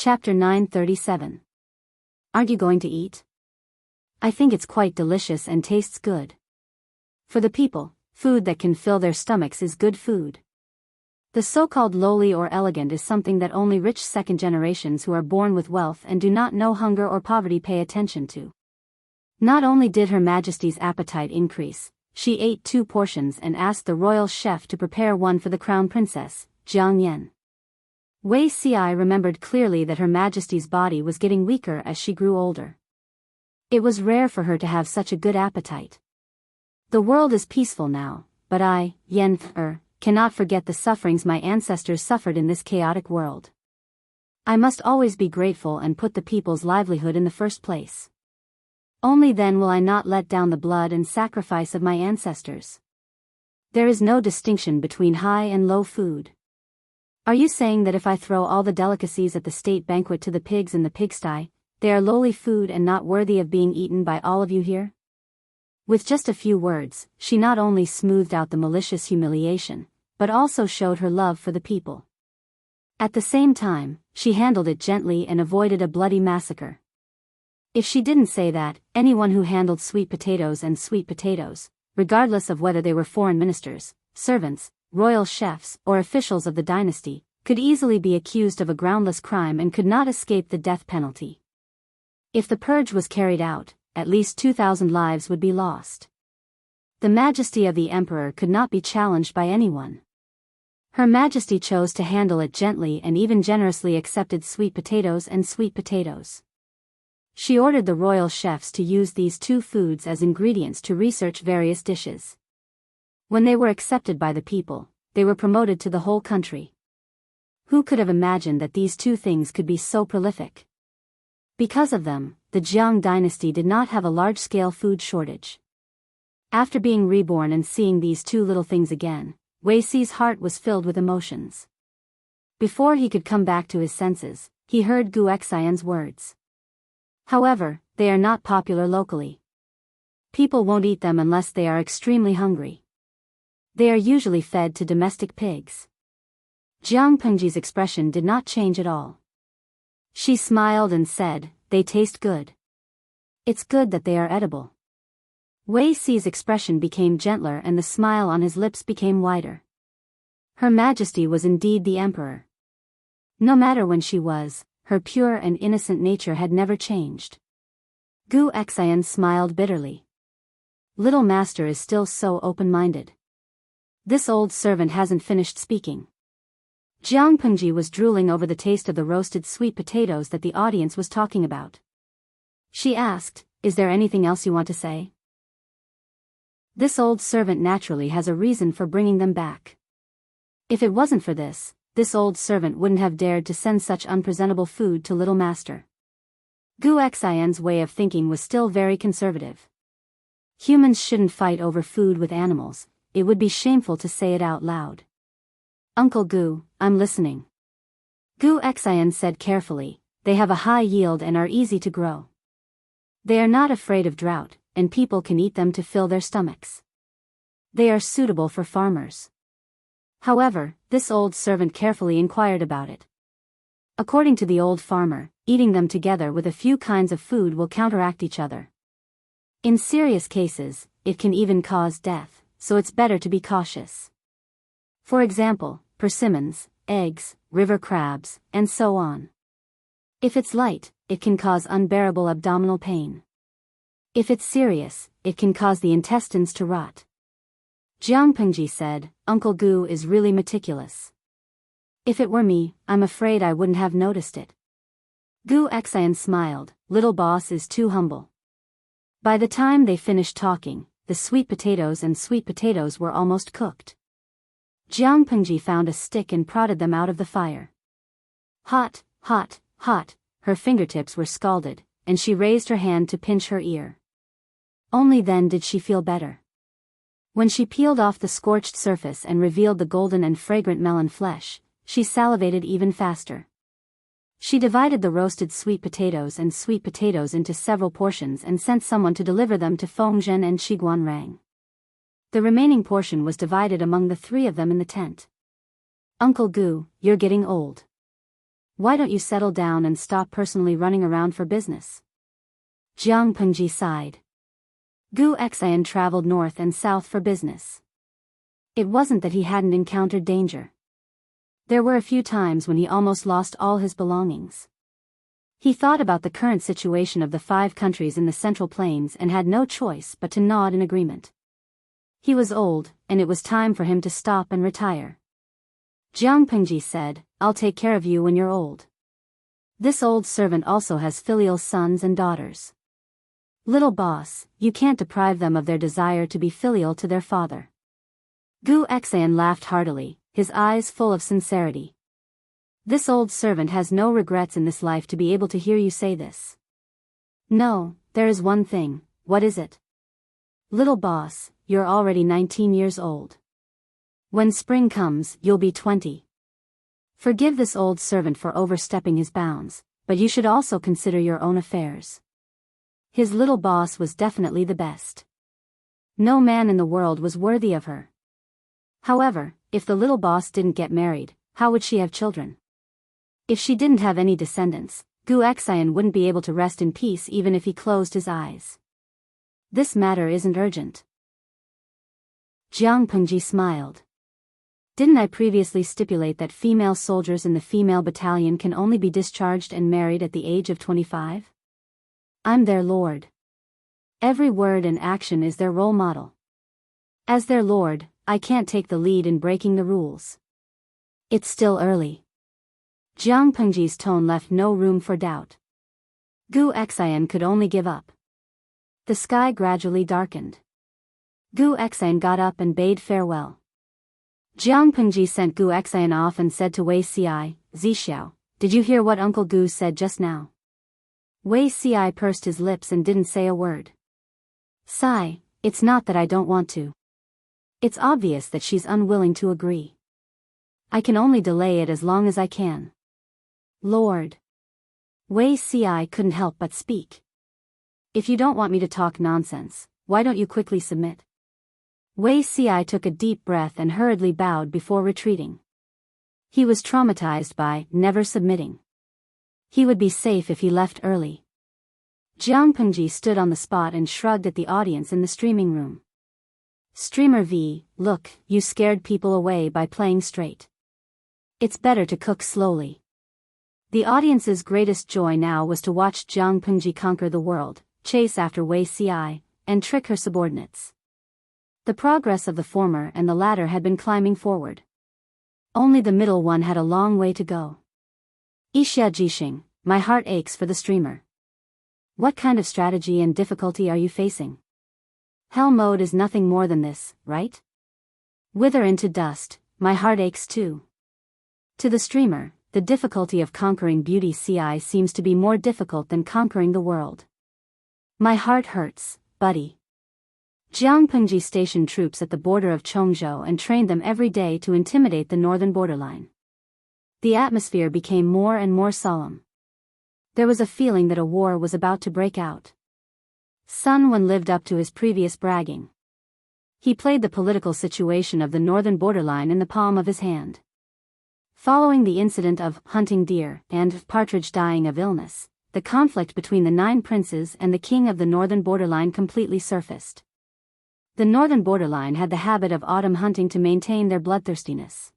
Chapter 937. Aren't you going to eat? I think it's quite delicious and tastes good. For the people, food that can fill their stomachs is good food. The so-called lowly or elegant is something that only rich second generations who are born with wealth and do not know hunger or poverty pay attention to. Not only did Her Majesty's appetite increase, she ate 2 portions and asked the royal chef to prepare one for the crown princess, Jianghu. Wei Si remembered clearly that Her Majesty's body was getting weaker as she grew older. It was rare for her to have such a good appetite. The world is peaceful now, but I, cannot forget the sufferings my ancestors suffered in this chaotic world. I must always be grateful and put the people's livelihood in the first place. Only then will I not let down the blood and sacrifice of my ancestors. There is no distinction between high and low food. Are you saying that if I throw all the delicacies at the state banquet to the pigs in the pigsty, they are lowly food and not worthy of being eaten by all of you here? With just a few words, she not only smoothed out the malicious humiliation, but also showed her love for the people. At the same time, she handled it gently and avoided a bloody massacre. If she didn't say that, anyone who handled sweet potatoes, regardless of whether they were foreign ministers, servants, royal chefs, or officials of the dynasty, could easily be accused of a groundless crime and could not escape the death penalty. If the purge was carried out, at least 2,000 lives would be lost. The majesty of the emperor could not be challenged by anyone. Her Majesty chose to handle it gently and even generously accepted sweet potatoes. She ordered the royal chefs to use these 2 foods as ingredients to research various dishes. When they were accepted by the people, they were promoted to the whole country. Who could have imagined that these 2 things could be so prolific? Because of them, the Jiang dynasty did not have a large-scale food shortage. After being reborn and seeing these 2 little things again, Wei Si's heart was filled with emotions. Before he could come back to his senses, he heard Gu Xian's words. However, they are not popular locally. People won't eat them unless they are extremely hungry. They are usually fed to domestic pigs. Jiang Pengji's expression did not change at all. She smiled and said, "They taste good. It's good that they are edible." Wei Si's expression became gentler and the smile on his lips became wider. Her Majesty was indeed the emperor. No matter when she was, her pure and innocent nature had never changed. Gu Xian smiled bitterly. Little master is still so open-minded. This old servant hasn't finished speaking. Jiang Pengji was drooling over the taste of the roasted sweet potatoes that the audience was talking about. She asked, "Is there anything else you want to say?" This old servant naturally has a reason for bringing them back. If it wasn't for this old servant wouldn't have dared to send such unpresentable food to little master. Gu Xian's way of thinking was still very conservative. Humans shouldn't fight over food with animals. It would be shameful to say it out loud. "Uncle Gu, I'm listening." Gu Xian said carefully, "They have a high yield and are easy to grow. They are not afraid of drought, and people can eat them to fill their stomachs. They are suitable for farmers." However, this old servant carefully inquired about it. According to the old farmer, eating them together with a few kinds of food will counteract each other. In serious cases, it can even cause death, so it's better to be cautious. For example, persimmons, eggs, river crabs, and so on. If it's light, it can cause unbearable abdominal pain. If it's serious, it can cause the intestines to rot. Jiang Pengji said, "Uncle Gu is really meticulous. If it were me, I'm afraid I wouldn't have noticed it." Gu Xian smiled, "Little boss is too humble." By the time they finished talking, the sweet potatoes were almost cooked. Jiang Pengji found a stick and prodded them out of the fire. Hot, hot, hot, her fingertips were scalded, and she raised her hand to pinch her ear. Only then did she feel better. When she peeled off the scorched surface and revealed the golden and fragrant melon flesh, she salivated even faster. She divided the roasted sweet potatoes into several portions and sent someone to deliver them to Fengzhen and Shiguanrang. The remaining portion was divided among the 3 of them in the tent. "Uncle Gu, you're getting old. Why don't you settle down and stop personally running around for business? Jiang Pengji sighed. Gu Xian traveled north and south for business. It wasn't that he hadn't encountered danger. There were a few times when he almost lost all his belongings. He thought about the current situation of the 5 countries in the Central Plains and had no choice but to nod in agreement. He was old, and it was time for him to stop and retire. Jiang Pengji said, "I'll take care of you when you're old." This old servant also has filial sons and daughters. Little boss, you can't deprive them of their desire to be filial to their father. Gu Xian laughed heartily, his eyes full of sincerity. This old servant has no regrets in this life to be able to hear you say this. No, there is one thing. What is it? Little boss, you're already 19 years old. When spring comes, you'll be 20. Forgive this old servant for overstepping his bounds, but you should also consider your own affairs. His little boss was definitely the best. No man in the world was worthy of her. However, if the little boss didn't get married, how would she have children? If she didn't have any descendants, Gu Xian wouldn't be able to rest in peace even if he closed his eyes. This matter isn't urgent. Jiang Pengji smiled. Didn't I previously stipulate that female soldiers in the female battalion can only be discharged and married at the age of 25? I'm their lord. Every word and action is their role model. As their lord, I can't take the lead in breaking the rules. It's still early. Jiang Pengji's tone left no room for doubt. Gu Xian could only give up. The sky gradually darkened. Gu Xian got up and bade farewell. Jiang Pengji sent Gu Xian off and said to Wei Ci, "Zixiao, did you hear what Uncle Gu said just now?" Wei Ci pursed his lips and didn't say a word. "Sigh, it's not that I don't want to. It's obvious that she's unwilling to agree. I can only delay it as long as I can." Lord. Wei Ci couldn't help but speak. "If you don't want me to talk nonsense, why don't you quickly submit?" Wei Ci took a deep breath and hurriedly bowed before retreating. He was traumatized by never submitting. He would be safe if he left early. Jiang Pengji stood on the spot and shrugged at the audience in the streaming room. "Streamer V, look, you scared people away by playing straight. It's better to cook slowly." The audience's greatest joy now was to watch Jiang Pengji conquer the world, chase after Wei Ci, and trick her subordinates. The progress of the former and the latter had been climbing forward. Only the middle one had a long way to go. "Ixia Jixing, my heart aches for the streamer. What kind of strategy and difficulty are you facing? Hell mode is nothing more than this, right? Wither into dust, my heart aches too." To the streamer, the difficulty of conquering Beauty Ci seems to be more difficult than conquering the world. "My heart hurts, buddy." Jiang Pengji stationed troops at the border of Chongzhou and trained them every day to intimidate the northern borderline. The atmosphere became more and more solemn. There was a feeling that a war was about to break out. Sun Wen lived up to his previous bragging. He played the political situation of the northern borderline in the palm of his hand. Following the incident of hunting deer and partridge dying of illness, the conflict between the 9 princes and the king of the northern borderline completely surfaced. The northern borderline had the habit of autumn hunting to maintain their bloodthirstiness.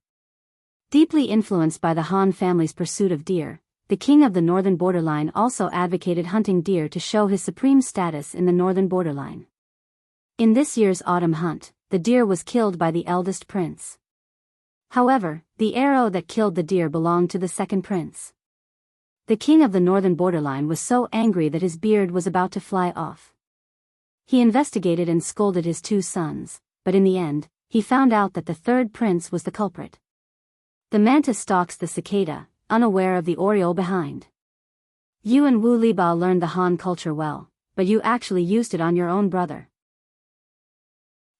Deeply influenced by the Han family's pursuit of deer, the king of the northern borderline also advocated hunting deer to show his supreme status in the northern borderline. In this year's autumn hunt, the deer was killed by the eldest prince. However, the arrow that killed the deer belonged to the second prince. The king of the northern borderline was so angry that his beard was about to fly off. He investigated and scolded his 2 sons, but in the end, he found out that the third prince was the culprit. The mantis stalks the cicada, unaware of the oriole behind. You and Wu Liba learned the Han culture well, but you actually used it on your own brother.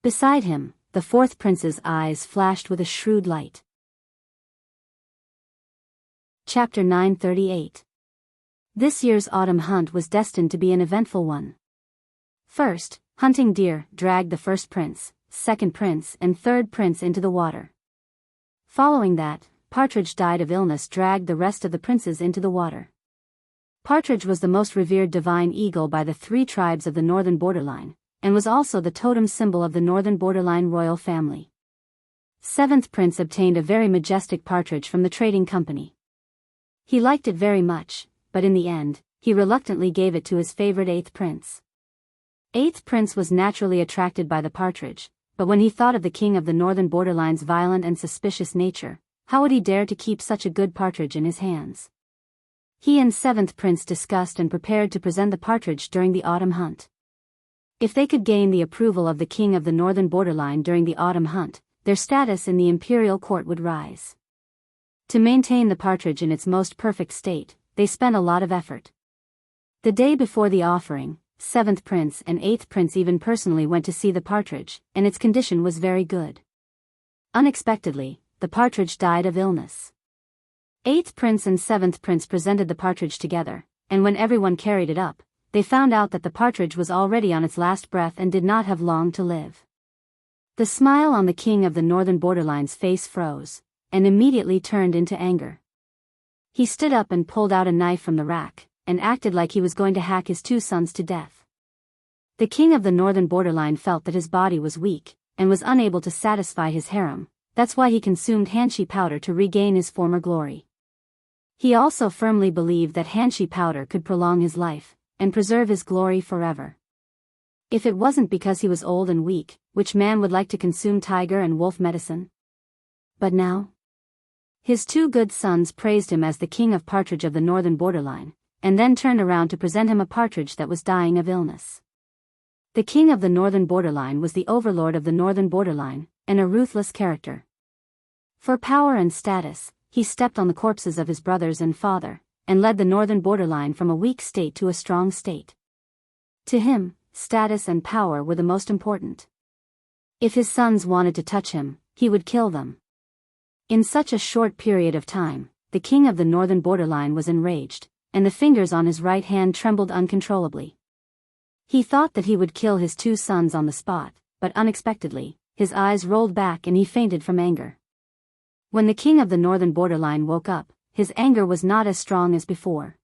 Beside him, the 4th prince's eyes flashed with a shrewd light. Chapter 938. This year's autumn hunt was destined to be an eventful one. First, hunting deer dragged the first prince, second prince and third prince into the water. Following that, Partridge died of illness dragged the rest of the princes into the water. Partridge was the most revered divine eagle by the 3 tribes of the northern borderline, and was also the totem symbol of the northern borderline royal family. 7th Prince obtained a very majestic partridge from the trading company. He liked it very much, but in the end, he reluctantly gave it to his favorite 8th Prince. 8th Prince was naturally attracted by the partridge, but when he thought of the king of the northern borderline's violent and suspicious nature, how would he dare to keep such a good partridge in his hands? He and 7th Prince discussed and prepared to present the partridge during the autumn hunt. If they could gain the approval of the king of the northern borderline during the autumn hunt, their status in the imperial court would rise. To maintain the partridge in its most perfect state, they spent a lot of effort. The day before the offering, 7th Prince and 8th Prince even personally went to see the partridge, and its condition was very good. Unexpectedly, the partridge died of illness. 8th Prince and 7th Prince presented the partridge together, and when everyone carried it up, they found out that the partridge was already on its last breath and did not have long to live. The smile on the king of the northern borderline's face froze, and immediately turned into anger. He stood up and pulled out a knife from the rack, and acted like he was going to hack his 2 sons to death. The king of the northern borderline felt that his body was weak, and was unable to satisfy his harem. That's why he consumed Hanshi powder to regain his former glory. He also firmly believed that Hanshi powder could prolong his life, and preserve his glory forever. If it wasn't because he was old and weak, which man would like to consume tiger and wolf medicine? But now? His 2 good sons praised him as the king of partridge of the northern borderline, and then turned around to present him a partridge that was dying of illness. The king of the northern borderline was the overlord of the northern borderline, and a ruthless character. For power and status, he stepped on the corpses of his brothers and father, and led the northern borderline from a weak state to a strong state. To him, status and power were the most important. If his sons wanted to touch him, he would kill them. In such a short period of time, the king of the northern borderline was enraged, and the fingers on his right hand trembled uncontrollably. He thought that he would kill his 2 sons on the spot, but unexpectedly, his eyes rolled back and he fainted from anger. When the king of the northern borderline woke up, his anger was not as strong as before.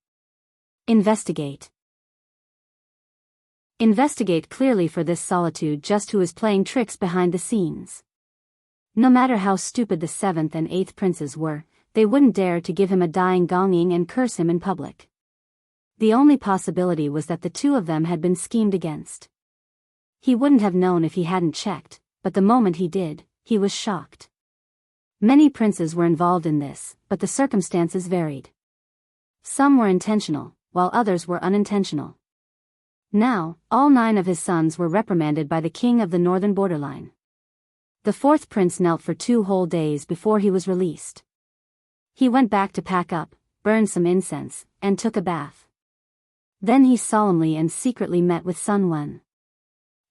Investigate. Investigate clearly for this solitude just who is playing tricks behind the scenes. No matter how stupid the 7th and 8th princes were, they wouldn't dare to give him a dying gonging and curse him in public. The only possibility was that the 2 of them had been schemed against. He wouldn't have known if he hadn't checked, but the moment he did, he was shocked. Many princes were involved in this, but the circumstances varied. Some were intentional, while others were unintentional. Now, all 9 of his sons were reprimanded by the king of the northern borderline. The 4th prince knelt for 2 whole days before he was released. He went back to pack up, burned some incense, and took a bath. Then he solemnly and secretly met with Sun Wen.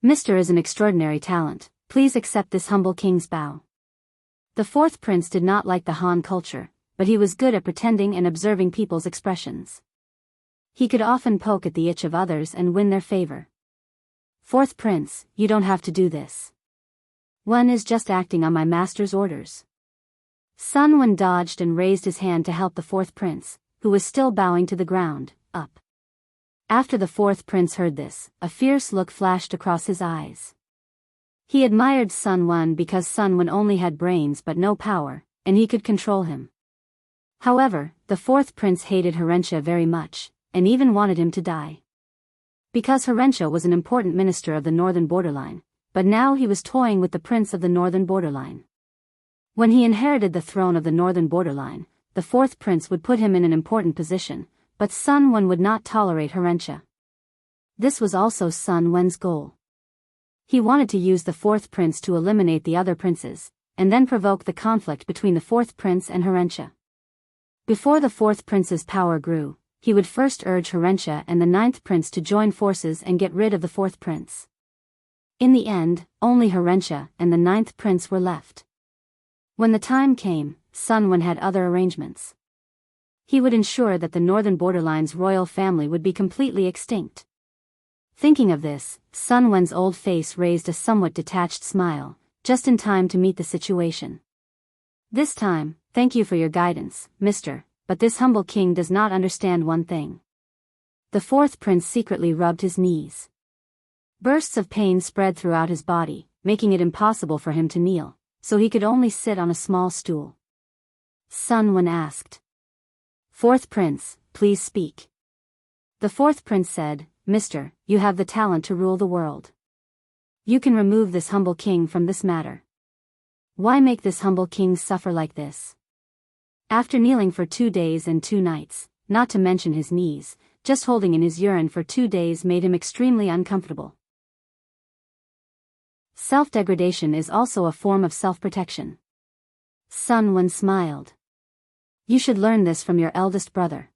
"Mr. is an extraordinary talent, please accept this humble king's bow." The 4th prince did not like the Han culture, but he was good at pretending and observing people's expressions. He could often poke at the itch of others and win their favor. "4th prince, you don't have to do this. Wen is just acting on my master's orders." Sun Wen dodged and raised his hand to help the 4th prince, who was still bowing to the ground, up. After the 4th prince heard this, a fierce look flashed across his eyes. He admired Sun Wen because Sun Wen only had brains but no power, and he could control him. However, the 4th prince hated Herentia very much, and even wanted him to die. Because Herentia was an important minister of the northern borderline, but now he was toying with the prince of the northern borderline. When he inherited the throne of the northern borderline, the 4th prince would put him in an important position, but Sun Wen would not tolerate Herentia. This was also Sun Wen's goal. He wanted to use the 4th prince to eliminate the other princes, and then provoke the conflict between the 4th prince and Herentia. Before the 4th prince's power grew, he would first urge Herentia and the 9th prince to join forces and get rid of the 4th prince. In the end, only Herentia and the 9th prince were left. When the time came, Sun Wen had other arrangements. He would ensure that the northern borderline's royal family would be completely extinct. Thinking of this, Sun Wen's old face raised a somewhat detached smile, just in time to meet the situation. This time, Thank you for your guidance, mister, but this humble king does not understand one thing. The fourth prince secretly rubbed his knees. Bursts of pain spread throughout his body, making it impossible for him to kneel, so he could only sit on a small stool. Sun Wen asked. Fourth prince, please speak. The fourth prince said, Mister, you have the talent to rule the world. You can remove this humble king from this matter. Why make this humble king suffer like this? After kneeling for 2 days and 2 nights, not to mention his knees, just holding in his urine for 2 days made him extremely uncomfortable. Self-degradation is also a form of self-protection. Sun Wen smiled. You should learn this from your eldest brother.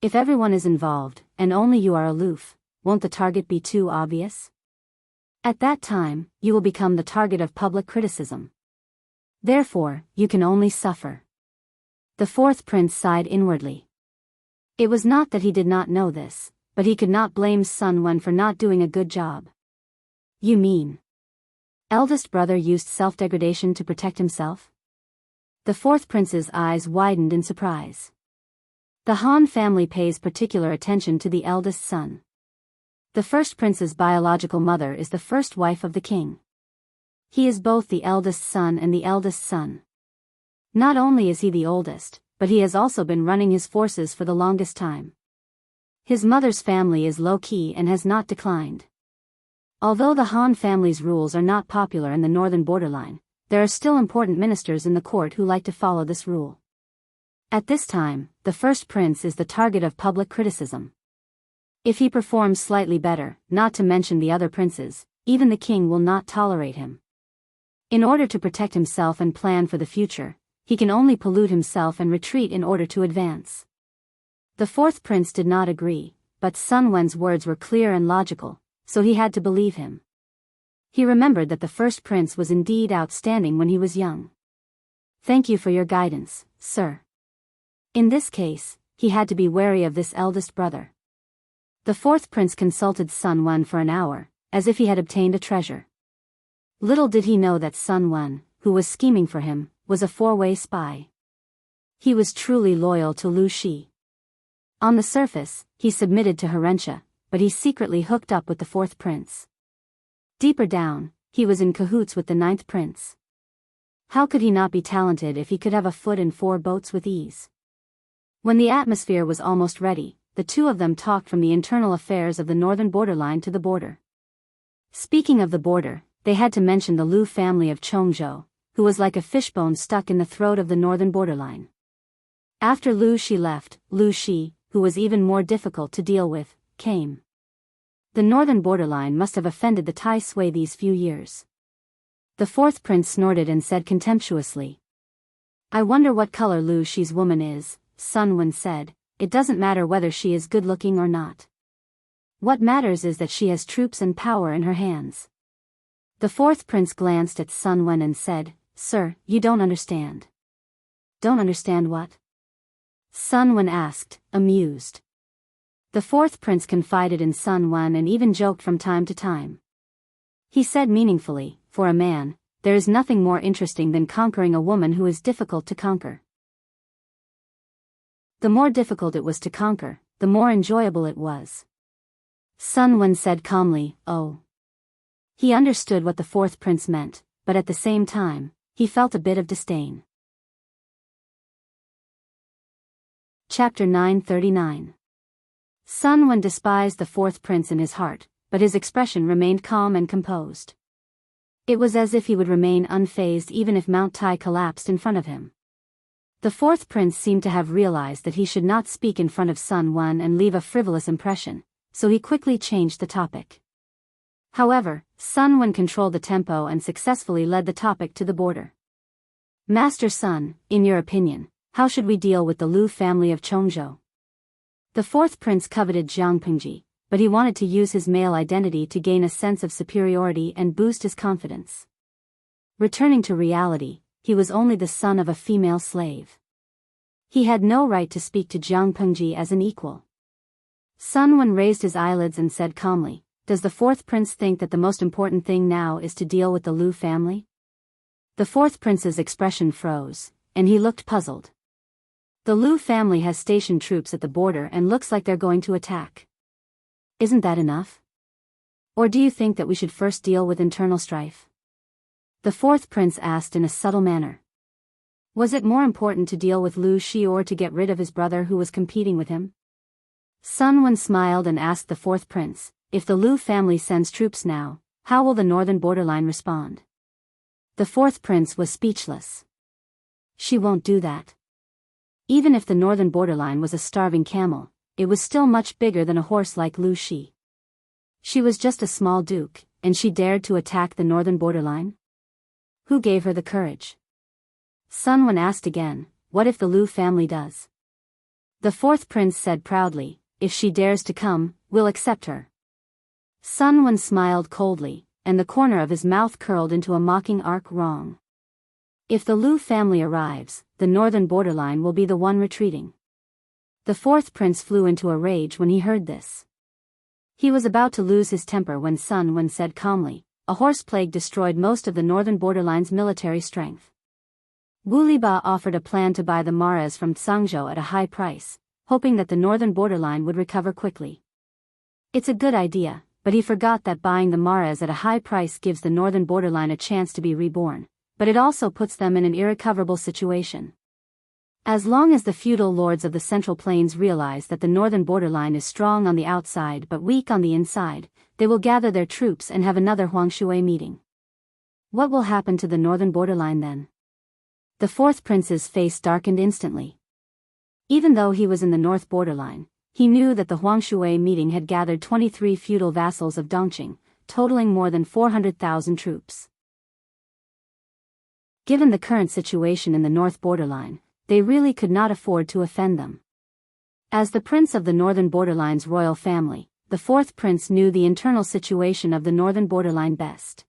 If everyone is involved, and only you are aloof, won't the target be too obvious? At that time, you will become the target of public criticism. Therefore, you can only suffer. The fourth prince sighed inwardly. It was not that he did not know this, but he could not blame Sun Wen for not doing a good job. You mean? Eldest brother used self-degradation to protect himself? The fourth prince's eyes widened in surprise. The Han family pays particular attention to the eldest son. The first prince's biological mother is the first wife of the king. He is both the eldest son and the eldest son. Not only is he the oldest, but he has also been running his forces for the longest time. His mother's family is low-key and has not declined. Although the Han family's rules are not popular in the northern borderline, there are still important ministers in the court who like to follow this rule. At this time, the first prince is the target of public criticism. If he performs slightly better, not to mention the other princes, even the king will not tolerate him. In order to protect himself and plan for the future, he can only pollute himself and retreat in order to advance. The fourth prince did not agree, but Sun Wen's words were clear and logical, so he had to believe him. He remembered that the first prince was indeed outstanding when he was young. Thank you for your guidance, sir. In this case, he had to be wary of this eldest brother. The fourth prince consulted Sun Wen for an hour, as if he had obtained a treasure. Little did he know that Sun Wen, who was scheming for him, was a four-way spy. He was truly loyal to Lu Shi. On the surface, he submitted to Herentia, but he secretly hooked up with the fourth prince. Deeper down, he was in cahoots with the ninth prince. How could he not be talented if he could have a foot in 4 boats with ease? When the atmosphere was almost ready, the two of them talked from the internal affairs of the northern borderline to the border. Speaking of the border, they had to mention the Lu family of Chongzhou, who was like a fishbone stuck in the throat of the northern borderline. After Lu Shi left, Lu Shi, who was even more difficult to deal with, came. The northern borderline must have offended the Tai Sui these few years. The fourth prince snorted and said contemptuously. I wonder what color Lu Shi's woman is, Sun Wen said. It doesn't matter whether she is good-looking or not. What matters is that she has troops and power in her hands. The fourth prince glanced at Sun Wen and said, Sir, you don't understand. Don't understand what? Sun Wen asked, amused. The fourth prince confided in Sun Wen and even joked from time to time. He said meaningfully, for a man, there is nothing more interesting than conquering a woman who is difficult to conquer. The more difficult it was to conquer, the more enjoyable it was. Sun Wen said calmly, oh. He understood what the fourth prince meant, but at the same time, he felt a bit of disdain. Chapter 939. Sun Wen despised the fourth prince in his heart, but his expression remained calm and composed. It was as if he would remain unfazed even if Mount Tai collapsed in front of him. The fourth prince seemed to have realized that he should not speak in front of Sun Wen and leave a frivolous impression, so he quickly changed the topic. However, Sun Wen controlled the tempo and successfully led the topic to the border. Master Sun, in your opinion, how should we deal with the Lu family of Chongzhou? The fourth prince coveted Jianghu, but he wanted to use his male identity to gain a sense of superiority and boost his confidence. Returning to reality, he was only the son of a female slave. He had no right to speak to Jianghu as an equal. Sun Wen raised his eyelids and said calmly, does the fourth prince think that the most important thing now is to deal with the Lu family? The fourth prince's expression froze. and he looked puzzled. The Lu family has stationed troops at the border and looks like they're going to attack. Isn't that enough? Or do you think that we should first deal with internal strife? The fourth prince asked in a subtle manner. Was it more important to deal with Lu Shi or to get rid of his brother who was competing with him? Sun Wen smiled and asked the fourth prince, if the Lu family sends troops now, how will the northern borderline respond? The fourth prince was speechless. She won't do that. Even if the northern borderline was a starving camel, it was still much bigger than a horse like Lu Shi. She was just a small duke, and she dared to attack the northern borderline? Who gave her the courage? Sun Wen asked again, what if the Lu family does? The fourth prince said proudly, if she dares to come, we'll accept her. Sun Wen smiled coldly, and the corner of his mouth curled into a mocking arc. Wrong. If the Lu family arrives, the northern borderline will be the one retreating. The fourth prince flew into a rage when he heard this. He was about to lose his temper when Sun Wen said calmly, a horse plague destroyed most of the northern borderline's military strength. Wu Liba offered a plan to buy the maras from Zhangzhou at a high price, hoping that the northern borderline would recover quickly. It's a good idea, but he forgot that buying the maras at a high price gives the northern borderline a chance to be reborn, but it also puts them in an irrecoverable situation. As long as the feudal lords of the Central Plains realize that the northern borderline is strong on the outside but weak on the inside, they will gather their troops and have another Huangshui meeting. What will happen to the northern borderline then? The fourth prince's face darkened instantly. Even though he was in the north borderline, he knew that the Huangshui meeting had gathered 23 feudal vassals of Dongqing, totaling more than 400,000 troops. Given the current situation in the north borderline, they really could not afford to offend them. As the prince of the northern borderline's royal family, the fourth prince knew the internal situation of the northern borderline best.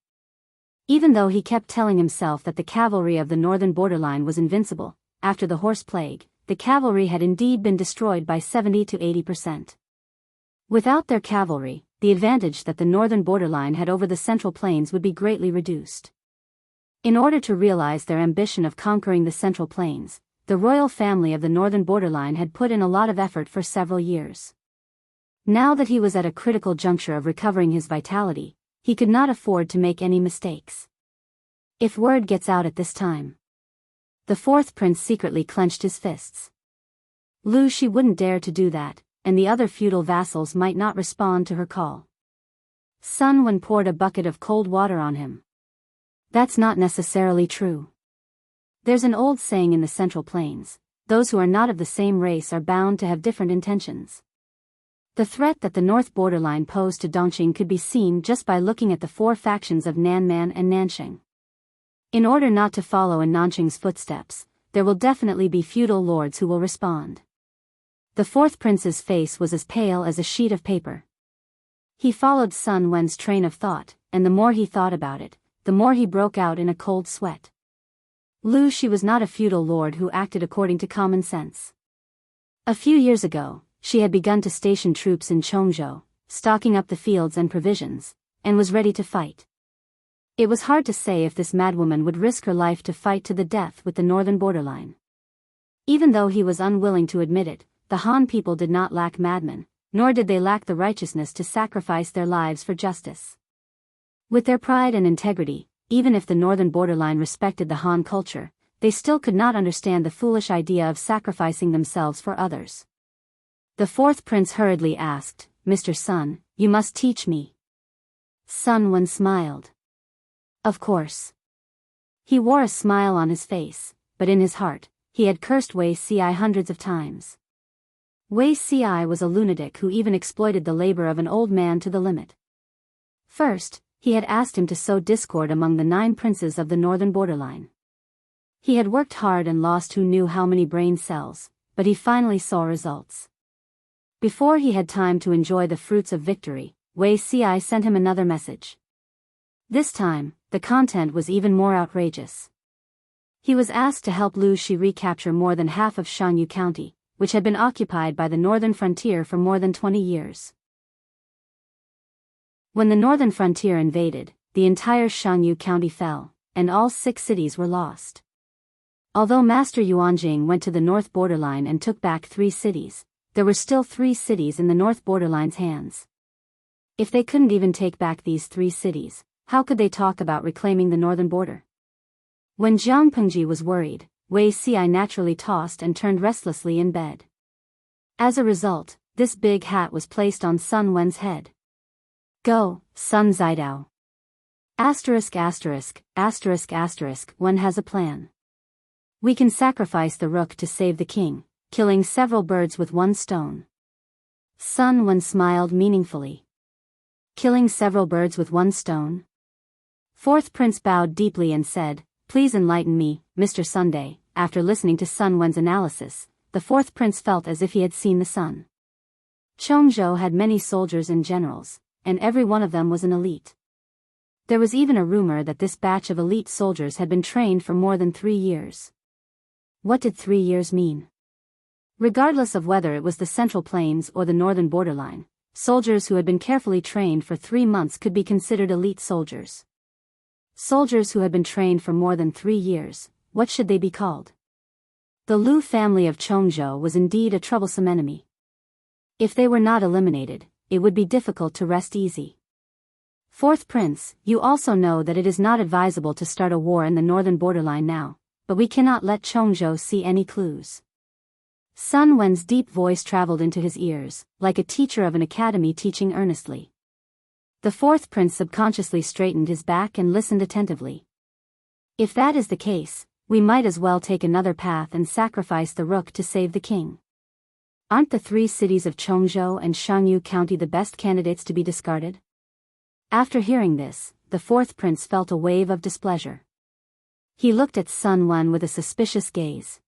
Even though he kept telling himself that the cavalry of the northern borderline was invincible, after the horse plague, the cavalry had indeed been destroyed by 70 to 80%. Without their cavalry, the advantage that the northern borderline had over the Central Plains would be greatly reduced. In order to realize their ambition of conquering the Central Plains, the royal family of the northern borderline had put in a lot of effort for several years. Now that he was at a critical juncture of recovering his vitality, he could not afford to make any mistakes. If word gets out at this time. The fourth prince secretly clenched his fists. Lu Shi wouldn't dare to do that, and the other feudal vassals might not respond to her call. Sun Wen poured a bucket of cold water on him. That's not necessarily true. There's an old saying in the Central Plains, those who are not of the same race are bound to have different intentions. The threat that the north borderline posed to Dongqing could be seen just by looking at the four factions of Nanman and Nansheng. In order not to follow in Nanqing's footsteps, there will definitely be feudal lords who will respond. The fourth prince's face was as pale as a sheet of paper. He followed Sun Wen's train of thought, and the more he thought about it, the more he broke out in a cold sweat. Lu Shi was not a feudal lord who acted according to common sense. A few years ago, she had begun to station troops in Chongzhou, stocking up the fields and provisions, and was ready to fight. It was hard to say if this madwoman would risk her life to fight to the death with the northern borderline. Even though he was unwilling to admit it, the Han people did not lack madmen, nor did they lack the righteousness to sacrifice their lives for justice. With their pride and integrity, even if the northern borderline respected the Han culture, they still could not understand the foolish idea of sacrificing themselves for others. The fourth prince hurriedly asked, Mr. Sun, you must teach me. Sun Wen smiled. Of course. He wore a smile on his face, but in his heart, he had cursed Wei Ci hundreds of times. Wei Ci was a lunatic who even exploited the labor of an old man to the limit. First, he had asked him to sow discord among the 9 princes of the northern borderline. He had worked hard and lost who knew how many brain cells, but he finally saw results. Before he had time to enjoy the fruits of victory, Wei Ci sent him another message. This time, the content was even more outrageous. He was asked to help Lu Shi recapture more than half of Jianghu County, which had been occupied by the northern frontier for more than 20 years. When the northern frontier invaded, the entire Jianghu County fell, and all 6 cities were lost. Although Master Yuanjing went to the north borderline and took back 3 cities, there were still 3 cities in the north borderline's hands. If they couldn't even take back these 3 cities, how could they talk about reclaiming the northern border? When Jiang Pengji was worried, Wei Ci naturally tossed and turned restlessly in bed. As a result, this big hat was placed on Sun Wen's head. Go, Sun Zidao. Wen has a plan. We can sacrifice the rook to save the king, killing several birds with one stone. Sun Wen smiled meaningfully. Killing several birds with one stone? Fourth Prince bowed deeply and said, "Please enlighten me, Mr. Sunday." After listening to Sun Wen's analysis, the fourth prince felt as if he had seen the sun. Chongzhou had many soldiers and generals, and every one of them was an elite. There was even a rumor that this batch of elite soldiers had been trained for more than 3 years. What did 3 years mean? Regardless of whether it was the Central Plains or the northern borderline, soldiers who had been carefully trained for 3 months could be considered elite soldiers. Soldiers who had been trained for more than 3 years, what should they be called? The Lu family of Chongzhou was indeed a troublesome enemy. If they were not eliminated, it would be difficult to rest easy. Fourth Prince, you also know that it is not advisable to start a war in the northern borderline now, but we cannot let Chongzhou see any clues. Sun Wen's deep voice traveled into his ears, like a teacher of an academy teaching earnestly. The fourth prince subconsciously straightened his back and listened attentively. If that is the case, we might as well take another path and sacrifice the rook to save the king. Aren't the 3 cities of Chongzhou and Shangyu County the best candidates to be discarded? After hearing this, the fourth prince felt a wave of displeasure. He looked at Sun Wen with a suspicious gaze.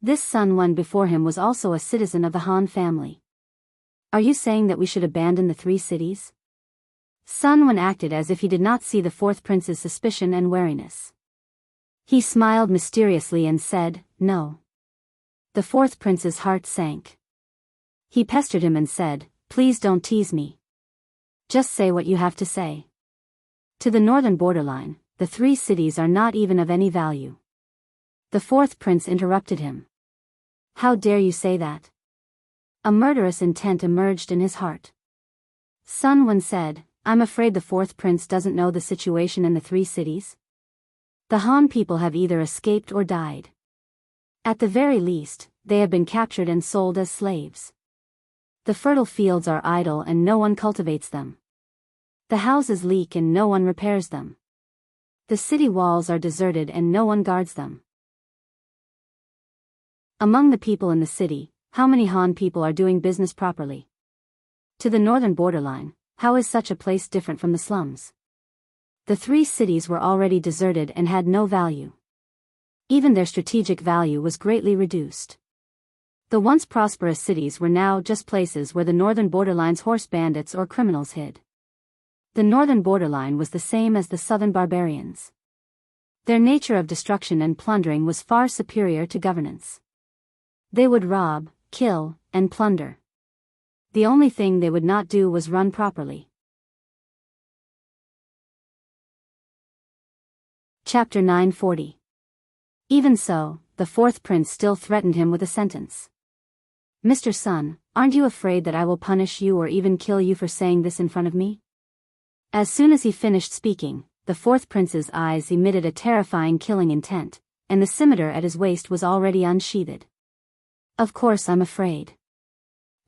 This Sun Wen before him was also a citizen of the Han family. Are you saying that we should abandon the 3 cities? Sun Wen acted as if he did not see the fourth prince's suspicion and wariness. He smiled mysteriously and said, "No." The fourth prince's heart sank. He pestered him and said, "Please don't tease me. Just say what you have to say." To the northern borderline, the 3 cities are not even of any value. The fourth prince interrupted him. "How dare you say that?" A murderous intent emerged in his heart. Sun Wen said, "I'm afraid the fourth prince doesn't know the situation in the 3 cities. The Han people have either escaped or died. At the very least, they have been captured and sold as slaves. The fertile fields are idle and no one cultivates them. The houses leak and no one repairs them. The city walls are deserted and no one guards them. Among the people in the city, how many Han people are doing business properly? To the northern borderline, how is such a place different from the slums? The 3 cities were already deserted and had no value. Even their strategic value was greatly reduced. The once prosperous cities were now just places where the northern borderline's horse bandits or criminals hid. The northern borderline was the same as the southern barbarians. Their nature of destruction and plundering was far superior to governance. They would rob, kill, and plunder. The only thing they would not do was run properly. Chapter 940. Even so, the fourth prince still threatened him with a sentence. "Mr. Sun, aren't you afraid that I will punish you or even kill you for saying this in front of me?" As soon as he finished speaking, the fourth prince's eyes emitted a terrifying killing intent, and the scimitar at his waist was already unsheathed. "Of course I'm afraid.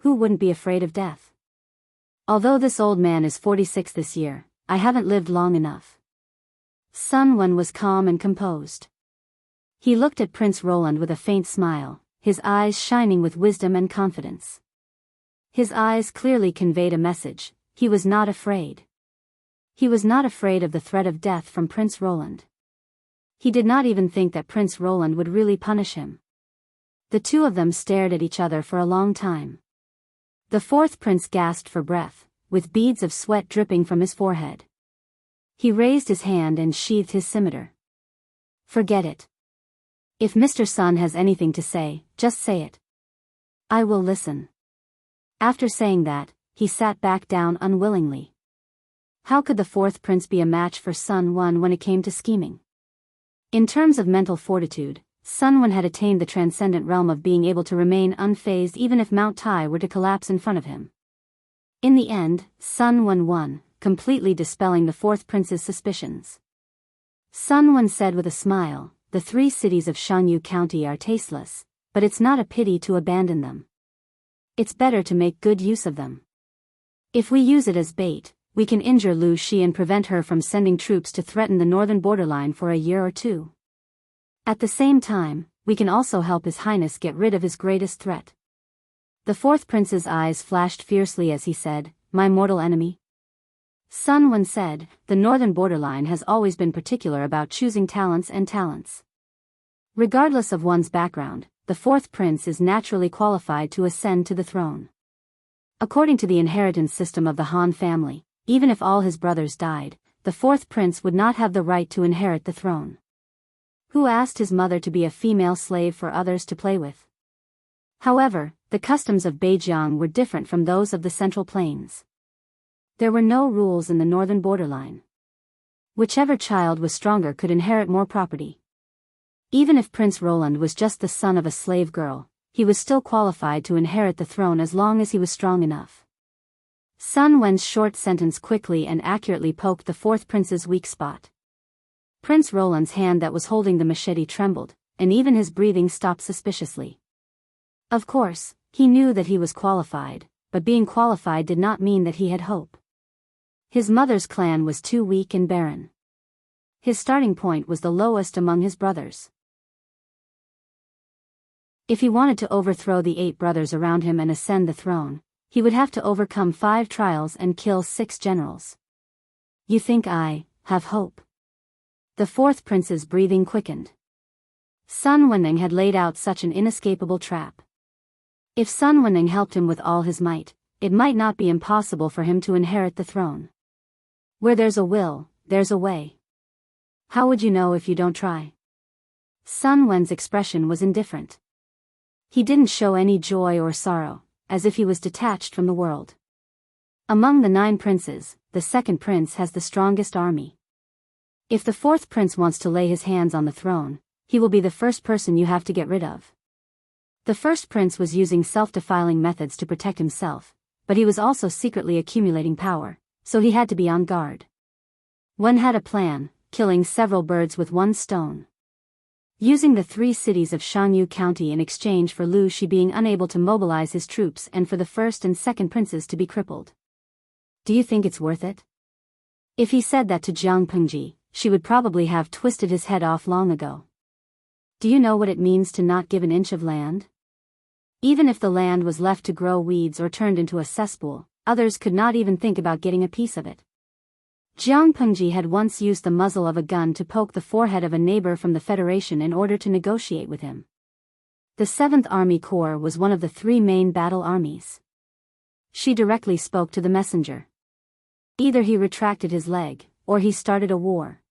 Who wouldn't be afraid of death? Although this old man is 46 this year, I haven't lived long enough." Sun Wen was calm and composed. He looked at Prince Roland with a faint smile, his eyes shining with wisdom and confidence. His eyes clearly conveyed a message: he was not afraid. He was not afraid of the threat of death from Prince Roland. He did not even think that Prince Roland would really punish him. The two of them stared at each other for a long time. The fourth prince gasped for breath, with beads of sweat dripping from his forehead. He raised his hand and sheathed his scimitar. "Forget it. If Mr. Sun has anything to say, just say it. I will listen." After saying that, he sat back down unwillingly. How could the fourth prince be a match for Sun Wen when it came to scheming? In terms of mental fortitude, Sun Wen had attained the transcendent realm of being able to remain unfazed even if Mount Tai were to collapse in front of him. In the end, Sun Wen won, completely dispelling the fourth prince's suspicions. Sun Wen said with a smile, "The 3 cities of Jianghu County are tasteless, but it's not a pity to abandon them. It's better to make good use of them. If we use it as bait, we can injure Lu Shi and prevent her from sending troops to threaten the northern borderline for a year or 2. At the same time, we can also help His Highness get rid of his greatest threat." The fourth prince's eyes flashed fiercely as he said, "My mortal enemy?" Sun Wen said, "The northern borderline has always been particular about choosing talents. Regardless of one's background, the fourth prince is naturally qualified to ascend to the throne. According to the inheritance system of the Han family, even if all his brothers died, the fourth prince would not have the right to inherit the throne. Who asked his mother to be a female slave for others to play with?" However, the customs of Beijiang were different from those of the Central Plains. There were no rules in the northern borderline. Whichever child was stronger could inherit more property. Even if Prince Roland was just the son of a slave girl, he was still qualified to inherit the throne as long as he was strong enough. Sun Wen's short sentence quickly and accurately poked the fourth prince's weak spot. Prince Roland's hand that was holding the machete trembled, and even his breathing stopped suspiciously. Of course, he knew that he was qualified, but being qualified did not mean that he had hope. His mother's clan was too weak and barren. His starting point was the lowest among his brothers. If he wanted to overthrow the 8 brothers around him and ascend the throne, he would have to overcome 5 trials and kill 6 generals. "You think I have hope?" The fourth prince's breathing quickened. Sun Wenning had laid out such an inescapable trap. If Sun Wenning helped him with all his might, it might not be impossible for him to inherit the throne. Where there's a will, there's a way. How would you know if you don't try? Sun Wen's expression was indifferent. He didn't show any joy or sorrow, as if he was detached from the world. Among the 9 princes, the second prince has the strongest army. If the fourth prince wants to lay his hands on the throne, he will be the first person you have to get rid of. The first prince was using self-defiling methods to protect himself, but he was also secretly accumulating power, so he had to be on guard. One had a plan, killing several birds with one stone. Using the 3 cities of Jianghu County in exchange for Lu Shi being unable to mobilize his troops and for the first and second princes to be crippled. Do you think it's worth it? If he said that to Jiang Pengji, she would probably have twisted his head off long ago. Do you know what it means to not give an inch of land? Even if the land was left to grow weeds or turned into a cesspool, others could not even think about getting a piece of it. Jiang Pengji had once used the muzzle of a gun to poke the forehead of a neighbor from the Federation in order to negotiate with him. The 7th Army Corps was one of the 3 main battle armies. She directly spoke to the messenger. Either he retracted his leg, or he started a war.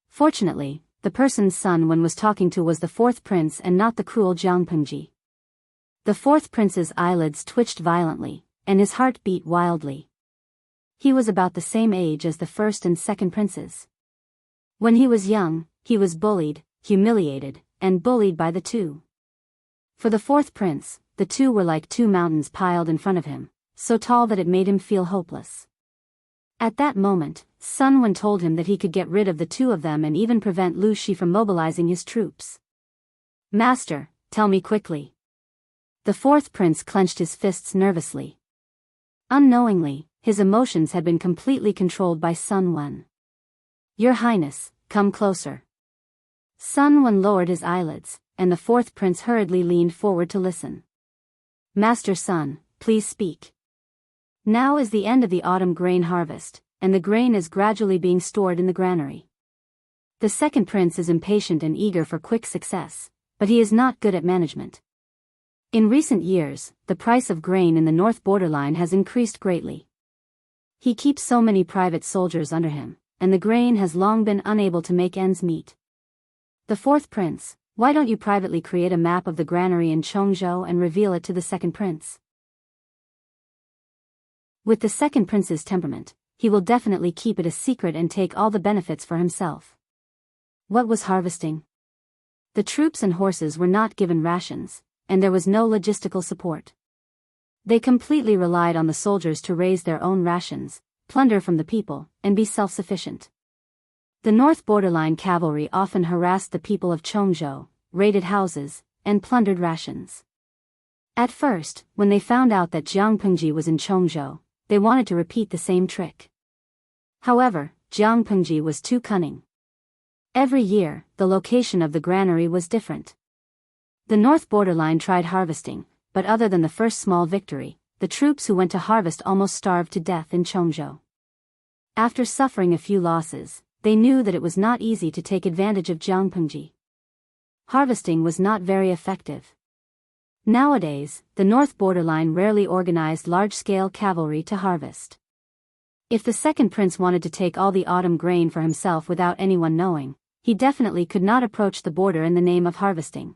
Fortunately, the person's Sun Wen was talking to was the 4th prince and not the cruel Jiang Pengji. The 4th prince's eyelids twitched violently, and his heart beat wildly. He was about the same age as the first and second princes. When he was young, he was bullied, humiliated, and bullied by the 2. For the 4th prince, the 2 were like 2 mountains piled in front of him, so tall that it made him feel hopeless. At that moment, Sun Wen told him that he could get rid of the 2 of them and even prevent Lu Shi from mobilizing his troops. "Master, tell me quickly." The 4th prince clenched his fists nervously. Unknowingly, his emotions had been completely controlled by Sun Wen. "Your Highness, come closer." Sun Wen lowered his eyelids, and the 4th prince hurriedly leaned forward to listen. "Master Sun, please speak. Now is the end of the autumn grain harvest, and the grain is gradually being stored in the granary. The second prince is impatient and eager for quick success, but he is not good at management. In recent years, the price of grain in the north borderline has increased greatly. He keeps so many private soldiers under him, and the grain has long been unable to make ends meet. The 4th prince, why don't you privately create a map of the granary in Chongzhou and reveal it to the second prince? With the second prince's temperament, he will definitely keep it a secret and take all the benefits for himself." What was harvesting? The troops and horses were not given rations, and there was no logistical support. They completely relied on the soldiers to raise their own rations, plunder from the people, and be self-sufficient. The North Borderline cavalry often harassed the people of Chongzhou, raided houses, and plundered rations. At first, when they found out that Jiang Pengji was in Chongzhou, they wanted to repeat the same trick. However, Jiang Pengji was too cunning. Every year, the location of the granary was different. The North Borderline tried harvesting, but other than the first small victory, the troops who went to harvest almost starved to death in Chongzhou. After suffering a few losses, they knew that it was not easy to take advantage of Jiang Pengji. Harvesting was not very effective. Nowadays, the North Borderline rarely organized large-scale cavalry to harvest. If the second prince wanted to take all the autumn grain for himself without anyone knowing, he definitely could not approach the border in the name of harvesting.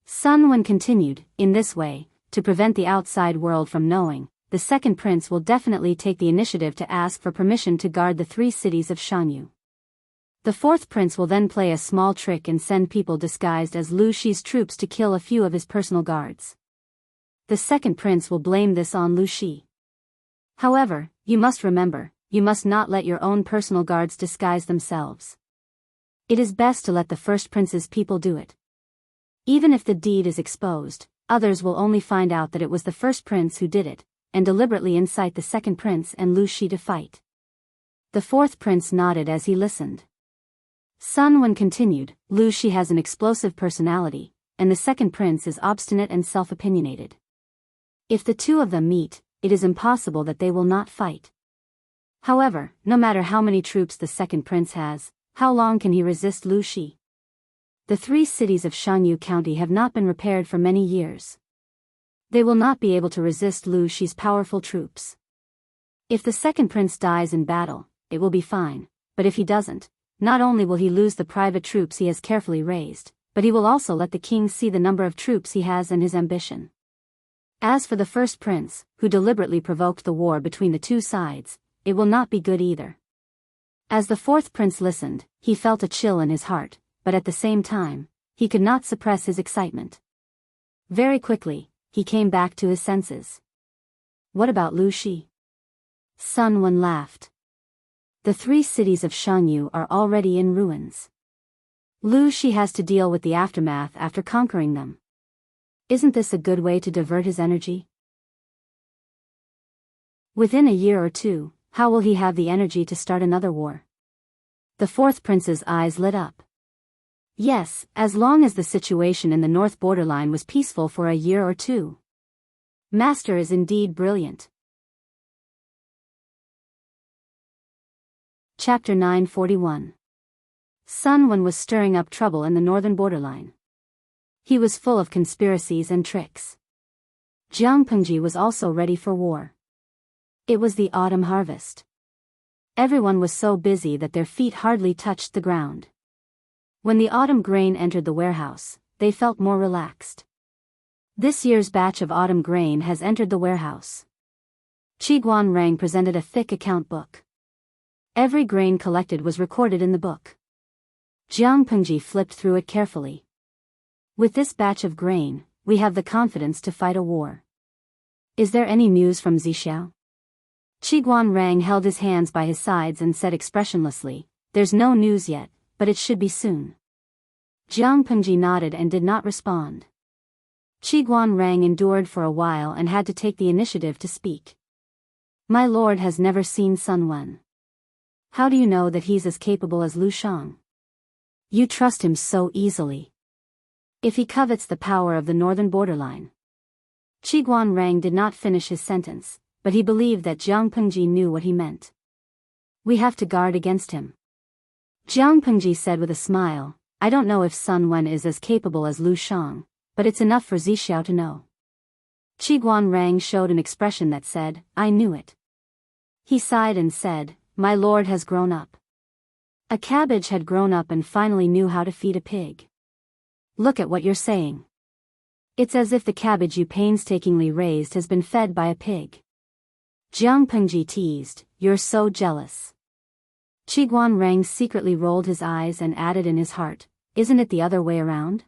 Sun Wen continued, in this way, to prevent the outside world from knowing, the second prince will definitely take the initiative to ask for permission to guard the 3 cities of Shanyu. The fourth prince will then play a small trick and send people disguised as Lu Shi's troops to kill a few of his personal guards. The second prince will blame this on Lu Shi. However, you must remember, you must not let your own personal guards disguise themselves. It is best to let the first prince's people do it. Even if the deed is exposed, others will only find out that it was the first prince who did it, and deliberately incite the second prince and Lu Shi to fight. The fourth prince nodded as he listened. Sun Wen continued, Lu Shi has an explosive personality, and the second prince is obstinate and self-opinionated. If the two of them meet, it is impossible that they will not fight. However, no matter how many troops the second prince has, how long can he resist Lu Shi? The 3 cities of Shanyu County have not been repaired for many years. They will not be able to resist Lu Shi's powerful troops. If the second prince dies in battle, it will be fine, but if he doesn't, not only will he lose the private troops he has carefully raised, but he will also let the king see the number of troops he has and his ambition. As for the first prince, who deliberately provoked the war between the 2 sides, it will not be good either. As the fourth prince listened, he felt a chill in his heart, but at the same time, he could not suppress his excitement. Very quickly, he came back to his senses. What about Lu Shi? Sun Wen laughed. The 3 cities of Shanyu are already in ruins. Lu Shi has to deal with the aftermath after conquering them. Isn't this a good way to divert his energy? Within a year or 2, how will he have the energy to start another war? The fourth prince's eyes lit up. Yes, as long as the situation in the North Borderline was peaceful for a year or 2. Master is indeed brilliant. Chapter 941. Sun Wen was stirring up trouble in the northern borderline. He was full of conspiracies and tricks. Jiang Pengji was also ready for war. It was the autumn harvest. Everyone was so busy that their feet hardly touched the ground. When the autumn grain entered the warehouse, they felt more relaxed. This year's batch of autumn grain has entered the warehouse. Qiguan Rang presented a thick account book. Every grain collected was recorded in the book. Jiang Pengji flipped through it carefully. With this batch of grain, we have the confidence to fight a war. Is there any news from Zixiao? Qiguan Rang held his hands by his sides and said expressionlessly, there's no news yet, but it should be soon. Jiang Pengji nodded and did not respond. Qiguan Rang endured for a while and had to take the initiative to speak. My lord has never seen Sun Wen. How do you know that he's as capable as Lu Shang? You trust him so easily. If he covets the power of the northern borderline. Qiguan Rang did not finish his sentence, but he believed that Jiang Pengji knew what he meant. We have to guard against him. Jiang Pengji said with a smile, I don't know if Sun Wen is as capable as Lu Shang, but it's enough for Zixiao to know. Qiguan Rang showed an expression that said, I knew it. He sighed and said, my lord has grown up. A cabbage had grown up and finally knew how to feed a pig. Look at what you're saying. It's as if the cabbage you painstakingly raised has been fed by a pig. Jiang Pengji teased, you're so jealous. Qiguan Rang secretly rolled his eyes and added in his heart, isn't it the other way around?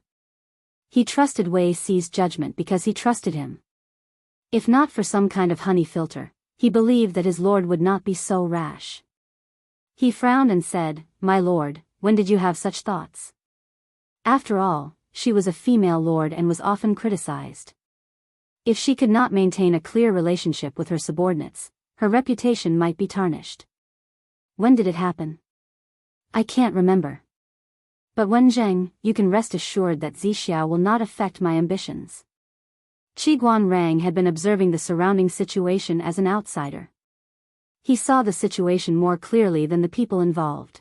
He trusted Wei Si's judgment because he trusted him. If not for some kind of honey filter, he believed that his lord would not be so rash. He frowned and said, "My lord, when did you have such thoughts?" After all, she was a female lord and was often criticized. If she could not maintain a clear relationship with her subordinates, her reputation might be tarnished. When did it happen? I can't remember. But Wenjing, you can rest assured that Zixiao will not affect my ambitions. Qiguan Rang had been observing the surrounding situation as an outsider. He saw the situation more clearly than the people involved.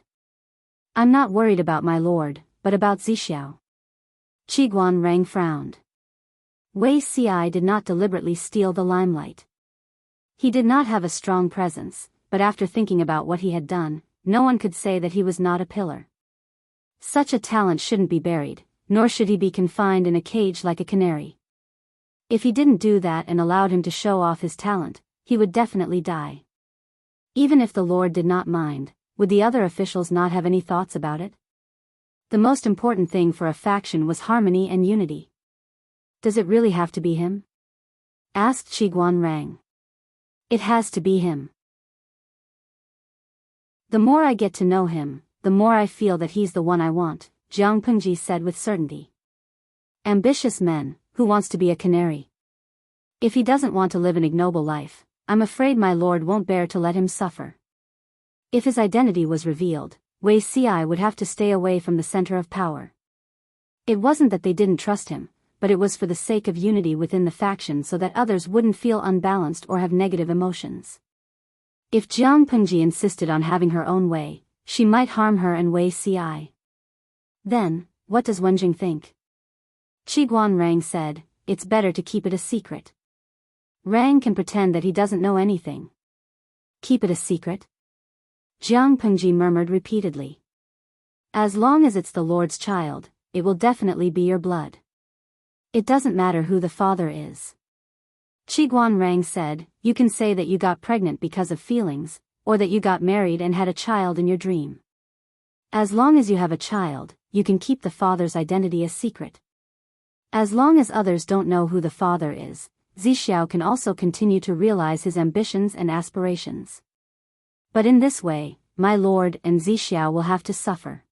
I'm not worried about my lord, but about Zixiao. Qiguan Rang frowned. Wei Si did not deliberately steal the limelight. He did not have a strong presence, but after thinking about what he had done, no one could say that he was not a pillar. Such a talent shouldn't be buried, nor should he be confined in a cage like a canary. If he didn't do that and allowed him to show off his talent, he would definitely die. Even if the Lord did not mind, would the other officials not have any thoughts about it? The most important thing for a faction was harmony and unity. Does it really have to be him? Asked Qiguan Rang. It has to be him. The more I get to know him, the more I feel that he's the one I want, Jiang Pengji said with certainty. Ambitious men, who wants to be a canary? If he doesn't want to live an ignoble life, I'm afraid my lord won't bear to let him suffer. If his identity was revealed, Wei Si would have to stay away from the center of power. It wasn't that they didn't trust him, but it was for the sake of unity within the faction so that others wouldn't feel unbalanced or have negative emotions. If Jiang Pengji insisted on having her own way, she might harm her and Wei Si. Then, what does Wenjing think? Qiguan Rang said, it's better to keep it a secret. Rang can pretend that he doesn't know anything. Keep it a secret? Jiang Pengji murmured repeatedly. As long as it's the Lord's child, it will definitely be your blood. It doesn't matter who the father is. Qiguan Rang said, you can say that you got pregnant because of feelings, or that you got married and had a child in your dream. As long as you have a child, you can keep the father's identity a secret. As long as others don't know who the father is, Zixiao can also continue to realize his ambitions and aspirations. But in this way, my lord and Zixiao will have to suffer.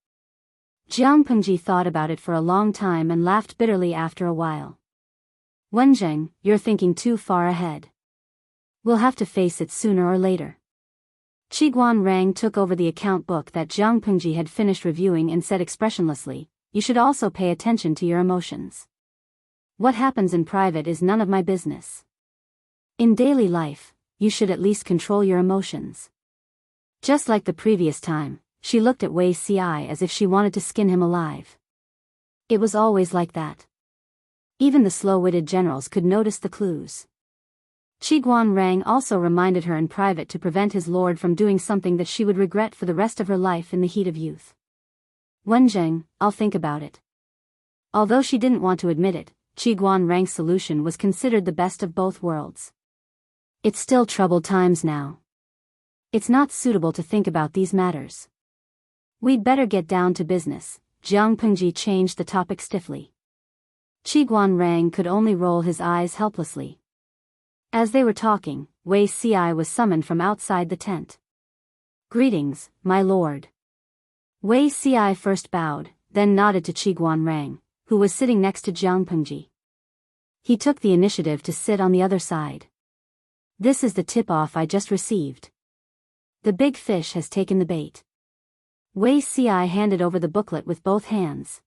Jiang Pengji thought about it for a long time and laughed bitterly after a while. Wenjing, you're thinking too far ahead. We'll have to face it sooner or later. Qiguan Rang took over the account book that Jiang Pengji had finished reviewing and said expressionlessly, you should also pay attention to your emotions. What happens in private is none of my business. In daily life, you should at least control your emotions. Just like the previous time, she looked at Wei Si as if she wanted to skin him alive. It was always like that. Even the slow-witted generals could notice the clues. Qiguan Rang also reminded her in private to prevent his lord from doing something that she would regret for the rest of her life in the heat of youth. Wenjing, I'll think about it. Although she didn't want to admit it, Qiguan Rang's solution was considered the best of both worlds. It's still troubled times now. It's not suitable to think about these matters. We'd better get down to business. Jiang Pengji changed the topic stiffly. Qiguan Rang could only roll his eyes helplessly. As they were talking, Wei Si was summoned from outside the tent. Greetings, my lord. Wei Si first bowed, then nodded to Qiguan Rang, who was sitting next to Jiang Pengji. He took the initiative to sit on the other side. This is the tip-off I just received. The big fish has taken the bait. Wei Si handed over the booklet with both hands.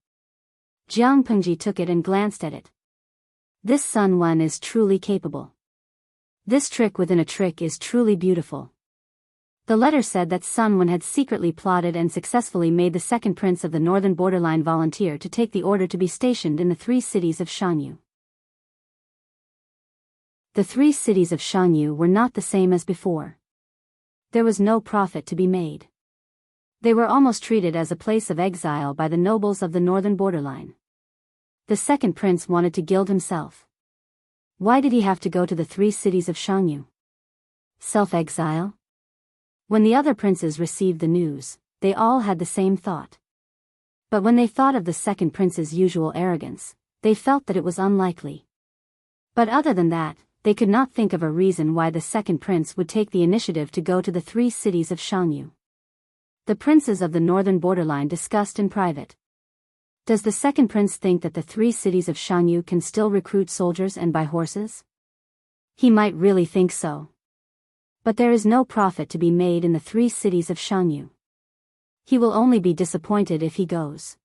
Jiang Pengji took it and glanced at it. This Sun Wen is truly capable. This trick within a trick is truly beautiful. The letter said that Sun Wen had secretly plotted and successfully made the second prince of the northern borderline volunteer to take the order to be stationed in the 3 cities of Jianghu. The 3 cities of Jianghu were not the same as before. There was no profit to be made. They were almost treated as a place of exile by the nobles of the northern borderline. The second prince wanted to gild himself. Why did he have to go to the 3 cities of Jianghu? Self-exile? When the other princes received the news, they all had the same thought. But when they thought of the second prince's usual arrogance, they felt that it was unlikely. But other than that, they could not think of a reason why the second prince would take the initiative to go to the 3 cities of Jianghu. The princes of the northern borderline discussed in private. Does the second prince think that the 3 cities of Jianghu can still recruit soldiers and buy horses? He might really think so. But there is no profit to be made in the 3 cities of Jianghu. He will only be disappointed if he goes.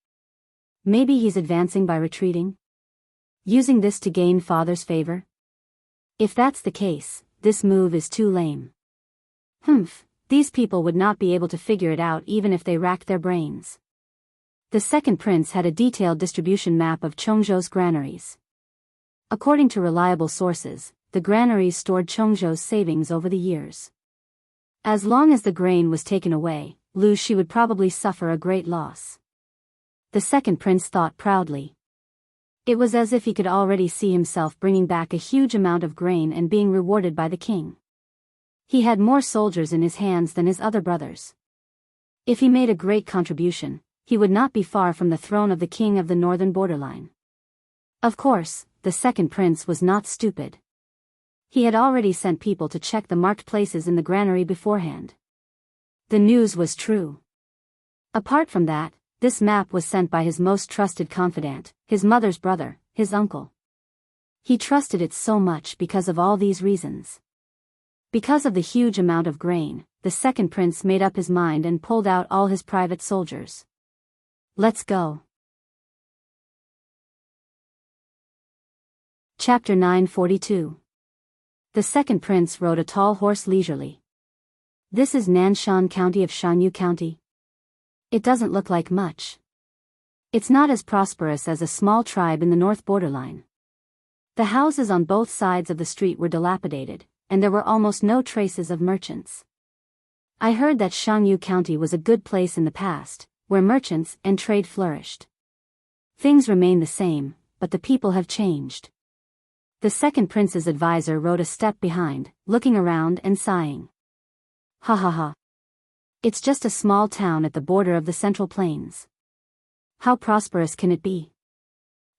Maybe he's advancing by retreating? Using this to gain father's favor? If that's the case, this move is too lame. These people would not be able to figure it out even if they racked their brains. The second prince had a detailed distribution map of Chongzhou's granaries. According to reliable sources, the granaries stored Chongzhou's savings over the years. As long as the grain was taken away, Lu Shi would probably suffer a great loss. The second prince thought proudly. It was as if he could already see himself bringing back a huge amount of grain and being rewarded by the king. He had more soldiers in his hands than his other brothers. If he made a great contribution, he would not be far from the throne of the king of the northern borderline. Of course, the second prince was not stupid. He had already sent people to check the marked places in the granary beforehand. The news was true. Apart from that, this map was sent by his most trusted confidant, his mother's brother, his uncle. He trusted it so much because of all these reasons. Because of the huge amount of grain, the second prince made up his mind and pulled out all his private soldiers. Let's go. Chapter 942. The second prince rode a tall horse leisurely. This is Nanshan County of Jianghu County. It doesn't look like much. It's not as prosperous as a small tribe in the north borderline. The houses on both sides of the street were dilapidated, and there were almost no traces of merchants. I heard that Jianghu County was a good place in the past, where merchants and trade flourished. Things remain the same, but the people have changed. The second prince's advisor rode a step behind, looking around and sighing. Ha ha ha. It's just a small town at the border of the Central Plains. How prosperous can it be?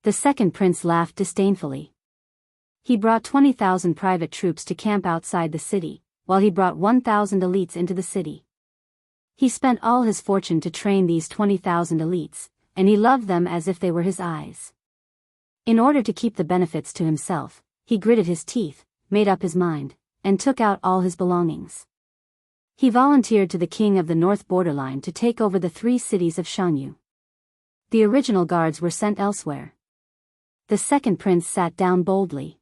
The second prince laughed disdainfully. He brought 20,000 private troops to camp outside the city, while he brought 1,000 elites into the city. He spent all his fortune to train these 20,000 elites, and he loved them as if they were his eyes. In order to keep the benefits to himself, he gritted his teeth, made up his mind, and took out all his belongings. He volunteered to the king of the north borderline to take over the 3 cities of Jianghu. The original guards were sent elsewhere. The second prince sat down boldly.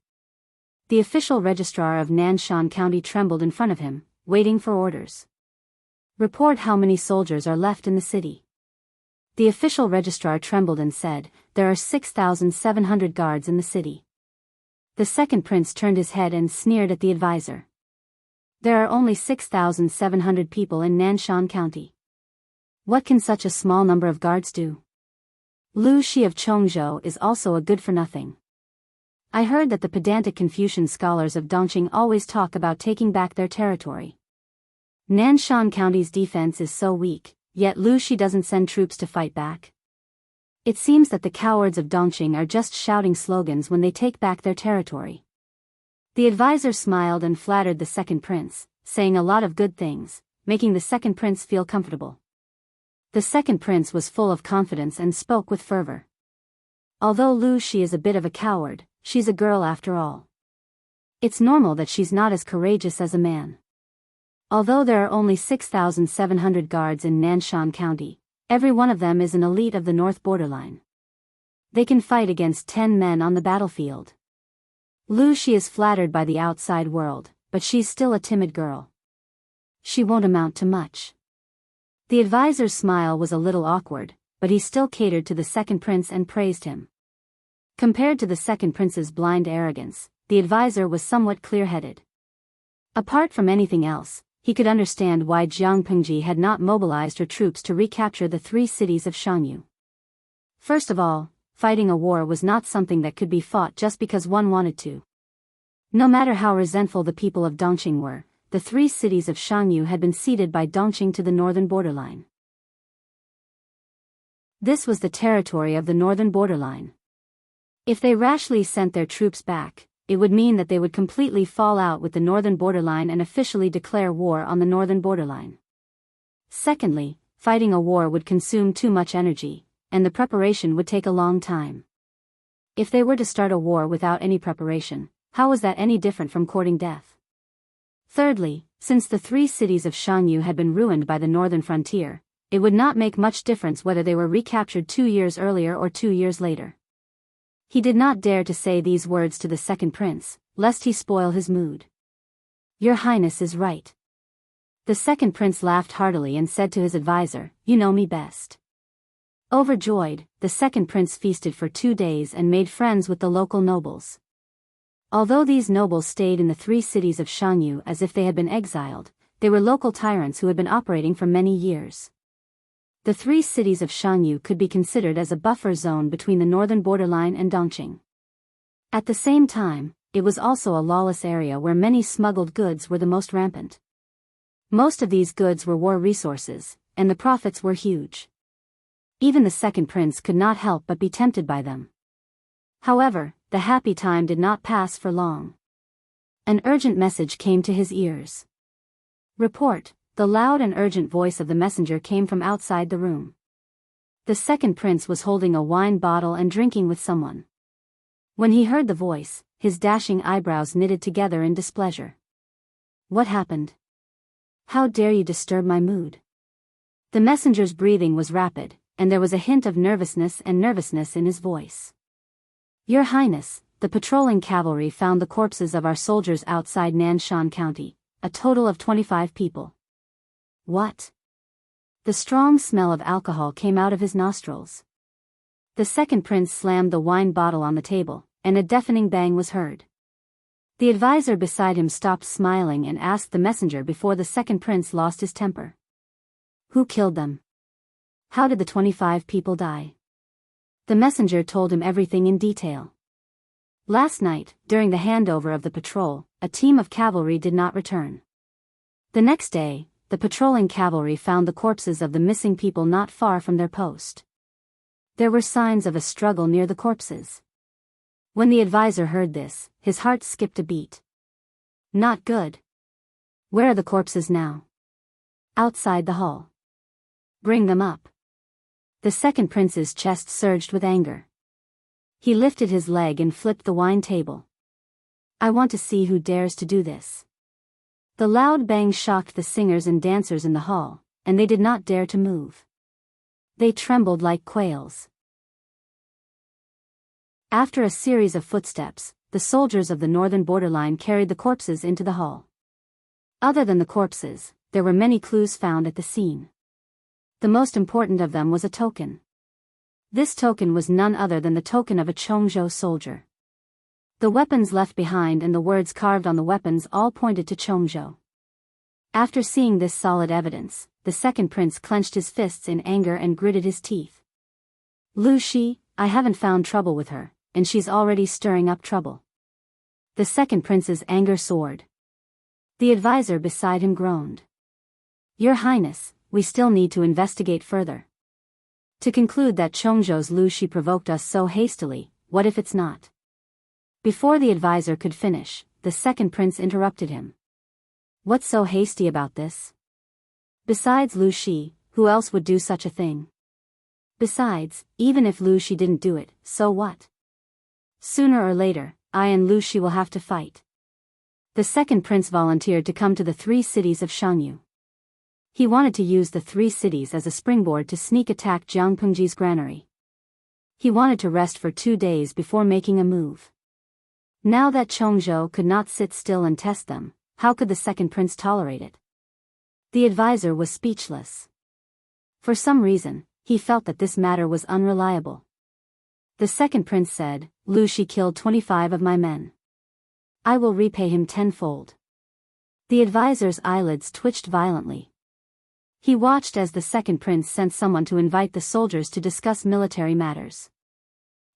The official registrar of Nanshan County trembled in front of him, waiting for orders. Report how many soldiers are left in the city. The official registrar trembled and said, there are 6,700 guards in the city. The second prince turned his head and sneered at the advisor. There are only 6,700 people in Nanshan County. What can such a small number of guards do? Lu Shi of Chongzhou is also a good-for-nothing. I heard that the pedantic Confucian scholars of Dongqing always talk about taking back their territory. Nanshan County's defense is so weak, yet Lu Shi doesn't send troops to fight back. It seems that the cowards of Dongqing are just shouting slogans when they take back their territory. The advisor smiled and flattered the second prince, saying a lot of good things, making the second prince feel comfortable. The second prince was full of confidence and spoke with fervor. Although Lu Shi is a bit of a coward, she's a girl after all. It's normal that she's not as courageous as a man. Although there are only 6,700 guards in Nanshan County, every one of them is an elite of the north borderline. They can fight against 10 men on the battlefield. Lu Shi is flattered by the outside world, but she's still a timid girl. She won't amount to much. The advisor's smile was a little awkward, but he still catered to the second prince and praised him. Compared to the second prince's blind arrogance, the advisor was somewhat clear-headed. Apart from anything else, he could understand why Jiang Pengji had not mobilized her troops to recapture the 3 cities of Jianghu. First of all, fighting a war was not something that could be fought just because one wanted to. No matter how resentful the people of Dongqing were, the 3 cities of Jianghu had been ceded by Dongqing to the northern borderline. This was the territory of the northern borderline. If they rashly sent their troops back, it would mean that they would completely fall out with the northern borderline and officially declare war on the northern borderline. Secondly, fighting a war would consume too much energy, and the preparation would take a long time. If they were to start a war without any preparation, how was that any different from courting death? Thirdly, since the 3 cities of Jianghu had been ruined by the northern frontier, it would not make much difference whether they were recaptured 2 years earlier or 2 years later. He did not dare to say these words to the second prince, lest he spoil his mood. Your Highness is right. The second prince laughed heartily and said to his advisor, You know me best. Overjoyed, the second prince feasted for 2 days and made friends with the local nobles. Although these nobles stayed in the 3 cities of Jianghu as if they had been exiled, they were local tyrants who had been operating for many years. The 3 cities of Jianghu could be considered as a buffer zone between the northern borderline and Dongqing. At the same time, it was also a lawless area where many smuggled goods were the most rampant. Most of these goods were war resources, and the profits were huge. Even the second prince could not help but be tempted by them. However, the happy time did not pass for long. An urgent message came to his ears. Report. The loud and urgent voice of the messenger came from outside the room. The second prince was holding a wine bottle and drinking with someone. When he heard the voice, his dashing eyebrows knitted together in displeasure. What happened? How dare you disturb my mood? The messenger's breathing was rapid, and there was a hint of nervousness in his voice. Your Highness, the patrolling cavalry found the corpses of our soldiers outside Nanshan County, a total of 25 people. What? The strong smell of alcohol came out of his nostrils. The second prince slammed the wine bottle on the table, and a deafening bang was heard. The advisor beside him stopped smiling and asked the messenger before the second prince lost his temper. Who killed them? How did the 25 people die? The messenger told him everything in detail. Last night, during the handover of the patrol, a team of cavalry did not return. The next day, the patrolling cavalry found the corpses of the missing people not far from their post. There were signs of a struggle near the corpses. When the advisor heard this, his heart skipped a beat. Not good. Where are the corpses now? Outside the hall. Bring them up. The second prince's chest surged with anger. He lifted his leg and flipped the wine table. I want to see who dares to do this. The loud bang shocked the singers and dancers in the hall, and they did not dare to move. They trembled like quails. After a series of footsteps, the soldiers of the northern borderline carried the corpses into the hall. Other than the corpses, there were many clues found at the scene. The most important of them was a token. This token was none other than the token of a Chongzhou soldier. The weapons left behind and the words carved on the weapons all pointed to Chongzhou. After seeing this solid evidence, the second prince clenched his fists in anger and gritted his teeth. Lu Shi, I haven't found trouble with her, and she's already stirring up trouble. The second prince's anger soared. The advisor beside him groaned. Your Highness, we still need to investigate further. To conclude that Chongzhou's Lu Shi provoked us so hastily, what if it's not? Before the advisor could finish, the second prince interrupted him. What's so hasty about this? Besides Lu Shi, who else would do such a thing? Besides, even if Lu Shi didn't do it, so what? Sooner or later, I and Lu Shi will have to fight. The second prince volunteered to come to the 3 cities of Jianghu. He wanted to use the 3 cities as a springboard to sneak attack Jiang Pengji's granary. He wanted to rest for 2 days before making a move. Now that Chongzhou could not sit still and test them, how could the second prince tolerate it? The advisor was speechless. For some reason, he felt that this matter was unreliable. The second prince said, Lu Shi killed 25 of my men. I will repay him tenfold. The advisor's eyelids twitched violently. He watched as the second prince sent someone to invite the soldiers to discuss military matters.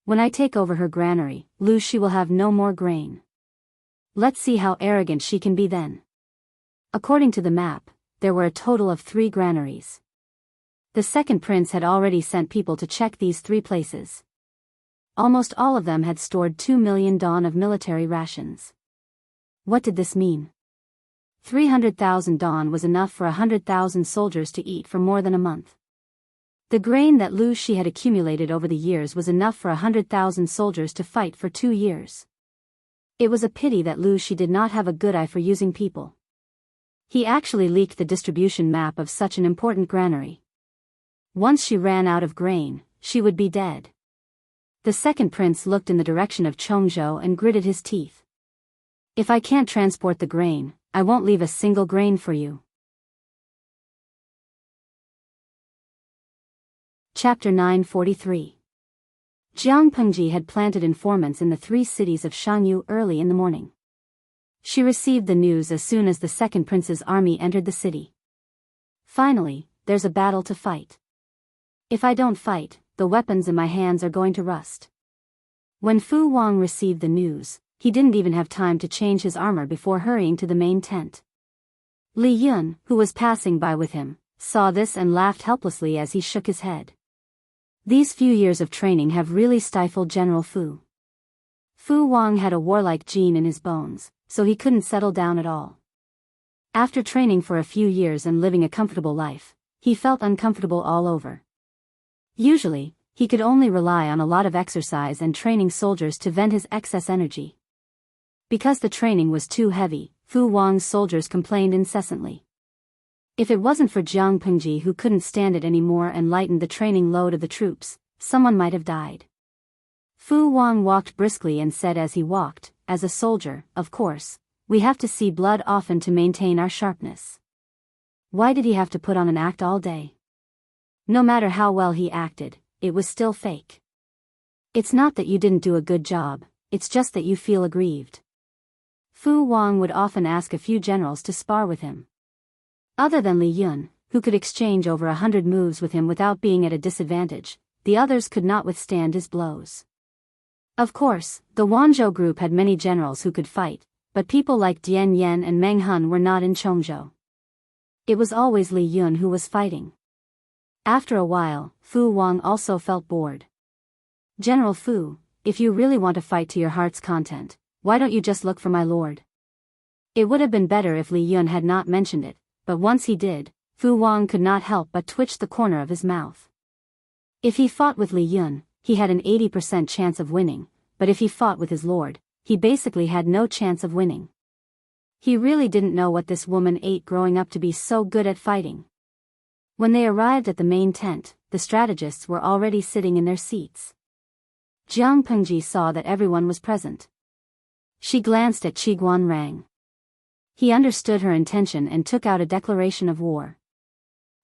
When I take over her granary, Lu Shi will have no more grain. Let's see how arrogant she can be then. According to the map, there were a total of 3 granaries. The second prince had already sent people to check these 3 places. Almost all of them had stored 2 million dawn of military rations. What did this mean? 300,000 dawn was enough for 100,000 soldiers to eat for more than a month. The grain that Lu Shi had accumulated over the years was enough for 100,000 soldiers to fight for 2 years. It was a pity that Lu Shi did not have a good eye for using people. He actually leaked the distribution map of such an important granary. Once she ran out of grain, she would be dead. The second prince looked in the direction of Chongzhou and gritted his teeth. If I can't transport the grain, I won't leave a single grain for you. Chapter 943. Jiang Pengji had planted informants in the 3 cities of Shangyu early in the morning. She received the news as soon as the second prince's army entered the city. Finally, there's a battle to fight. If I don't fight, the weapons in my hands are going to rust. When Fu Wang received the news, he didn't even have time to change his armor before hurrying to the main tent. Li Yun, who was passing by with him, saw this and laughed helplessly as he shook his head. These few years of training have really stifled General Fu. Fu Wang had a warlike gene in his bones, so he couldn't settle down at all. After training for a few years and living a comfortable life, he felt uncomfortable all over. Usually, he could only rely on a lot of exercise and training soldiers to vent his excess energy. Because the training was too heavy, Fu Wang's soldiers complained incessantly. If it wasn't for Jiang Pengji, who couldn't stand it anymore and lightened the training load of the troops, someone might have died. Fu Wang walked briskly and said as he walked, as a soldier, of course, we have to see blood often to maintain our sharpness. Why did he have to put on an act all day? No matter how well he acted, it was still fake. It's not that you didn't do a good job, it's just that you feel aggrieved. Fu Wang would often ask a few generals to spar with him. Other than Li Yun, who could exchange over 100 moves with him without being at a disadvantage, the others could not withstand his blows. Of course, the Wanzhou group had many generals who could fight, but people like Dian Yan and Meng Hun were not in Chongzhou. It was always Li Yun who was fighting. After a while, Fu Wang also felt bored. General Fu, if you really want to fight to your heart's content, why don't you just look for my lord? It would have been better if Li Yun had not mentioned it, but once he did, Fu Wang could not help but twitch the corner of his mouth. If he fought with Li Yun, he had an 80% chance of winning, but if he fought with his lord, he basically had no chance of winning. He really didn't know what this woman ate growing up to be so good at fighting. When they arrived at the main tent, the strategists were already sitting in their seats. Jiang Pengji saw that everyone was present. She glanced at Qiguan Rang. He understood her intention and took out a declaration of war.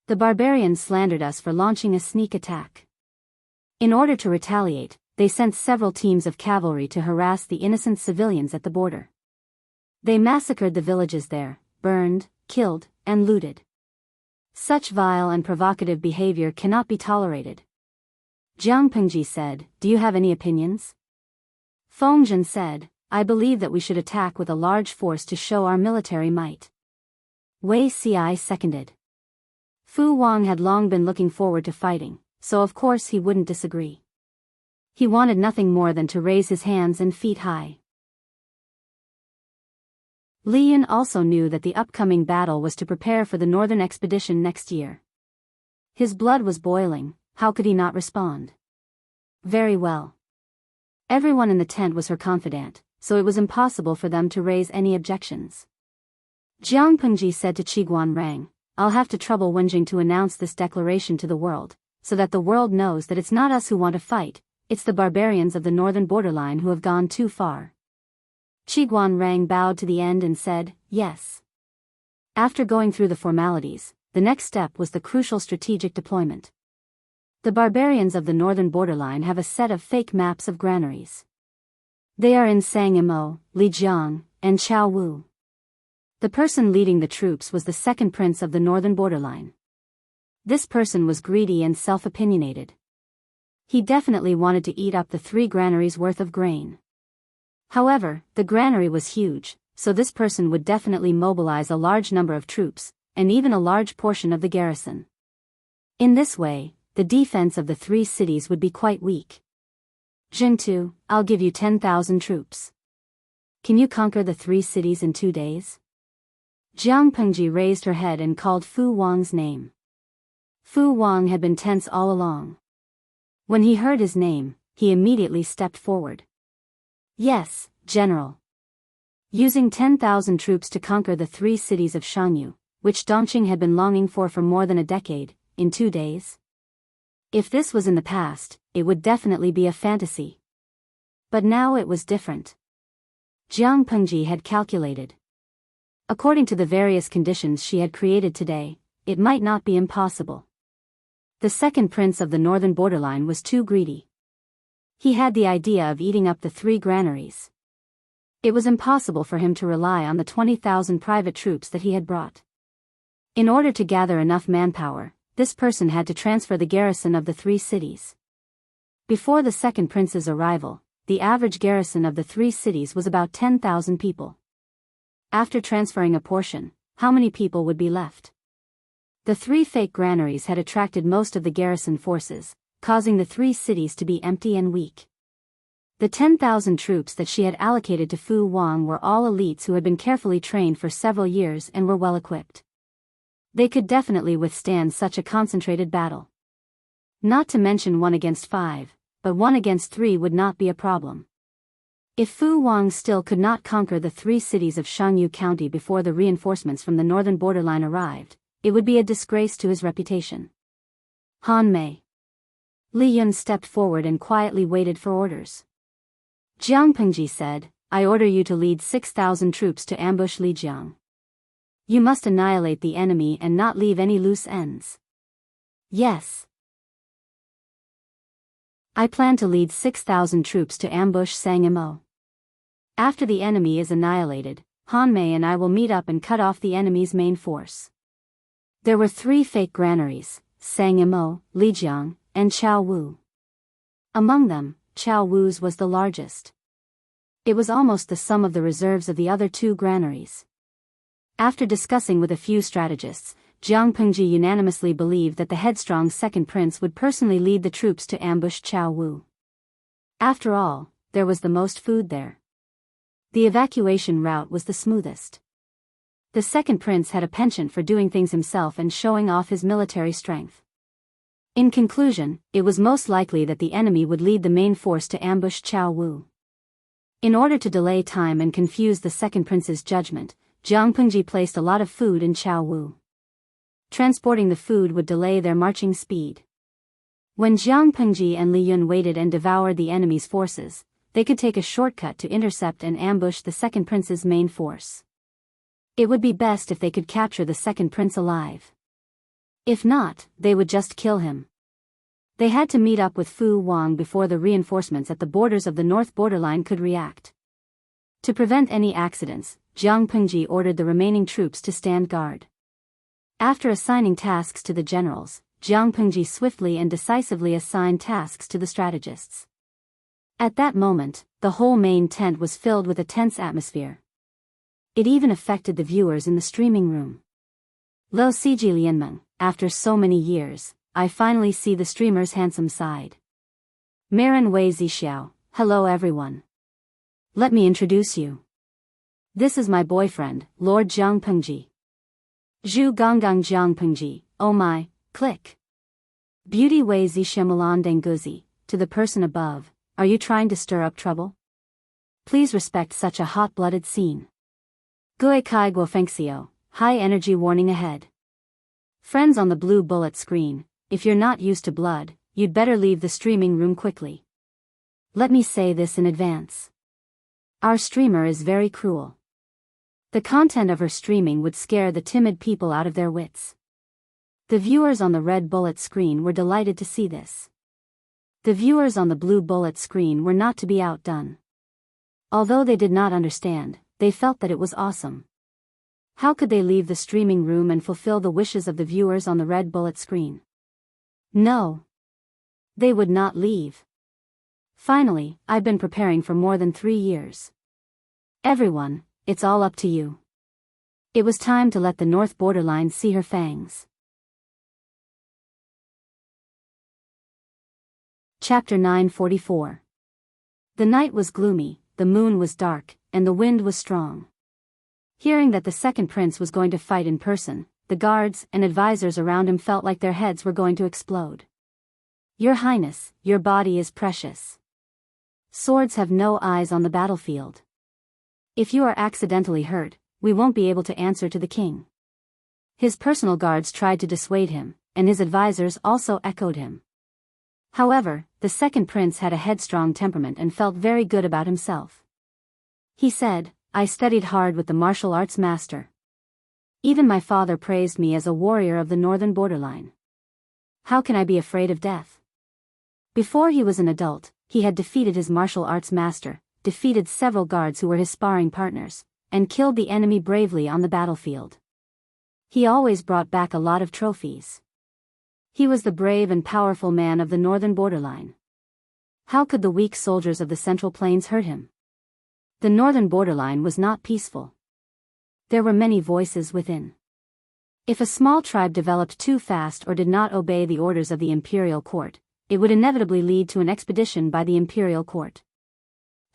The barbarians slandered us for launching a sneak attack. In order to retaliate, they sent several teams of cavalry to harass the innocent civilians at the border. They massacred the villages there, burned, killed, and looted. Such vile and provocative behavior cannot be tolerated. Jiang Pengji said, "Do you have any opinions?" Feng said, "I believe that we should attack with a large force to show our military might." Wei Ci seconded. Fu Wang had long been looking forward to fighting, so of course he wouldn't disagree. He wanted nothing more than to raise his hands and feet high. Li Yun also knew that the upcoming battle was to prepare for the northern expedition next year. His blood was boiling, how could he not respond? Very well. Everyone in the tent was her confidant, so it was impossible for them to raise any objections. Jiang Pengji said to Qiguan Rang, "I'll have to trouble Wenjing to announce this declaration to the world, so that the world knows that it's not us who want to fight, it's the barbarians of the northern borderline who have gone too far." Qiguan Rang bowed to the end and said, "Yes." After going through the formalities, the next step was the crucial strategic deployment. The barbarians of the northern borderline have a set of fake maps of granaries. They are in Sangamo, Lijiang, and Chaowu. The person leading the troops was the second prince of the northern borderline. This person was greedy and self-opinionated. He definitely wanted to eat up the 3 granaries worth of grain. However, the granary was huge, so this person would definitely mobilize a large number of troops, and even a large portion of the garrison. In this way, the defense of the three cities would be quite weak. Jianghu, I'll give you 10,000 troops. Can you conquer the three cities in 2 days? Jiang Pengji raised her head and called Fu Wang's name. Fu Wang had been tense all along. When he heard his name, he immediately stepped forward. Yes, General. Using 10,000 troops to conquer the three cities of Jianghu, which Dongqing had been longing for more than a decade, in 2 days? If this was in the past, it would definitely be a fantasy. But now it was different. Jiang Pengji had calculated. According to the various conditions she had created today, it might not be impossible. The second prince of the northern borderline was too greedy. He had the idea of eating up the 3 granaries. It was impossible for him to rely on the 20,000 private troops that he had brought. In order to gather enough manpower, this person had to transfer the garrison of the 3 cities. Before the second prince's arrival, the average garrison of the 3 cities was about 10,000 people. After transferring a portion, how many people would be left? The 3 fake granaries had attracted most of the garrison forces, causing the 3 cities to be empty and weak. The 10,000 troops that she had allocated to Fu Wang were all elites who had been carefully trained for several years and were well equipped. They could definitely withstand such a concentrated battle. Not to mention 1 against 5, but 1 against 3 would not be a problem. If Fu Wang still could not conquer the 3 cities of Jianghu County before the reinforcements from the northern borderline arrived, it would be a disgrace to his reputation. Han Mei. Li Yun stepped forward and quietly waited for orders. Jiang Pengji said, I order you to lead 6,000 troops to ambush Lijiang. You must annihilate the enemy and not leave any loose ends. Yes. I plan to lead 6,000 troops to ambush Sangamo. After the enemy is annihilated, Han Mei and I will meet up and cut off the enemy's main force. There were 3 fake granaries, Sangamo, Lijiang, and Chao Wu. Among them, Chao Wu's was the largest. It was almost the sum of the reserves of the other 2 granaries. After discussing with a few strategists, Jiang Pengji unanimously believed that the headstrong second prince would personally lead the troops to ambush Chao Wu. After all, there was the most food there. The evacuation route was the smoothest. The second prince had a penchant for doing things himself and showing off his military strength. In conclusion, it was most likely that the enemy would lead the main force to ambush Chao Wu. In order to delay time and confuse the second prince's judgment, Jiang Pengji placed a lot of food in Chao Wu. Transporting the food would delay their marching speed. When Jiang Pengji and Li Yun waited and devoured the enemy's forces, they could take a shortcut to intercept and ambush the second prince's main force. It would be best if they could capture the second prince alive. If not, they would just kill him. They had to meet up with Fu Wang before the reinforcements at the borders of the north borderline could react. To prevent any accidents, Jiang Pengji ordered the remaining troops to stand guard. After assigning tasks to the generals, Jiang Pengji swiftly and decisively assigned tasks to the strategists. At that moment, the whole main tent was filled with a tense atmosphere. It even affected the viewers in the streaming room. Lo Siji Lianmeng, after so many years, I finally see the streamer's handsome side. Marin Wei Zixiao, hello everyone. Let me introduce you. This is my boyfriend, Lord Jiang Pengji. Zhu Gonggang Jiang Pengji, oh my, click. Beauty Wei Zixia Denguzi, to the person above, are you trying to stir up trouble? Please respect such a hot-blooded scene. Gui Kai Guofengxio, high energy warning ahead. Friends on the blue bullet screen, if you're not used to blood, you'd better leave the streaming room quickly. Let me say this in advance. Our streamer is very cruel. The content of her streaming would scare the timid people out of their wits. The viewers on the red bullet screen were delighted to see this. The viewers on the blue bullet screen were not to be outdone. Although they did not understand, they felt that it was awesome. How could they leave the streaming room and fulfill the wishes of the viewers on the red bullet screen? No. They would not leave. Finally, I've been preparing for more than 3 years. Everyone, it's all up to you. It was time to let the north borderline see her fangs. Chapter 944. The night was gloomy, the moon was dark, and the wind was strong. Hearing that the second prince was going to fight in person, the guards and advisors around him felt like their heads were going to explode. "Your Highness, your body is precious. Swords have no eyes on the battlefield. If you are accidentally hurt, we won't be able to answer to the king." His personal guards tried to dissuade him, and his advisors also echoed him. However, the second prince had a headstrong temperament and felt very good about himself. He said, "I studied hard with the martial arts master. Even my father praised me as a warrior of the northern borderline. How can I be afraid of death?" Before he was an adult, he had defeated his martial arts master, defeated several guards who were his sparring partners, and killed the enemy bravely on the battlefield. He always brought back a lot of trophies. He was the brave and powerful man of the northern borderline. How could the weak soldiers of the Central Plains hurt him? The northern borderline was not peaceful. There were many voices within. If a small tribe developed too fast or did not obey the orders of the imperial court, it would inevitably lead to an expedition by the imperial court.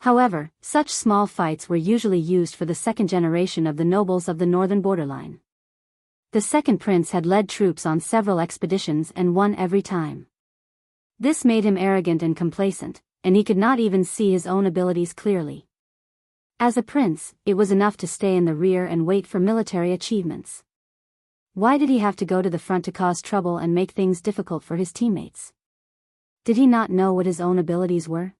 However, such small fights were usually used for the second generation of the nobles of the northern borderline. The second prince had led troops on several expeditions and won every time. This made him arrogant and complacent, and he could not even see his own abilities clearly. As a prince, it was enough to stay in the rear and wait for military achievements. Why did he have to go to the front to cause trouble and make things difficult for his teammates? Did he not know what his own abilities were?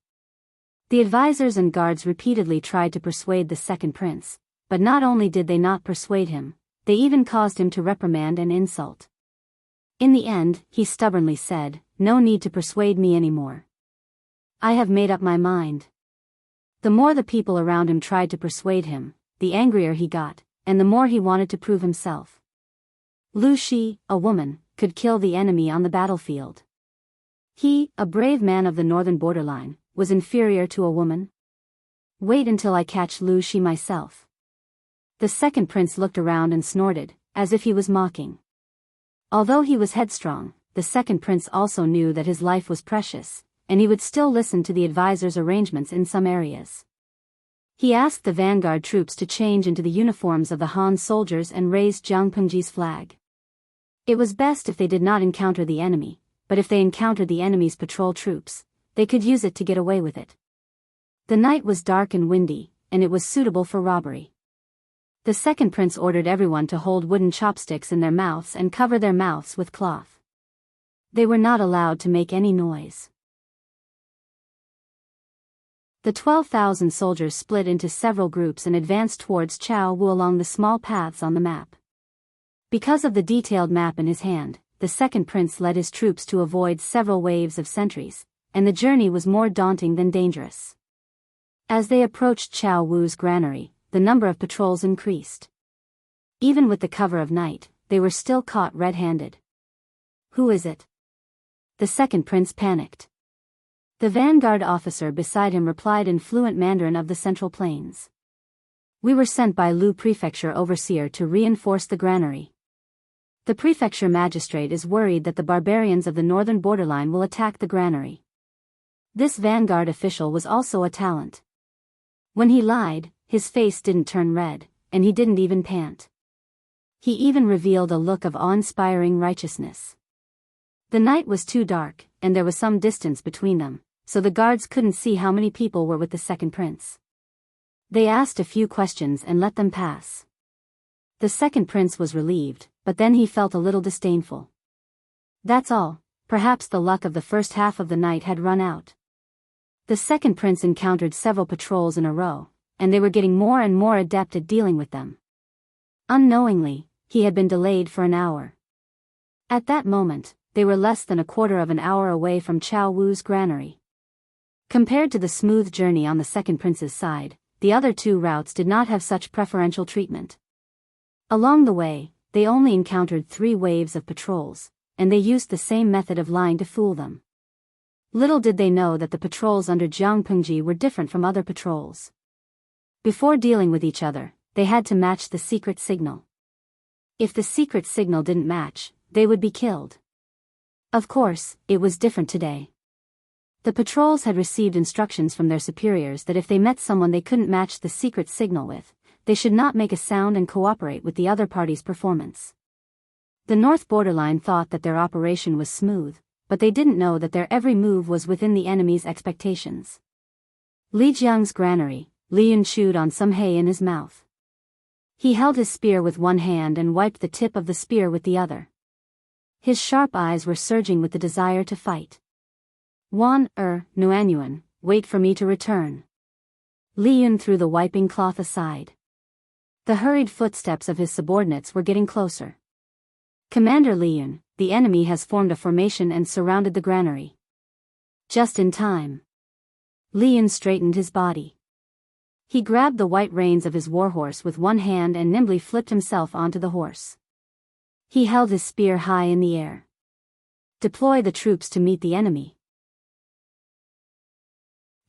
The advisors and guards repeatedly tried to persuade the second prince, but not only did they not persuade him, they even caused him to reprimand and insult. In the end, he stubbornly said, "No need to persuade me anymore. I have made up my mind." The more the people around him tried to persuade him, the angrier he got, and the more he wanted to prove himself. Lu Shi, a woman, could kill the enemy on the battlefield. He, a brave man of the northern borderline, was inferior to a woman? Wait until I catch Lu Shi myself. The second prince looked around and snorted, as if he was mocking. Although he was headstrong, the second prince also knew that his life was precious, and he would still listen to the advisors' arrangements in some areas. He asked the vanguard troops to change into the uniforms of the Han soldiers and raise Jianghu's flag. It was best if they did not encounter the enemy, but if they encountered the enemy's patrol troops, they could use it to get away with it. The night was dark and windy, and it was suitable for robbery. The second prince ordered everyone to hold wooden chopsticks in their mouths and cover their mouths with cloth. They were not allowed to make any noise. The 12,000 soldiers split into several groups and advanced towards Jianghu along the small paths on the map. Because of the detailed map in his hand, the second prince led his troops to avoid several waves of sentries, and the journey was more daunting than dangerous. As they approached Jianghu's granary, the number of patrols increased. Even with the cover of night, they were still caught red-handed. "Who is it?" The second prince panicked. The vanguard officer beside him replied in fluent Mandarin of the Central Plains. "We were sent by Lu Prefecture Overseer to reinforce the granary. The prefecture magistrate is worried that the barbarians of the northern borderline will attack the granary." This vanguard official was also a talent. When he lied, his face didn't turn red, and he didn't even pant. He even revealed a look of awe-inspiring righteousness. The night was too dark, and there was some distance between them, so the guards couldn't see how many people were with the second prince. They asked a few questions and let them pass. The second prince was relieved, but then he felt a little disdainful. That's all, perhaps the luck of the first half of the night had run out. The second prince encountered several patrols in a row, and they were getting more and more adept at dealing with them. Unknowingly, he had been delayed for an hour. At that moment, they were less than a quarter of an hour away from Jianghu's granary. Compared to the smooth journey on the second prince's side, the other two routes did not have such preferential treatment. Along the way, they only encountered 3 waves of patrols, and they used the same method of lying to fool them. Little did they know that the patrols under Jianghu were different from other patrols. Before dealing with each other, they had to match the secret signal. If the secret signal didn't match, they would be killed. Of course, it was different today. The patrols had received instructions from their superiors that if they met someone they couldn't match the secret signal with, they should not make a sound and cooperate with the other party's performance. The North Borderline thought that their operation was smooth, but they didn't know that their every move was within the enemy's expectations. Li Jiang's granary. Li Yun chewed on some hay in his mouth. He held his spear with one hand and wiped the tip of the spear with the other. His sharp eyes were surging with the desire to fight. Nuanyuan, wait for me to return. Li Yun threw the wiping cloth aside. The hurried footsteps of his subordinates were getting closer. Commander Li Yun, the enemy has formed a formation and surrounded the granary. Just in time. Li Yun straightened his body. He grabbed the white reins of his warhorse with one hand and nimbly flipped himself onto the horse. He held his spear high in the air. Deploy the troops to meet the enemy.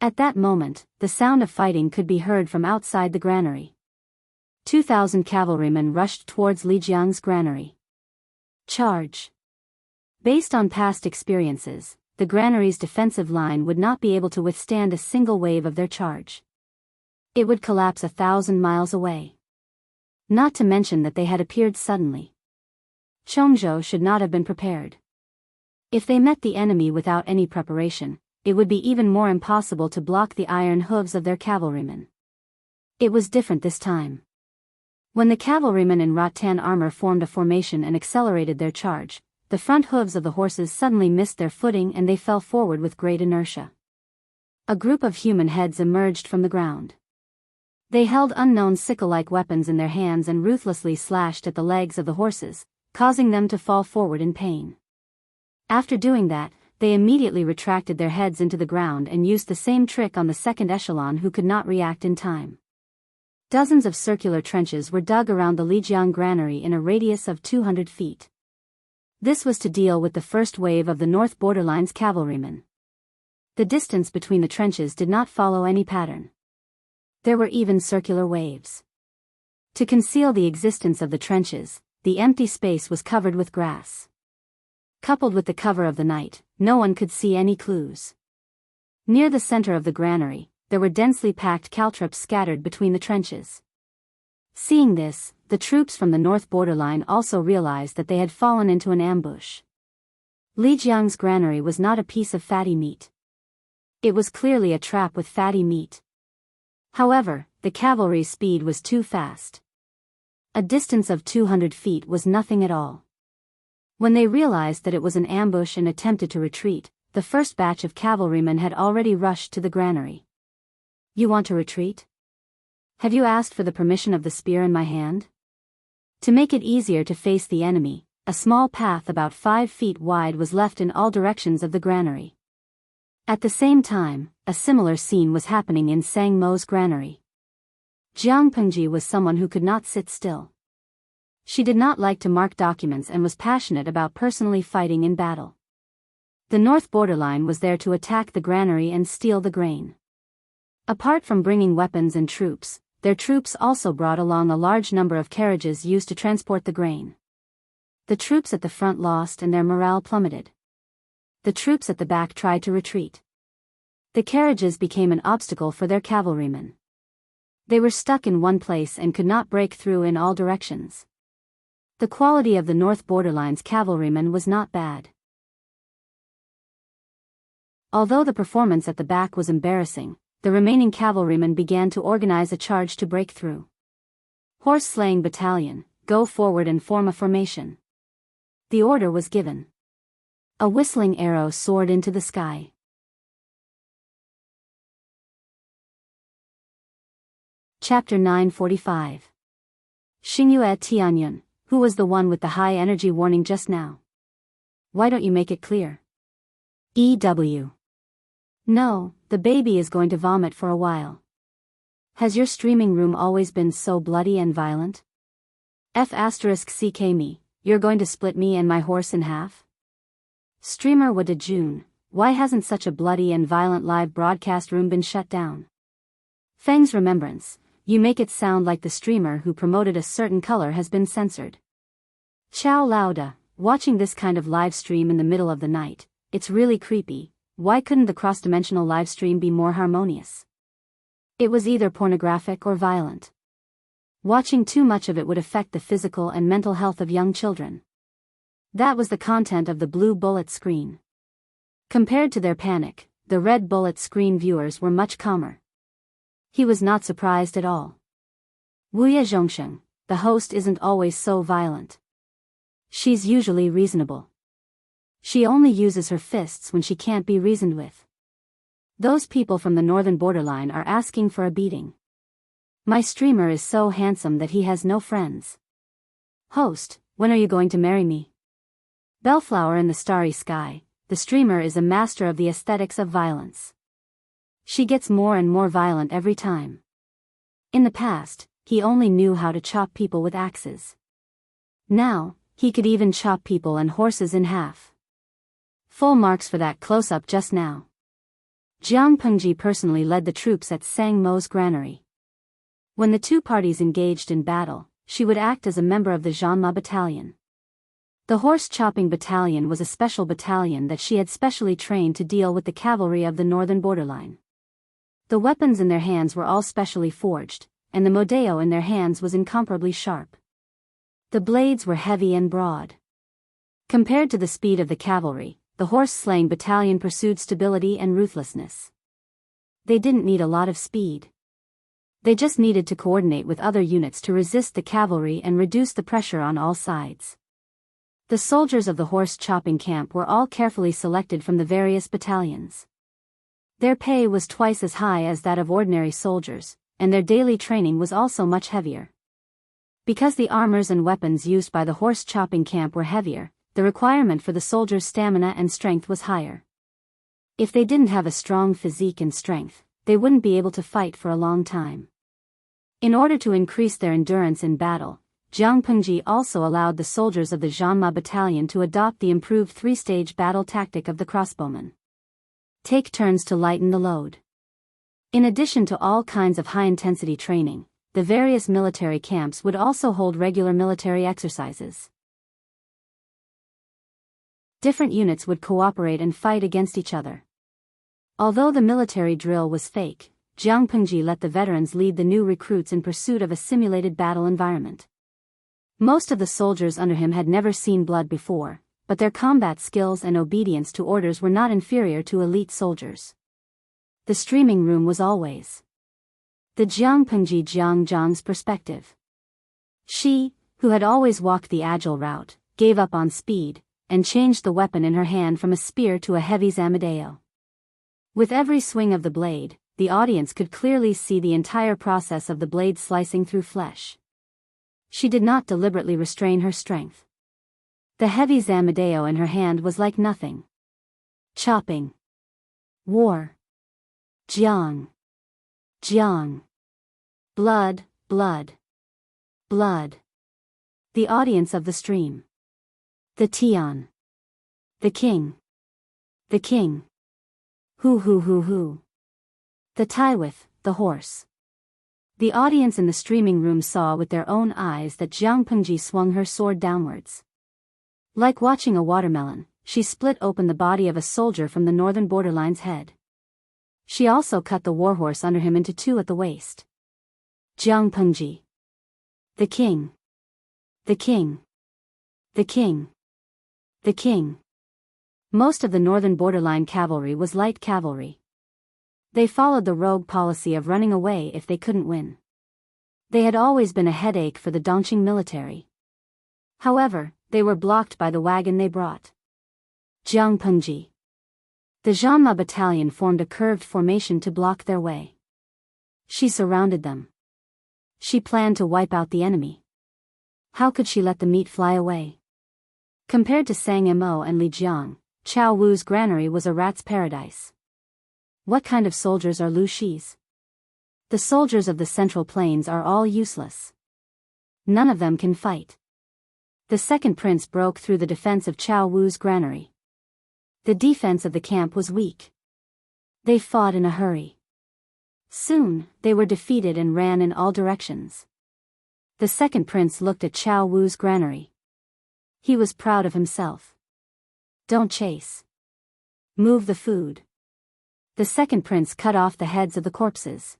At that moment, the sound of fighting could be heard from outside the granary. 2,000 cavalrymen rushed towards Li Jiang's granary. Charge! Based on past experiences, the granary's defensive line would not be able to withstand a single wave of their charge. It would collapse 1,000 miles away. Not to mention that they had appeared suddenly. Chongzhou should not have been prepared. If they met the enemy without any preparation, it would be even more impossible to block the iron hooves of their cavalrymen. It was different this time. When the cavalrymen in rattan armor formed a formation and accelerated their charge, the front hooves of the horses suddenly missed their footing and they fell forward with great inertia. A group of human heads emerged from the ground. They held unknown sickle-like weapons in their hands and ruthlessly slashed at the legs of the horses, causing them to fall forward in pain. After doing that, they immediately retracted their heads into the ground and used the same trick on the second echelon who could not react in time. Dozens of circular trenches were dug around the Lijiang granary in a radius of 200 feet. This was to deal with the first wave of the North Borderline's cavalrymen. The distance between the trenches did not follow any pattern. There were even circular waves. To conceal the existence of the trenches, the empty space was covered with grass. Coupled with the cover of the night, no one could see any clues. Near the center of the granary, there were densely packed caltrops scattered between the trenches. Seeing this, the troops from the North Borderline also realized that they had fallen into an ambush. Li Jiang's granary was not a piece of fatty meat. It was clearly a trap with fatty meat. However, the cavalry's speed was too fast. A distance of 200 feet was nothing at all. When they realized that it was an ambush and attempted to retreat, the first batch of cavalrymen had already rushed to the granary. You want to retreat? Have you asked for the permission of the spear in my hand? To make it easier to face the enemy, a small path about 5 feet wide was left in all directions of the granary. At the same time, a similar scene was happening in Sang Mo's granary. Jiang Pengji was someone who could not sit still. She did not like to mark documents and was passionate about personally fighting in battle. The North Borderline was there to attack the granary and steal the grain. Apart from bringing weapons and troops, their troops also brought along a large number of carriages used to transport the grain. The troops at the front lost and their morale plummeted. The troops at the back tried to retreat. The carriages became an obstacle for their cavalrymen. They were stuck in one place and could not break through in all directions. The quality of the North Borderline's cavalrymen was not bad. Although the performance at the back was embarrassing, the remaining cavalrymen began to organize a charge to break through. Horse-slaying battalion, go forward and form a formation. The order was given. A whistling arrow soared into the sky. Chapter 945. Xingyue Tianyun, who was the one with the high energy warning just now? Why don't you make it clear? EW. No, the baby is going to vomit for a while. Has your streaming room always been so bloody and violent? F***ck me, you're going to split me and my horse in half? Streamer Wada June, why hasn't such a bloody and violent live broadcast room been shut down? Feng's remembrance, you make it sound like the streamer who promoted a certain color has been censored. Chow Lauda, watching this kind of live stream in the middle of the night, it's really creepy, why couldn't the cross-dimensional live stream be more harmonious? It was either pornographic or violent. Watching too much of it would affect the physical and mental health of young children. That was the content of the blue bullet screen. Compared to their panic, the red bullet screen viewers were much calmer. He was not surprised at all. Wuxia Chronicles, the host, isn't always so violent. She's usually reasonable. She only uses her fists when she can't be reasoned with. Those people from the northern borderline are asking for a beating. My streamer is so handsome that he has no friends. Host, when are you going to marry me? Bellflower in the starry sky, the streamer is a master of the aesthetics of violence. She gets more and more violent every time. In the past, he only knew how to chop people with axes. Now, he could even chop people and horses in half. Full marks for that close-up just now. Jianghu personally led the troops at Sang Mo's granary. When the two parties engaged in battle, she would act as a member of the Jianghu battalion. The horse-chopping battalion was a special battalion that she had specially trained to deal with the cavalry of the northern borderline. The weapons in their hands were all specially forged, and the modeo in their hands was incomparably sharp. The blades were heavy and broad. Compared to the speed of the cavalry, the horse-slaying battalion pursued stability and ruthlessness. They didn't need a lot of speed. They just needed to coordinate with other units to resist the cavalry and reduce the pressure on all sides. The soldiers of the horse-chopping camp were all carefully selected from the various battalions. Their pay was twice as high as that of ordinary soldiers, and their daily training was also much heavier. Because the armors and weapons used by the horse-chopping camp were heavier, the requirement for the soldiers' stamina and strength was higher. If they didn't have a strong physique and strength, they wouldn't be able to fight for a long time. In order to increase their endurance in battle, Jianghu also allowed the soldiers of the Jianghu battalion to adopt the improved three-stage battle tactic of the crossbowmen. Take turns to lighten the load. In addition to all kinds of high-intensity training, the various military camps would also hold regular military exercises. Different units would cooperate and fight against each other. Although the military drill was fake, Jianghu let the veterans lead the new recruits in pursuit of a simulated battle environment. Most of the soldiers under him had never seen blood before, but their combat skills and obedience to orders were not inferior to elite soldiers. The streaming room was always the Jianghu's perspective. She, who had always walked the agile route, gave up on speed, and changed the weapon in her hand from a spear to a heavy zamadeo. With every swing of the blade, the audience could clearly see the entire process of the blade slicing through flesh. She did not deliberately restrain her strength. The heavy zamadeo in her hand was like nothing. Chopping. War. Jiang. Blood, blood. Blood. The audience of the stream. The Tian. The king. The king. Who. The Taiwith, the horse. The audience in the streaming room saw with their own eyes that Jianghu swung her sword downwards. Like watching a watermelon, she split open the body of a soldier from the northern borderline's head. She also cut the warhorse under him into two at the waist. Jianghu. The king. The king. The king. The king. Most of the northern borderline cavalry was light cavalry. They followed the rogue policy of running away if they couldn't win. They had always been a headache for the Dongqing military. However, they were blocked by the wagon they brought. Jianghu. The Jianghu battalion formed a curved formation to block their way. She surrounded them. She planned to wipe out the enemy. How could she let the meat fly away? Compared to Sang Mo and Lijiang, Chao Wu's granary was a rat's paradise. What kind of soldiers are Lu Shi's? The soldiers of the Central Plains are all useless. None of them can fight. The second prince broke through the defense of Chao Wu's granary. The defense of the camp was weak. They fought in a hurry. Soon, they were defeated and ran in all directions. The second prince looked at Chao Wu's granary. He was proud of himself. Don't chase. Move the food. The second prince cut off the heads of the corpses.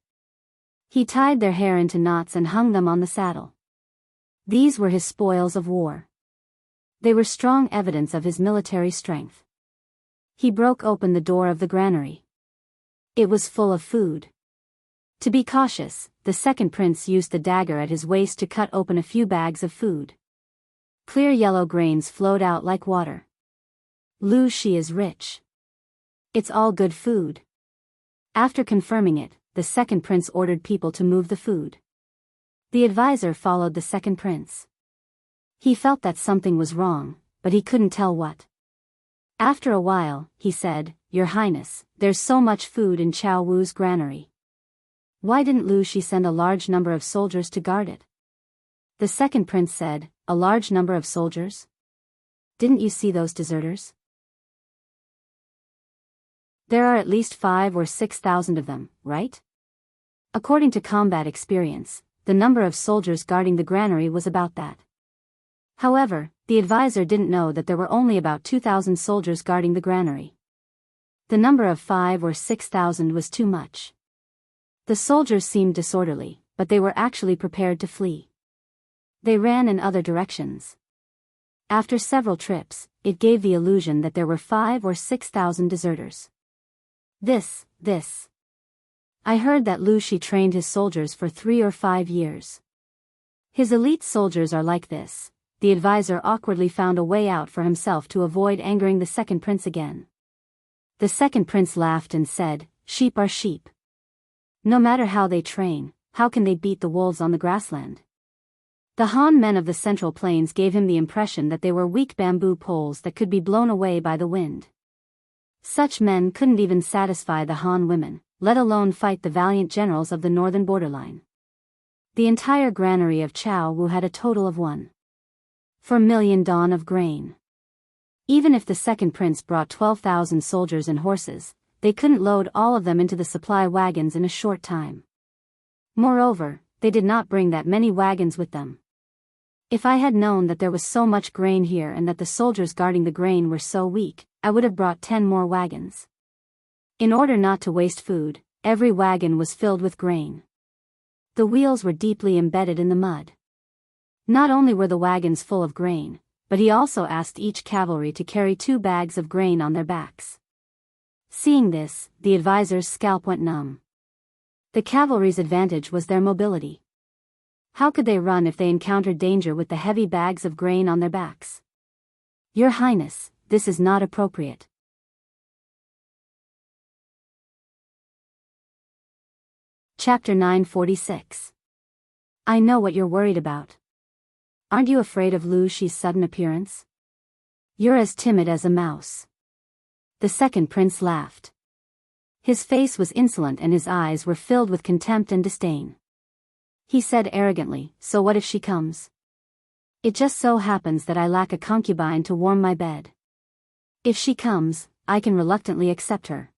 He tied their hair into knots and hung them on the saddle. These were his spoils of war. They were strong evidence of his military strength. He broke open the door of the granary. It was full of food. To be cautious, the second prince used the dagger at his waist to cut open a few bags of food. Clear yellow grains flowed out like water. Lu Shi is rich. It's all good food. After confirming it, the second prince ordered people to move the food. The advisor followed the second prince. He felt that something was wrong, but he couldn't tell what. After a while, he said, "Your Highness, there's so much food in Chao Wu's granary. Why didn't Lu Shi send a large number of soldiers to guard it?" The second prince said, "A large number of soldiers? Didn't you see those deserters? There are at least 5,000 or 6,000 of them, right? According to combat experience, the number of soldiers guarding the granary was about that." However, the advisor didn't know that there were only about 2,000 soldiers guarding the granary. The number of 5,000 or 6,000 was too much. The soldiers seemed disorderly, but they were actually prepared to flee. They ran in other directions. After several trips, it gave the illusion that there were 5,000 or 6,000 deserters. This. I heard that Lu Shi trained his soldiers for 3 or 5 years. His elite soldiers are like this. The advisor awkwardly found a way out for himself to avoid angering the second prince again. The second prince laughed and said, "Sheep are sheep. No matter how they train, how can they beat the wolves on the grassland?" The Han men of the Central Plains gave him the impression that they were weak bamboo poles that could be blown away by the wind. Such men couldn't even satisfy the Han women, let alone fight the valiant generals of the northern borderline. The entire granary of Chao Wu had a total of 1.4 million dawn of grain. Even if the second prince brought 12,000 soldiers and horses, they couldn't load all of them into the supply wagons in a short time. Moreover, they did not bring that many wagons with them. If I had known that there was so much grain here and that the soldiers guarding the grain were so weak, I would have brought 10 more wagons. In order not to waste food, every wagon was filled with grain. The wheels were deeply embedded in the mud. Not only were the wagons full of grain, but he also asked each cavalry to carry 2 bags of grain on their backs. Seeing this, the advisor's scalp went numb. The cavalry's advantage was their mobility. How could they run if they encountered danger with the heavy bags of grain on their backs? "Your Highness, this is not appropriate." Chapter 946. I know what you're worried about. Aren't you afraid of Lu Shi's sudden appearance? You're as timid as a mouse. The second prince laughed. His face was insolent and his eyes were filled with contempt and disdain. He said arrogantly, "So what if she comes? It just so happens that I lack a concubine to warm my bed. If she comes, I can reluctantly accept her.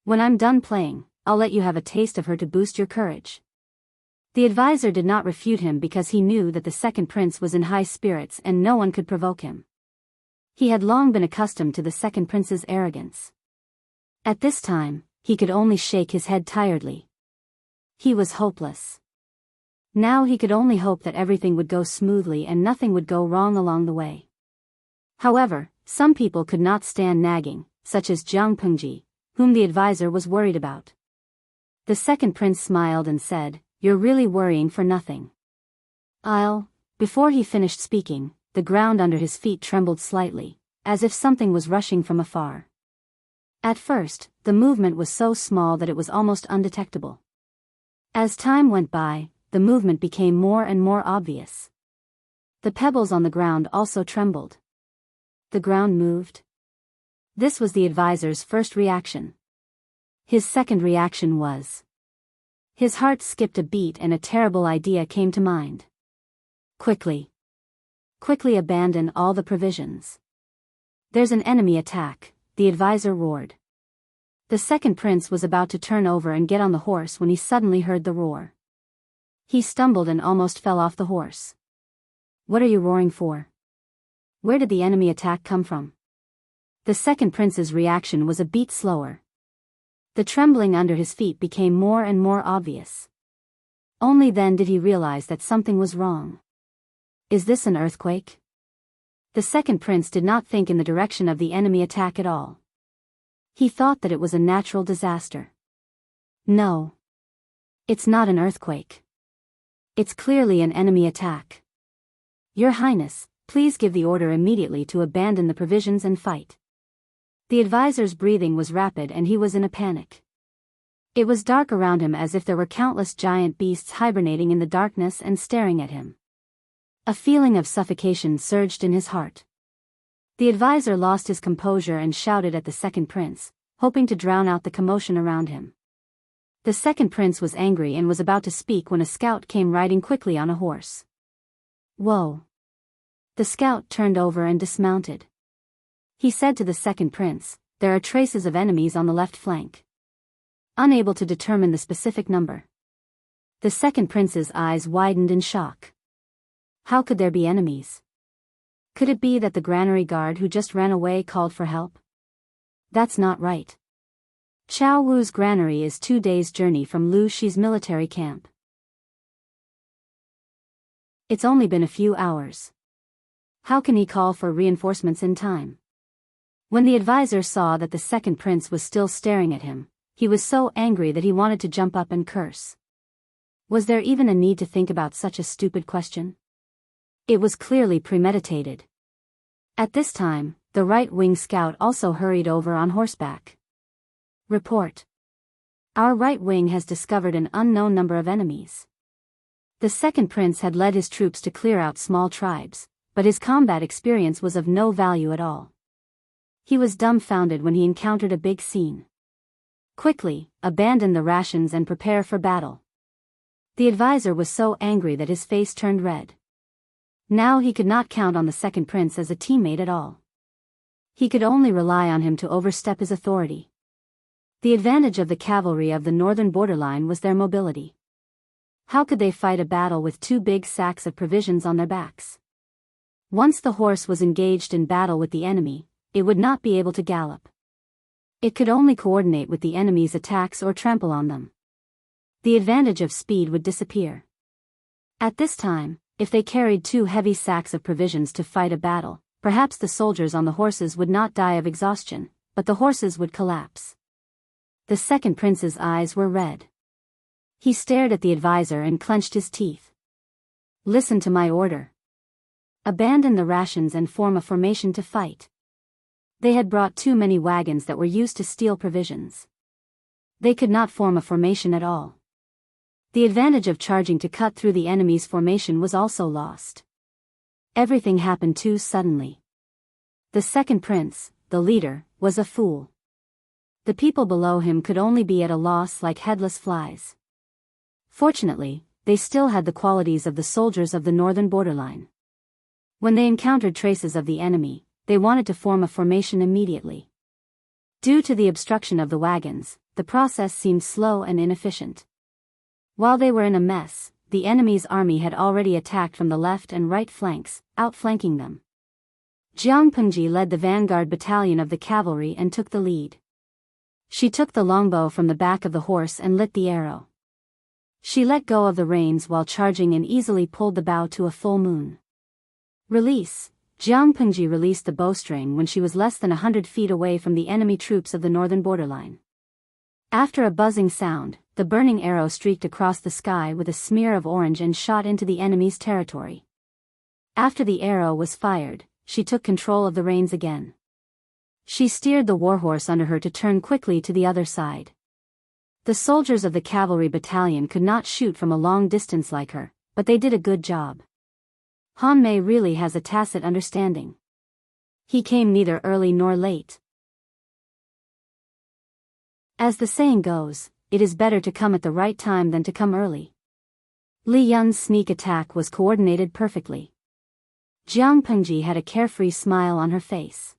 When I'm done playing, I'll let you have a taste of her to boost your courage." The advisor did not refute him because he knew that the second prince was in high spirits and no one could provoke him. He had long been accustomed to the second prince's arrogance. At this time, he could only shake his head tiredly. He was hopeless. Now he could only hope that everything would go smoothly and nothing would go wrong along the way. However, some people could not stand nagging, such as Jianghu, whom the advisor was worried about. The second prince smiled and said, "You're really worrying for nothing. Before he finished speaking, the ground under his feet trembled slightly, as if something was rushing from afar. At first, the movement was so small that it was almost undetectable. As time went by, the movement became more and more obvious. The pebbles on the ground also trembled. The ground moved. This was the advisor's first reaction. His second reaction was. His heart skipped a beat and a terrible idea came to mind. Quickly abandon all the provisions. There's an enemy attack, the advisor roared. The second prince was about to turn over and get on the horse when he suddenly heard the roar. He stumbled and almost fell off the horse. What are you roaring for? Where did the enemy attack come from? The second prince's reaction was a beat slower. The trembling under his feet became more and more obvious. Only then did he realize that something was wrong. Is this an earthquake? The second prince did not think in the direction of the enemy attack at all. He thought that it was a natural disaster. No. It's not an earthquake. It's clearly an enemy attack. Your Highness, please give the order immediately to abandon the provisions and fight. The advisor's breathing was rapid and he was in a panic. It was dark around him as if there were countless giant beasts hibernating in the darkness and staring at him. A feeling of suffocation surged in his heart. The advisor lost his composure and shouted at the second prince, hoping to drown out the commotion around him. The second prince was angry and was about to speak when a scout came riding quickly on a horse. Whoa! The scout turned over and dismounted. He said to the second prince, "There are traces of enemies on the left flank." Unable to determine the specific number, the second prince's eyes widened in shock. How could there be enemies? Could it be that the granary guard who just ran away called for help? That's not right. Chao Wu's granary is 2 days' journey from Lu Shi's military camp. It's only been a few hours. How can he call for reinforcements in time? When the advisor saw that the second prince was still staring at him, he was so angry that he wanted to jump up and curse. Was there even a need to think about such a stupid question? It was clearly premeditated. At this time, the right-wing scout also hurried over on horseback. Report. Our right wing has discovered an unknown number of enemies. The second prince had led his troops to clear out small tribes, but his combat experience was of no value at all. He was dumbfounded when he encountered a big scene. Quickly, abandon the rations and prepare for battle. The advisor was so angry that his face turned red. Now he could not count on the second prince as a teammate at all. He could only rely on him to overstep his authority. The advantage of the cavalry of the northern borderline was their mobility. How could they fight a battle with 2 big sacks of provisions on their backs? Once the horse was engaged in battle with the enemy, it would not be able to gallop. It could only coordinate with the enemy's attacks or trample on them. The advantage of speed would disappear. At this time, if they carried 2 heavy sacks of provisions to fight a battle, perhaps the soldiers on the horses would not die of exhaustion, but the horses would collapse. The second prince's eyes were red. He stared at the advisor and clenched his teeth. Listen to my order. Abandon the rations and form a formation to fight. They had brought too many wagons that were used to steal provisions. They could not form a formation at all. The advantage of charging to cut through the enemy's formation was also lost. Everything happened too suddenly. The second prince, the leader, was a fool. The people below him could only be at a loss like headless flies. Fortunately, they still had the qualities of the soldiers of the northern borderline. When they encountered traces of the enemy, they wanted to form a formation immediately. Due to the obstruction of the wagons, the process seemed slow and inefficient. While they were in a mess, the enemy's army had already attacked from the left and right flanks, outflanking them. Jianghu led the vanguard battalion of the cavalry and took the lead. She took the longbow from the back of the horse and lit the arrow. She let go of the reins while charging and easily pulled the bow to a full moon. Release. Jianghu released the bowstring when she was less than 100 feet away from the enemy troops of the northern borderline. After a buzzing sound, the burning arrow streaked across the sky with a smear of orange and shot into the enemy's territory. After the arrow was fired, she took control of the reins again. She steered the warhorse under her to turn quickly to the other side. The soldiers of the cavalry battalion could not shoot from a long distance like her, but they did a good job. Han Mei really has a tacit understanding. He came neither early nor late. As the saying goes, it is better to come at the right time than to come early. Li Yun's sneak attack was coordinated perfectly. Jianghu had a carefree smile on her face.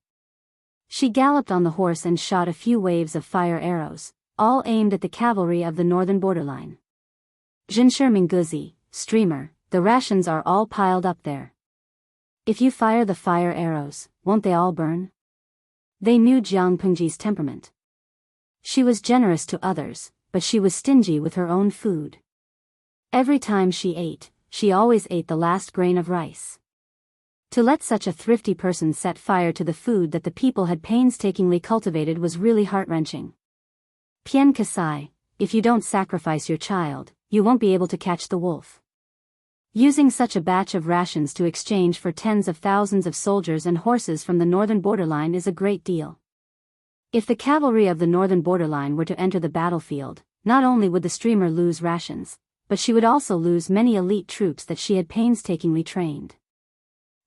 She galloped on the horse and shot a few waves of fire arrows, all aimed at the cavalry of the northern borderline. Jinsher Minguzi, streamer, the rations are all piled up there. If you fire the fire arrows, won't they all burn? They knew Jianghu's temperament. She was generous to others, but she was stingy with her own food. Every time she ate, she always ate the last grain of rice. To let such a thrifty person set fire to the food that the people had painstakingly cultivated was really heart-wrenching. Pian Kasai, if you don't sacrifice your child, you won't be able to catch the wolf. Using such a batch of rations to exchange for tens of thousands of soldiers and horses from the northern borderline is a great deal. If the cavalry of the northern borderline were to enter the battlefield, not only would the streamer lose rations, but she would also lose many elite troops that she had painstakingly trained.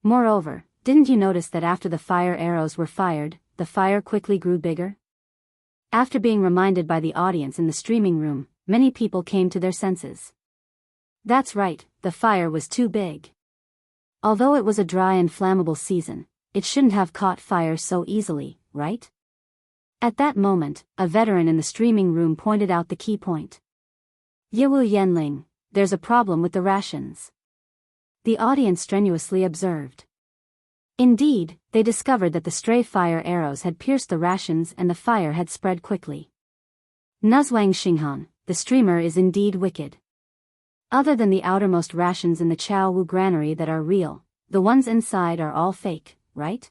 Moreover, didn't you notice that after the fire arrows were fired, the fire quickly grew bigger? After being reminded by the audience in the streaming room, many people came to their senses. That's right, the fire was too big. Although it was a dry and flammable season, it shouldn't have caught fire so easily, right? At that moment, a veteran in the streaming room pointed out the key point. Yewu Yenling, there's a problem with the rations. The audience strenuously observed. Indeed, they discovered that the stray fire arrows had pierced the rations and the fire had spread quickly. Nuzwang Xinghan, the streamer is indeed wicked. Other than the outermost rations in the Jianghu granary that are real, the ones inside are all fake, right?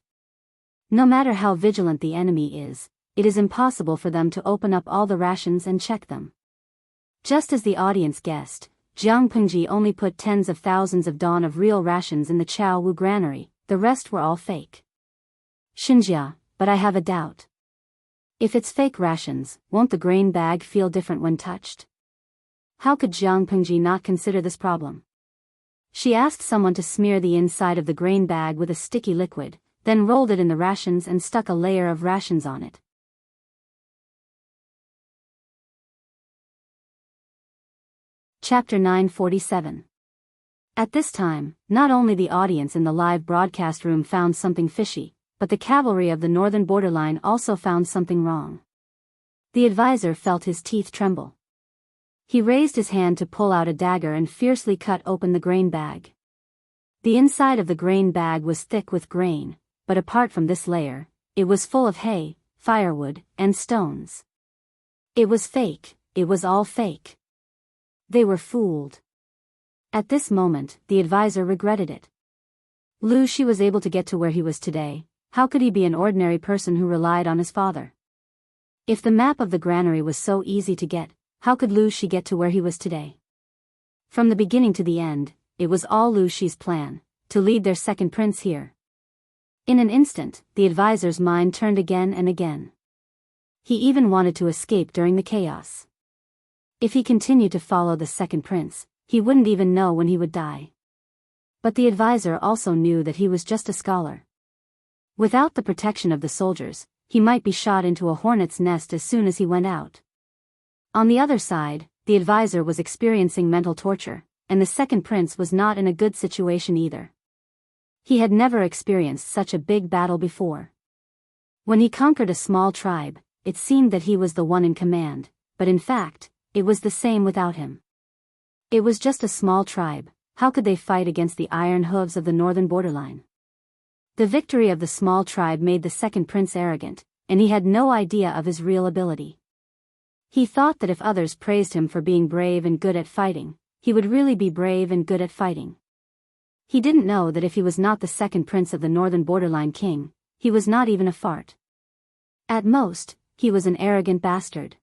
No matter how vigilant the enemy is, it is impossible for them to open up all the rations and check them. Just as the audience guessed, Jiang Pengji only put tens of thousands of dawn of real rations in the Jianghu granary, the rest were all fake. Xinjia, but I have a doubt. If it's fake rations, won't the grain bag feel different when touched? How could Jiang Pengji not consider this problem? She asked someone to smear the inside of the grain bag with a sticky liquid, then rolled it in the rations and stuck a layer of rations on it. Chapter 947. At this time, not only the audience in the live broadcast room found something fishy, but the cavalry of the northern borderline also found something wrong. The advisor felt his teeth tremble. He raised his hand to pull out a dagger and fiercely cut open the grain bag. The inside of the grain bag was thick with grain, but apart from this layer, it was full of hay, firewood, and stones. It was fake, it was all fake. They were fooled. At this moment, the advisor regretted it. Lu Shi was able to get to where he was today. How could he be an ordinary person who relied on his father? If the map of the granary was so easy to get, how could Lu Shi get to where he was today? From the beginning to the end, it was all Lu Shi's plan, to lead their second prince here. In an instant, the advisor's mind turned again and again. He even wanted to escape during the chaos. If he continued to follow the second prince, he wouldn't even know when he would die. But the advisor also knew that he was just a scholar. Without the protection of the soldiers, he might be shot into a hornet's nest as soon as he went out. On the other side, the advisor was experiencing mental torture, and the second prince was not in a good situation either. He had never experienced such a big battle before. When he conquered a small tribe, it seemed that he was the one in command, but in fact, it was the same without him. It was just a small tribe. How could they fight against the iron hooves of the northern borderline? The victory of the small tribe made the second prince arrogant, and he had no idea of his real ability. He thought that if others praised him for being brave and good at fighting, he would really be brave and good at fighting. He didn't know that if he was not the second prince of the northern borderline king, he was not even a fart. At most, he was an arrogant bastard.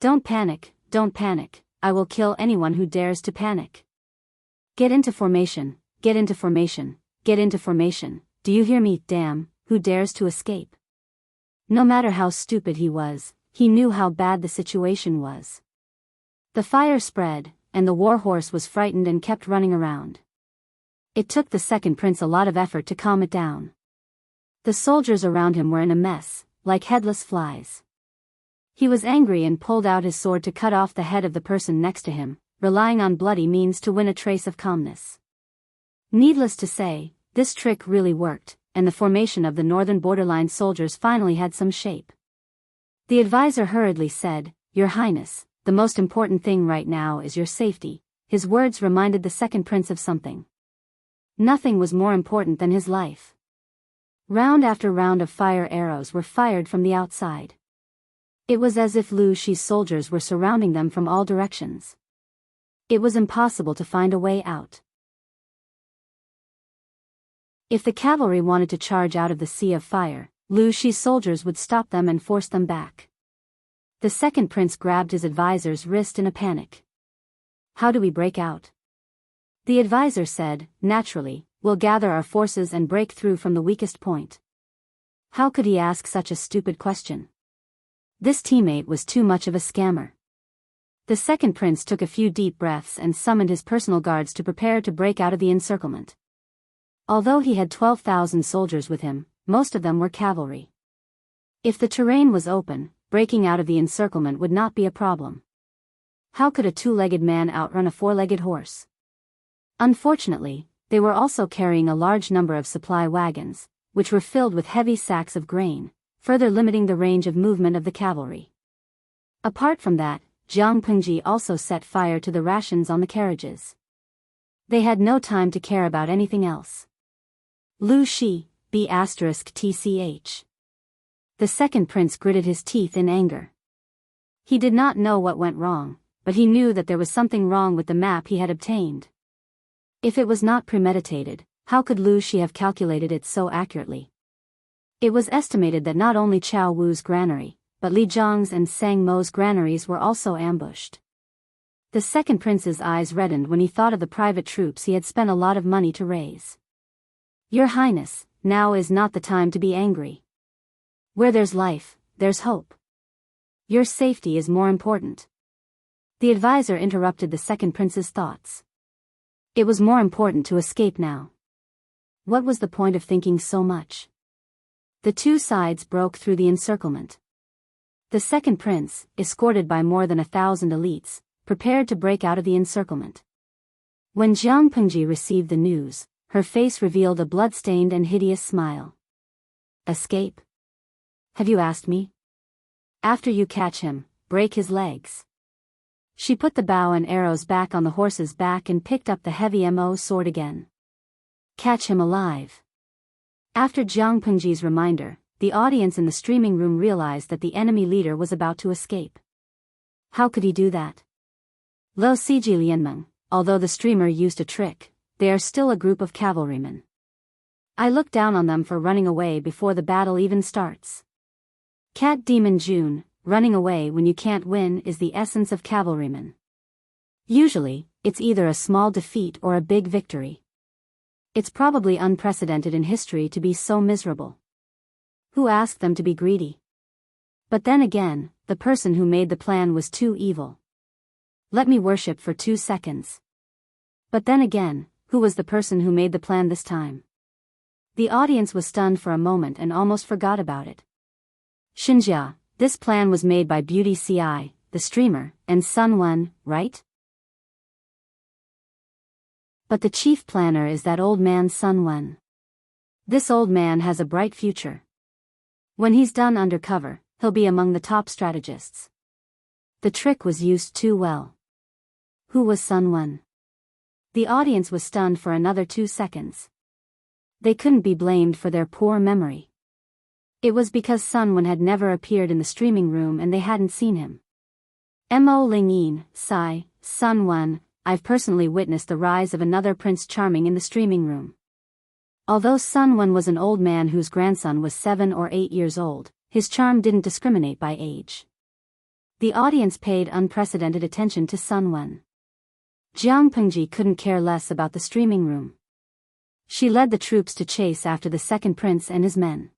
Don't panic, I will kill anyone who dares to panic. Get into formation, get into formation, get into formation, do you hear me, damn, who dares to escape? No matter how stupid he was, he knew how bad the situation was. The fire spread, and the war horse was frightened and kept running around. It took the second prince a lot of effort to calm it down. The soldiers around him were in a mess, like headless flies. He was angry and pulled out his sword to cut off the head of the person next to him, relying on bloody means to win a trace of calmness. Needless to say, this trick really worked, and the formation of the northern borderline soldiers finally had some shape. The advisor hurriedly said, "Your Highness, the most important thing right now is your safety." His words reminded the second prince of something. Nothing was more important than his life. Round after round of fire arrows were fired from the outside. It was as if Lu Shi's soldiers were surrounding them from all directions. It was impossible to find a way out. If the cavalry wanted to charge out of the sea of fire, Lu Shi's soldiers would stop them and force them back. The second prince grabbed his advisor's wrist in a panic. How do we break out? The advisor said, naturally, we'll gather our forces and break through from the weakest point. How could he ask such a stupid question? This teammate was too much of a scammer. The second prince took a few deep breaths and summoned his personal guards to prepare to break out of the encirclement. Although he had 12,000 soldiers with him, most of them were cavalry. If the terrain was open, breaking out of the encirclement would not be a problem. How could a two-legged man outrun a four-legged horse? Unfortunately, they were also carrying a large number of supply wagons, which were filled with heavy sacks of grain, further limiting the range of movement of the cavalry. Apart from that, Jianghu also set fire to the rations on the carriages. They had no time to care about anything else. Lu Shi, B***tch. The second prince gritted his teeth in anger. He did not know what went wrong, but he knew that there was something wrong with the map he had obtained. If it was not premeditated, how could Lu Shi have calculated it so accurately? It was estimated that not only Chao Wu's granary, but Li Zhang's and Sang Mo's granaries were also ambushed. The second prince's eyes reddened when he thought of the private troops he had spent a lot of money to raise. Your Highness, now is not the time to be angry. Where there's life, there's hope. Your safety is more important. The advisor interrupted the second prince's thoughts. It was more important to escape now. What was the point of thinking so much? The two sides broke through the encirclement. The second prince, escorted by more than 1,000 elites, prepared to break out of the encirclement. When Jianghu received the news, her face revealed a blood-stained and hideous smile. Escape? Have you asked me? After you catch him, break his legs. She put the bow and arrows back on the horse's back and picked up the heavy Mo sword again. Catch him alive. After Jianghu's reminder, the audience in the streaming room realized that the enemy leader was about to escape. How could he do that? Lo Siji Lianmeng, although the streamer used a trick, they are still a group of cavalrymen. I look down on them for running away before the battle even starts. Cat Demon June, running away when you can't win is the essence of cavalrymen. Usually, it's either a small defeat or a big victory. It's probably unprecedented in history to be so miserable. Who asked them to be greedy? But then again, the person who made the plan was too evil. Let me worship for 2 seconds. But then again, who was the person who made the plan this time? The audience was stunned for a moment and almost forgot about it. Xinjia, this plan was made by Beauty Ci, the streamer, and Sun Wen, right? But the chief planner is that old man Sun Wen. This old man has a bright future. When he's done undercover, he'll be among the top strategists. The trick was used too well. Who was Sun Wen? The audience was stunned for another 2 seconds. They couldn't be blamed for their poor memory. It was because Sun Wen had never appeared in the streaming room and they hadn't seen him. Mo Lingyin, Sai, Sun Wen, I've personally witnessed the rise of another Prince Charming in the streaming room. Although Sun Wen was an old man whose grandson was 7 or 8 years old, his charm didn't discriminate by age. The audience paid unprecedented attention to Sun Wen. Jianghu couldn't care less about the streaming room. She led the troops to chase after the second prince and his men.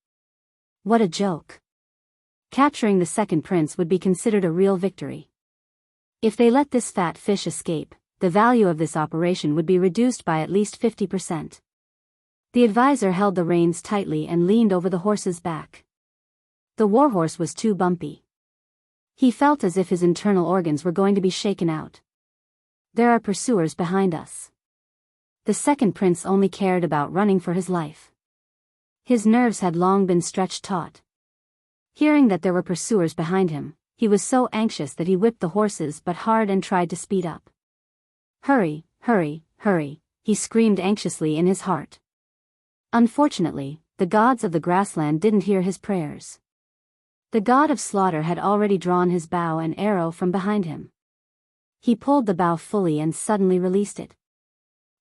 What a joke. Capturing the second prince would be considered a real victory. If they let this fat fish escape, the value of this operation would be reduced by at least 50%. The advisor held the reins tightly and leaned over the horse's back. The warhorse was too bumpy. He felt as if his internal organs were going to be shaken out. There are pursuers behind us. The second prince only cared about running for his life. His nerves had long been stretched taut. Hearing that there were pursuers behind him, he was so anxious that he whipped the horses but hard and tried to speed up. Hurry, hurry, hurry, he screamed anxiously in his heart. Unfortunately, the gods of the grassland didn't hear his prayers. The god of slaughter had already drawn his bow and arrow from behind him. He pulled the bow fully and suddenly released it.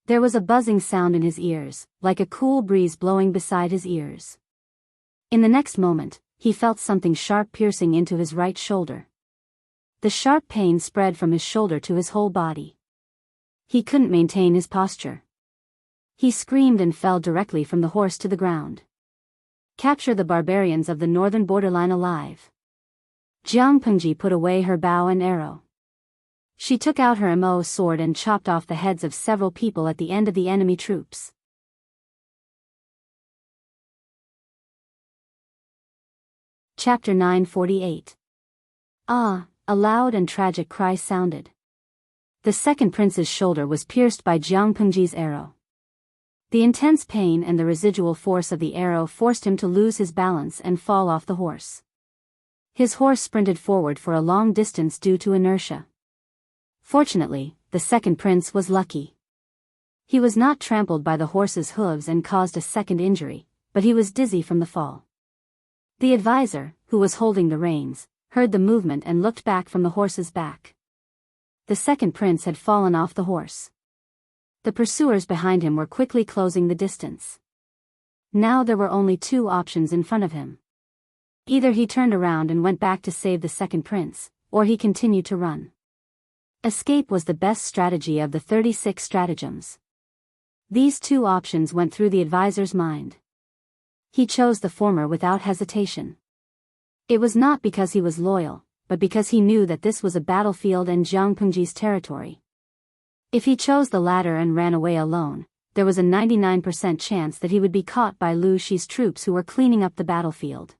There was a buzzing sound in his ears, like a cool breeze blowing beside his ears. In the next moment, he felt something sharp piercing into his right shoulder. The sharp pain spread from his shoulder to his whole body. He couldn't maintain his posture. He screamed and fell directly from the horse to the ground. Capture the barbarians of the northern borderline alive. Jianghu put away her bow and arrow. She took out her mo sword and chopped off the heads of several people at the end of the enemy troops. Chapter 948. Ah! A loud and tragic cry sounded. The second prince's shoulder was pierced by Jianghu's arrow. The intense pain and the residual force of the arrow forced him to lose his balance and fall off the horse. His horse sprinted forward for a long distance due to inertia. Fortunately, the second prince was lucky. He was not trampled by the horse's hooves and caused a second injury, but he was dizzy from the fall. The advisor, who was holding the reins, heard the movement and looked back from the horse's back. The second prince had fallen off the horse. The pursuers behind him were quickly closing the distance. Now there were only two options in front of him. Either he turned around and went back to save the second prince, or he continued to run. Escape was the best strategy of the 36 stratagems. These two options went through the advisor's mind. He chose the former without hesitation. It was not because he was loyal, but because he knew that this was a battlefield and Jianghu's territory. If he chose the latter and ran away alone, there was a 99% chance that he would be caught by Lu Shi's troops who were cleaning up the battlefield.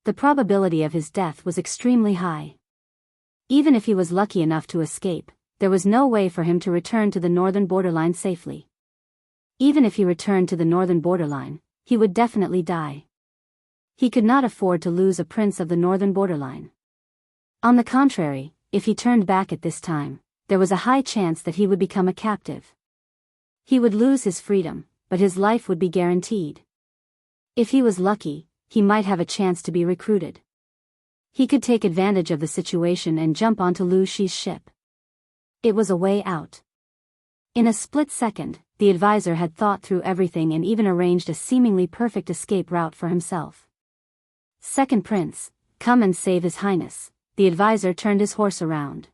The probability of his death was extremely high. Even if he was lucky enough to escape, there was no way for him to return to the northern borderline safely. Even if he returned to the northern borderline, he would definitely die. He could not afford to lose a prince of the northern borderline. On the contrary, if he turned back at this time, there was a high chance that he would become a captive. He would lose his freedom, but his life would be guaranteed. If he was lucky, he might have a chance to be recruited. He could take advantage of the situation and jump onto Lu Shi's ship. It was a way out. In a split second, the advisor had thought through everything and even arranged a seemingly perfect escape route for himself. Second prince, come and save his highness. The advisor turned his horse around.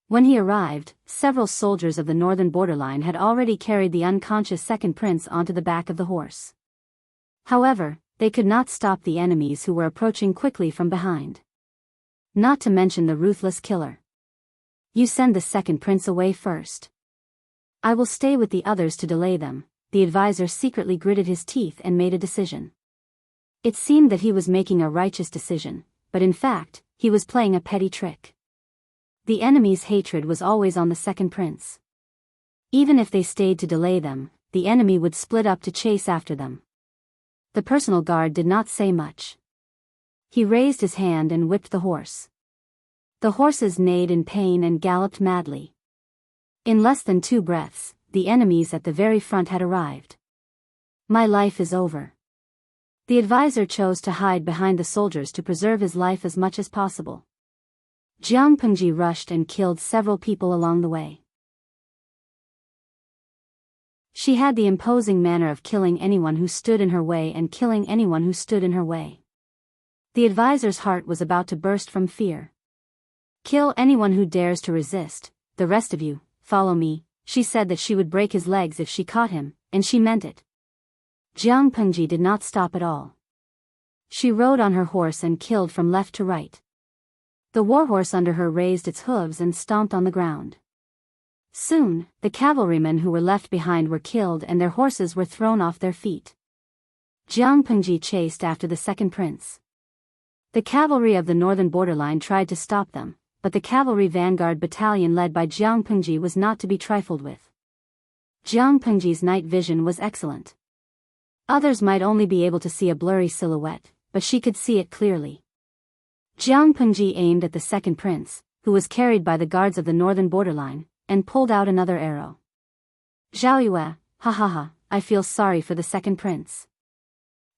When he arrived, several soldiers of the northern borderline had already carried the unconscious second prince onto the back of the horse. However, they could not stop the enemies who were approaching quickly from behind. Not to mention the ruthless killer. You send the second prince away first. I will stay with the others to delay them. The advisor secretly gritted his teeth and made a decision. It seemed that he was making a righteous decision, but in fact, he was playing a petty trick. The enemy's hatred was always on the second prince. Even if they stayed to delay them, the enemy would split up to chase after them. The personal guard did not say much. He raised his hand and whipped the horse. The horses neighed in pain and galloped madly. In less than 2 breaths, the enemies at the very front had arrived. My life is over. The advisor chose to hide behind the soldiers to preserve his life as much as possible. Jianghu rushed and killed several people along the way. She had the imposing manner of killing anyone who stood in her way and killing anyone who stood in her way. The advisor's heart was about to burst from fear. Kill anyone who dares to resist. The rest of you, follow me. She said that she would break his legs if she caught him, and she meant it. Jianghu did not stop at all. She rode on her horse and killed from left to right. The warhorse under her raised its hooves and stomped on the ground. Soon, the cavalrymen who were left behind were killed and their horses were thrown off their feet. Jianghu chased after the second prince. The cavalry of the northern borderline tried to stop them, but the cavalry vanguard battalion led by Jianghu was not to be trifled with. Jianghu's night vision was excellent. Others might only be able to see a blurry silhouette, but she could see it clearly. Jianghu aimed at the second prince, who was carried by the guards of the northern borderline, and pulled out another arrow. Zhao Yue, ha ha ha, I feel sorry for the second prince.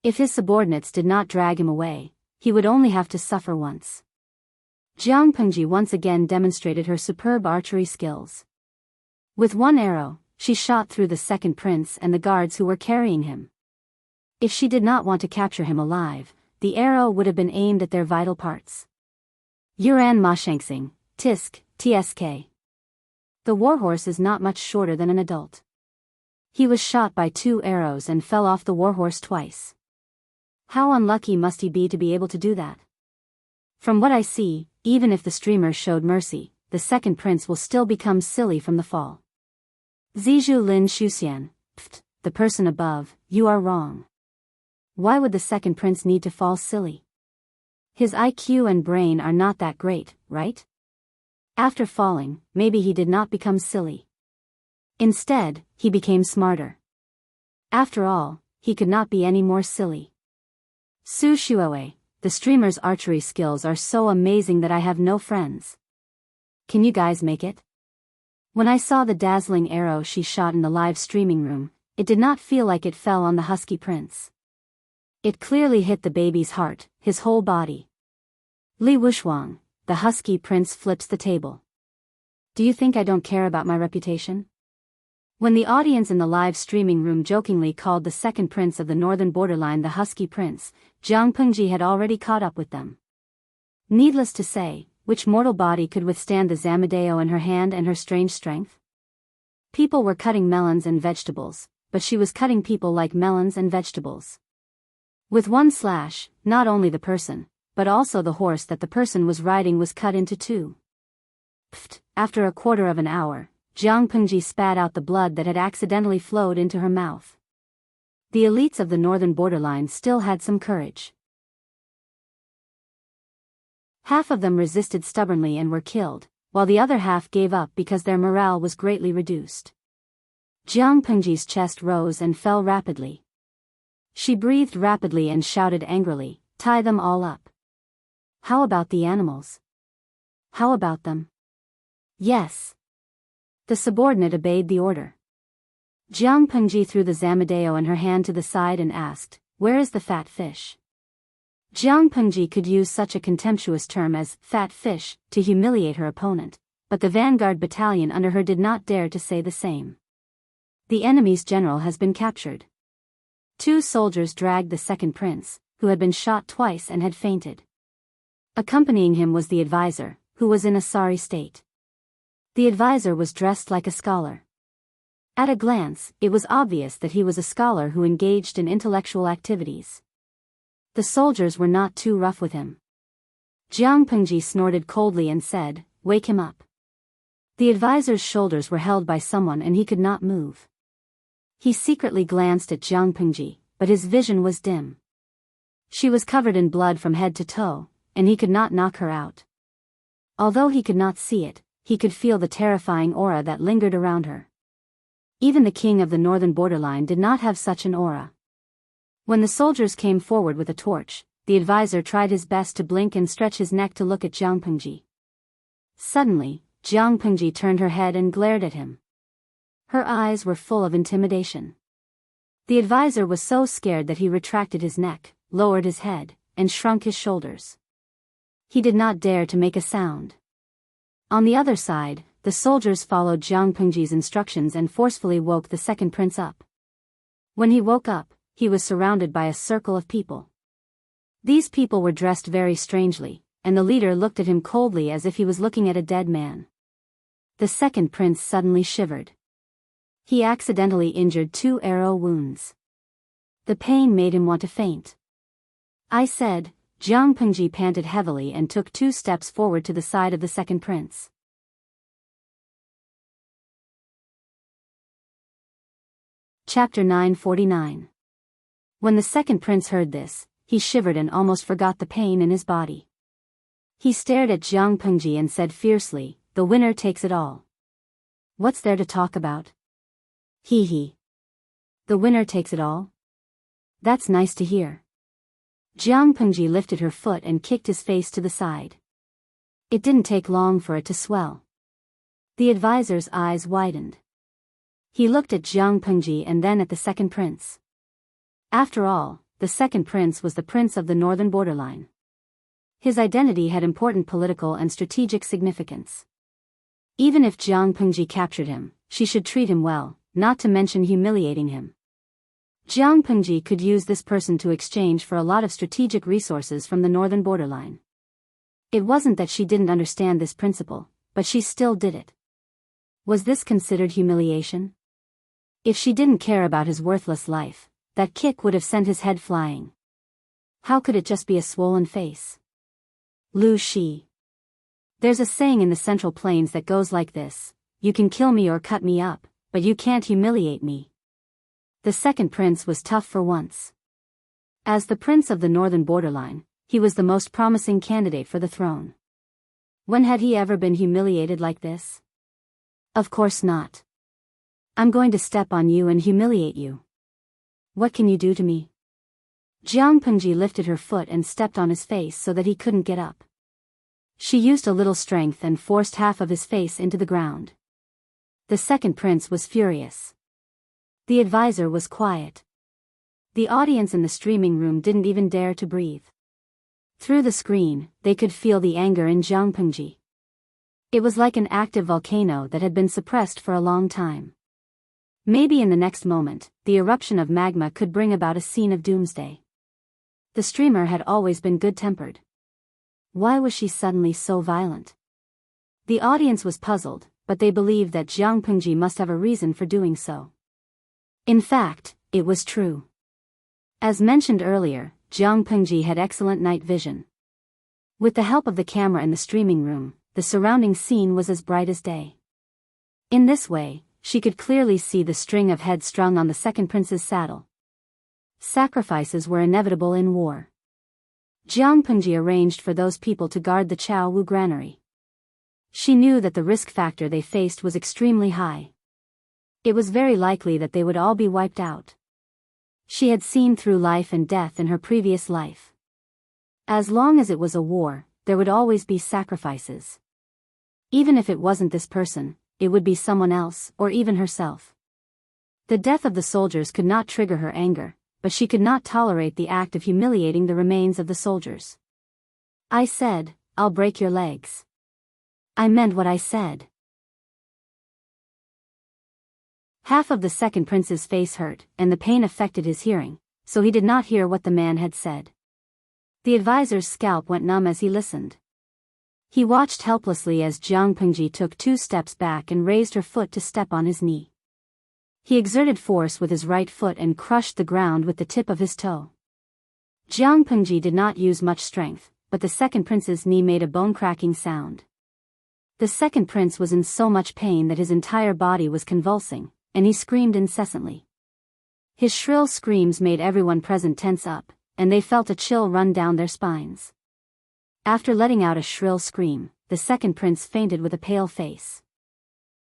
If his subordinates did not drag him away, he would only have to suffer once. Jiang Pengji once again demonstrated her superb archery skills. With one arrow, she shot through the second prince and the guards who were carrying him. If she did not want to capture him alive, the arrow would have been aimed at their vital parts. Yuran Mashangsing, Tisk, TSK. The warhorse is not much shorter than an adult. He was shot by 2 arrows and fell off the warhorse twice. How unlucky must he be to be able to do that? From what I see, even if the streamer showed mercy, the second prince will still become silly from the fall. Zizhu Lin Shuxian, pft, the person above, you are wrong. Why would the second prince need to fall silly? His IQ and brain are not that great, right? After falling, maybe he did not become silly. Instead, he became smarter. After all, he could not be any more silly. Su Shuoei, the streamer's archery skills are so amazing that I have no friends. Can you guys make it? When I saw the dazzling arrow she shot in the live streaming room, it did not feel like it fell on the husky prince. It clearly hit the baby's heart, his whole body. Li Wushuang, the husky prince flips the table. Do you think I don't care about my reputation? When the audience in the live streaming room jokingly called the second prince of the northern borderline the husky prince, Jiang Pengji had already caught up with them. Needless to say, which mortal body could withstand the Zamadeo in her hand and her strange strength? People were cutting melons and vegetables, but she was cutting people like melons and vegetables. With one slash, not only the person, but also the horse that the person was riding was cut into 2. Pfft, after a quarter of an hour, Jiang Pengji spat out the blood that had accidentally flowed into her mouth. The elites of the northern borderline still had some courage. Half of them resisted stubbornly and were killed, while the other half gave up because their morale was greatly reduced. Jiang Pengji's chest rose and fell rapidly. She breathed rapidly and shouted angrily, "Tie them all up." How about the animals? How about them? Yes. The subordinate obeyed the order. Jiang Pengji threw the Zamadeo in her hand to the side and asked, "Where is the fat fish?" Jiang Pengji could use such a contemptuous term as fat fish to humiliate her opponent, but the vanguard battalion under her did not dare to say the same. The enemy's general has been captured. 2 soldiers dragged the second prince, who had been shot twice and had fainted. Accompanying him was the advisor, who was in a sorry state. The advisor was dressed like a scholar. At a glance, it was obvious that he was a scholar who engaged in intellectual activities. The soldiers were not too rough with him. Jiang Pengji snorted coldly and said, "Wake him up." The advisor's shoulders were held by someone and he could not move. He secretly glanced at Jiang Pengji, but his vision was dim. She was covered in blood from head to toe, and he could not knock her out. Although he could not see it, he could feel the terrifying aura that lingered around her. Even the king of the northern borderline did not have such an aura. When the soldiers came forward with a torch, the advisor tried his best to blink and stretch his neck to look at Jiang Pengji. Suddenly, Jiang Pengji turned her head and glared at him. Her eyes were full of intimidation. The advisor was so scared that he retracted his neck, lowered his head, and shrunk his shoulders. He did not dare to make a sound. On the other side, the soldiers followed Jiang Pengji's instructions and forcefully woke the second prince up. When he woke up, he was surrounded by a circle of people. These people were dressed very strangely, and the leader looked at him coldly as if he was looking at a dead man. The second prince suddenly shivered. He accidentally injured 2 arrow wounds. The pain made him want to faint. "I said," Jiang Pengji panted heavily and took 2 steps forward to the side of the second prince. Chapter 949. When the second prince heard this, he shivered and almost forgot the pain in his body. He stared at Jiang Pengji and said fiercely, "The winner takes it all. What's there to talk about?" Hee hee. The winner takes it all? That's nice to hear. Jiang Pengji lifted her foot and kicked his face to the side. It didn't take long for it to swell. The advisor's eyes widened. He looked at Jiang Pengji and then at the second prince. After all, the second prince was the prince of the northern borderline. His identity had important political and strategic significance. Even if Jiang Pengji captured him, she should treat him well, not to mention humiliating him. Jiang Pengji could use this person to exchange for a lot of strategic resources from the northern borderline. It wasn't that she didn't understand this principle, but she still did it. Was this considered humiliation? If she didn't care about his worthless life, that kick would have sent his head flying. How could it just be a swollen face? Lu Shi. There's a saying in the Central Plains that goes like this: you can kill me or cut me up, but you can't humiliate me. The second prince was tough for once. As the prince of the northern borderline, he was the most promising candidate for the throne. When had he ever been humiliated like this? Of course not. I'm going to step on you and humiliate you. What can you do to me? Jiang Pengji lifted her foot and stepped on his face so that he couldn't get up. She used a little strength and forced half of his face into the ground. The second prince was furious. The advisor was quiet. The audience in the streaming room didn't even dare to breathe. Through the screen, they could feel the anger in Jiang Pengji. It was like an active volcano that had been suppressed for a long time. Maybe in the next moment, the eruption of magma could bring about a scene of doomsday. The streamer had always been good-tempered. Why was she suddenly so violent? The audience was puzzled, but they believed that Jiang Pengji must have a reason for doing so. In fact, it was true. As mentioned earlier, Jiang Pengji had excellent night vision. With the help of the camera in the streaming room, the surrounding scene was as bright as day. In this way, she could clearly see the string of heads strung on the second prince's saddle. Sacrifices were inevitable in war. Jiang Pengji arranged for those people to guard the Chao Wu granary. She knew that the risk factor they faced was extremely high. It was very likely that they would all be wiped out. She had seen through life and death in her previous life. As long as it was a war, there would always be sacrifices. Even if it wasn't this person, it would be someone else, or even herself. The death of the soldiers could not trigger her anger, but she could not tolerate the act of humiliating the remains of the soldiers. I said, I'll break your legs. I meant what I said. Half of the second prince's face hurt, and the pain affected his hearing, so he did not hear what the man had said. The advisor's scalp went numb as he listened. He watched helplessly as Jiang Pengji took 2 steps back and raised her foot to step on his knee. He exerted force with his right foot and crushed the ground with the tip of his toe. Jiang Pengji did not use much strength, but the second prince's knee made a bone-cracking sound. The second prince was in so much pain that his entire body was convulsing, and he screamed incessantly. His shrill screams made everyone present tense up, and they felt a chill run down their spines. After letting out a shrill scream, the second prince fainted with a pale face.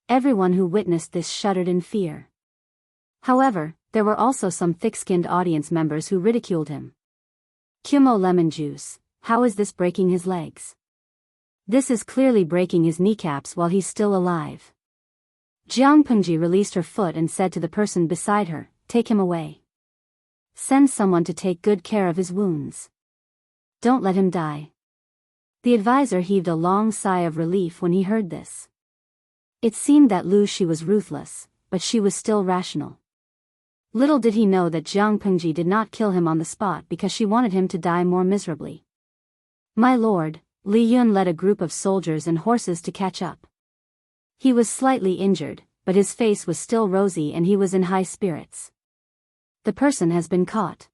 Everyone who witnessed this shuddered in fear. However, there were also some thick-skinned audience members who ridiculed him. Kumo lemon juice, how is this breaking his legs? This is clearly breaking his kneecaps while he's still alive. Jiang Pengji released her foot and said to the person beside her, take him away. Send someone to take good care of his wounds. Don't let him die. The advisor heaved a long sigh of relief when he heard this. It seemed that Lu Shi was ruthless, but she was still rational. Little did he know that Jiang Pengji did not kill him on the spot because she wanted him to die more miserably. My lord, Li Yun led a group of soldiers and horses to catch up. He was slightly injured, but his face was still rosy and he was in high spirits. The person has been caught.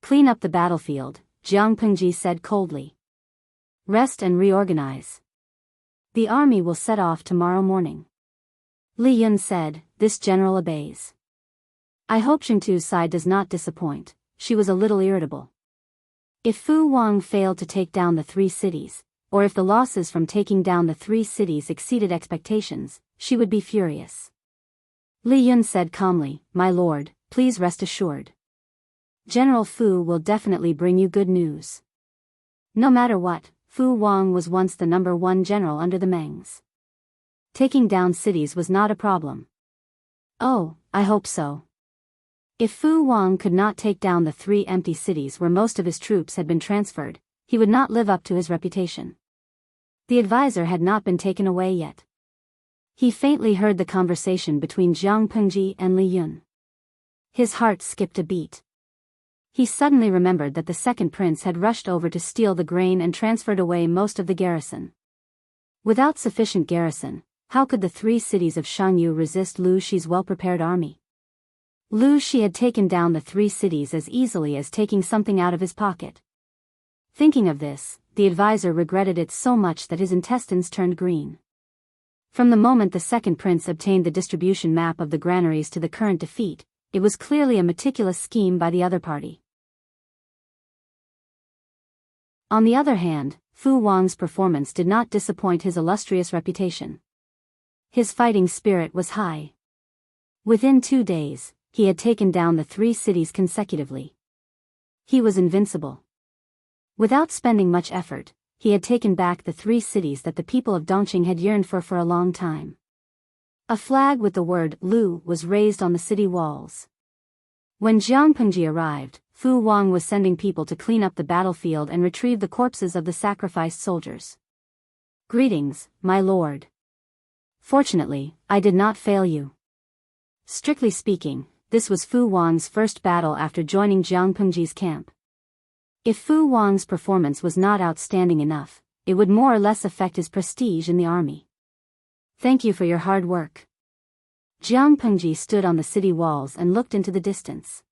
Clean up the battlefield, Jiang Pengji said coldly. Rest and reorganize. The army will set off tomorrow morning. Li Yun said, this general obeys. I hope Shengtu's side does not disappoint. She was a little irritable. If Fu Wang failed to take down the 3 cities, or if the losses from taking down the 3 cities exceeded expectations, she would be furious. Li Yun said calmly, my lord, please rest assured. General Fu will definitely bring you good news. No matter what, Fu Wang was once the #1 general under the Mengs. Taking down cities was not a problem. Oh, I hope so. If Fu Wang could not take down the 3 empty cities where most of his troops had been transferred, he would not live up to his reputation. The advisor had not been taken away yet. He faintly heard the conversation between Jiang Pengji and Li Yun. His heart skipped a beat. He suddenly remembered that the second prince had rushed over to steal the grain and transferred away most of the garrison. Without sufficient garrison, how could the 3 cities of Jianghu resist Lu Shi's well-prepared army? Lu Shi had taken down the 3 cities as easily as taking something out of his pocket. Thinking of this, the advisor regretted it so much that his intestines turned green. From the moment the second prince obtained the distribution map of the granaries to the current defeat, it was clearly a meticulous scheme by the other party. On the other hand, Fu Wang's performance did not disappoint his illustrious reputation. His fighting spirit was high. Within 2 days, he had taken down the 3 cities consecutively. He was invincible. Without spending much effort, he had taken back the 3 cities that the people of Dongqing had yearned for a long time. A flag with the word Lu was raised on the city walls. When Jiang Pengji arrived, Fu Wang was sending people to clean up the battlefield and retrieve the corpses of the sacrificed soldiers. "Greetings, my lord. Fortunately, I did not fail you." Strictly speaking, this was Fu Wang's first battle after joining Jiang Pengji's camp. If Fu Wang's performance was not outstanding enough, it would more or less affect his prestige in the army. "Thank you for your hard work." Jiang Pengji stood on the city walls and looked into the distance.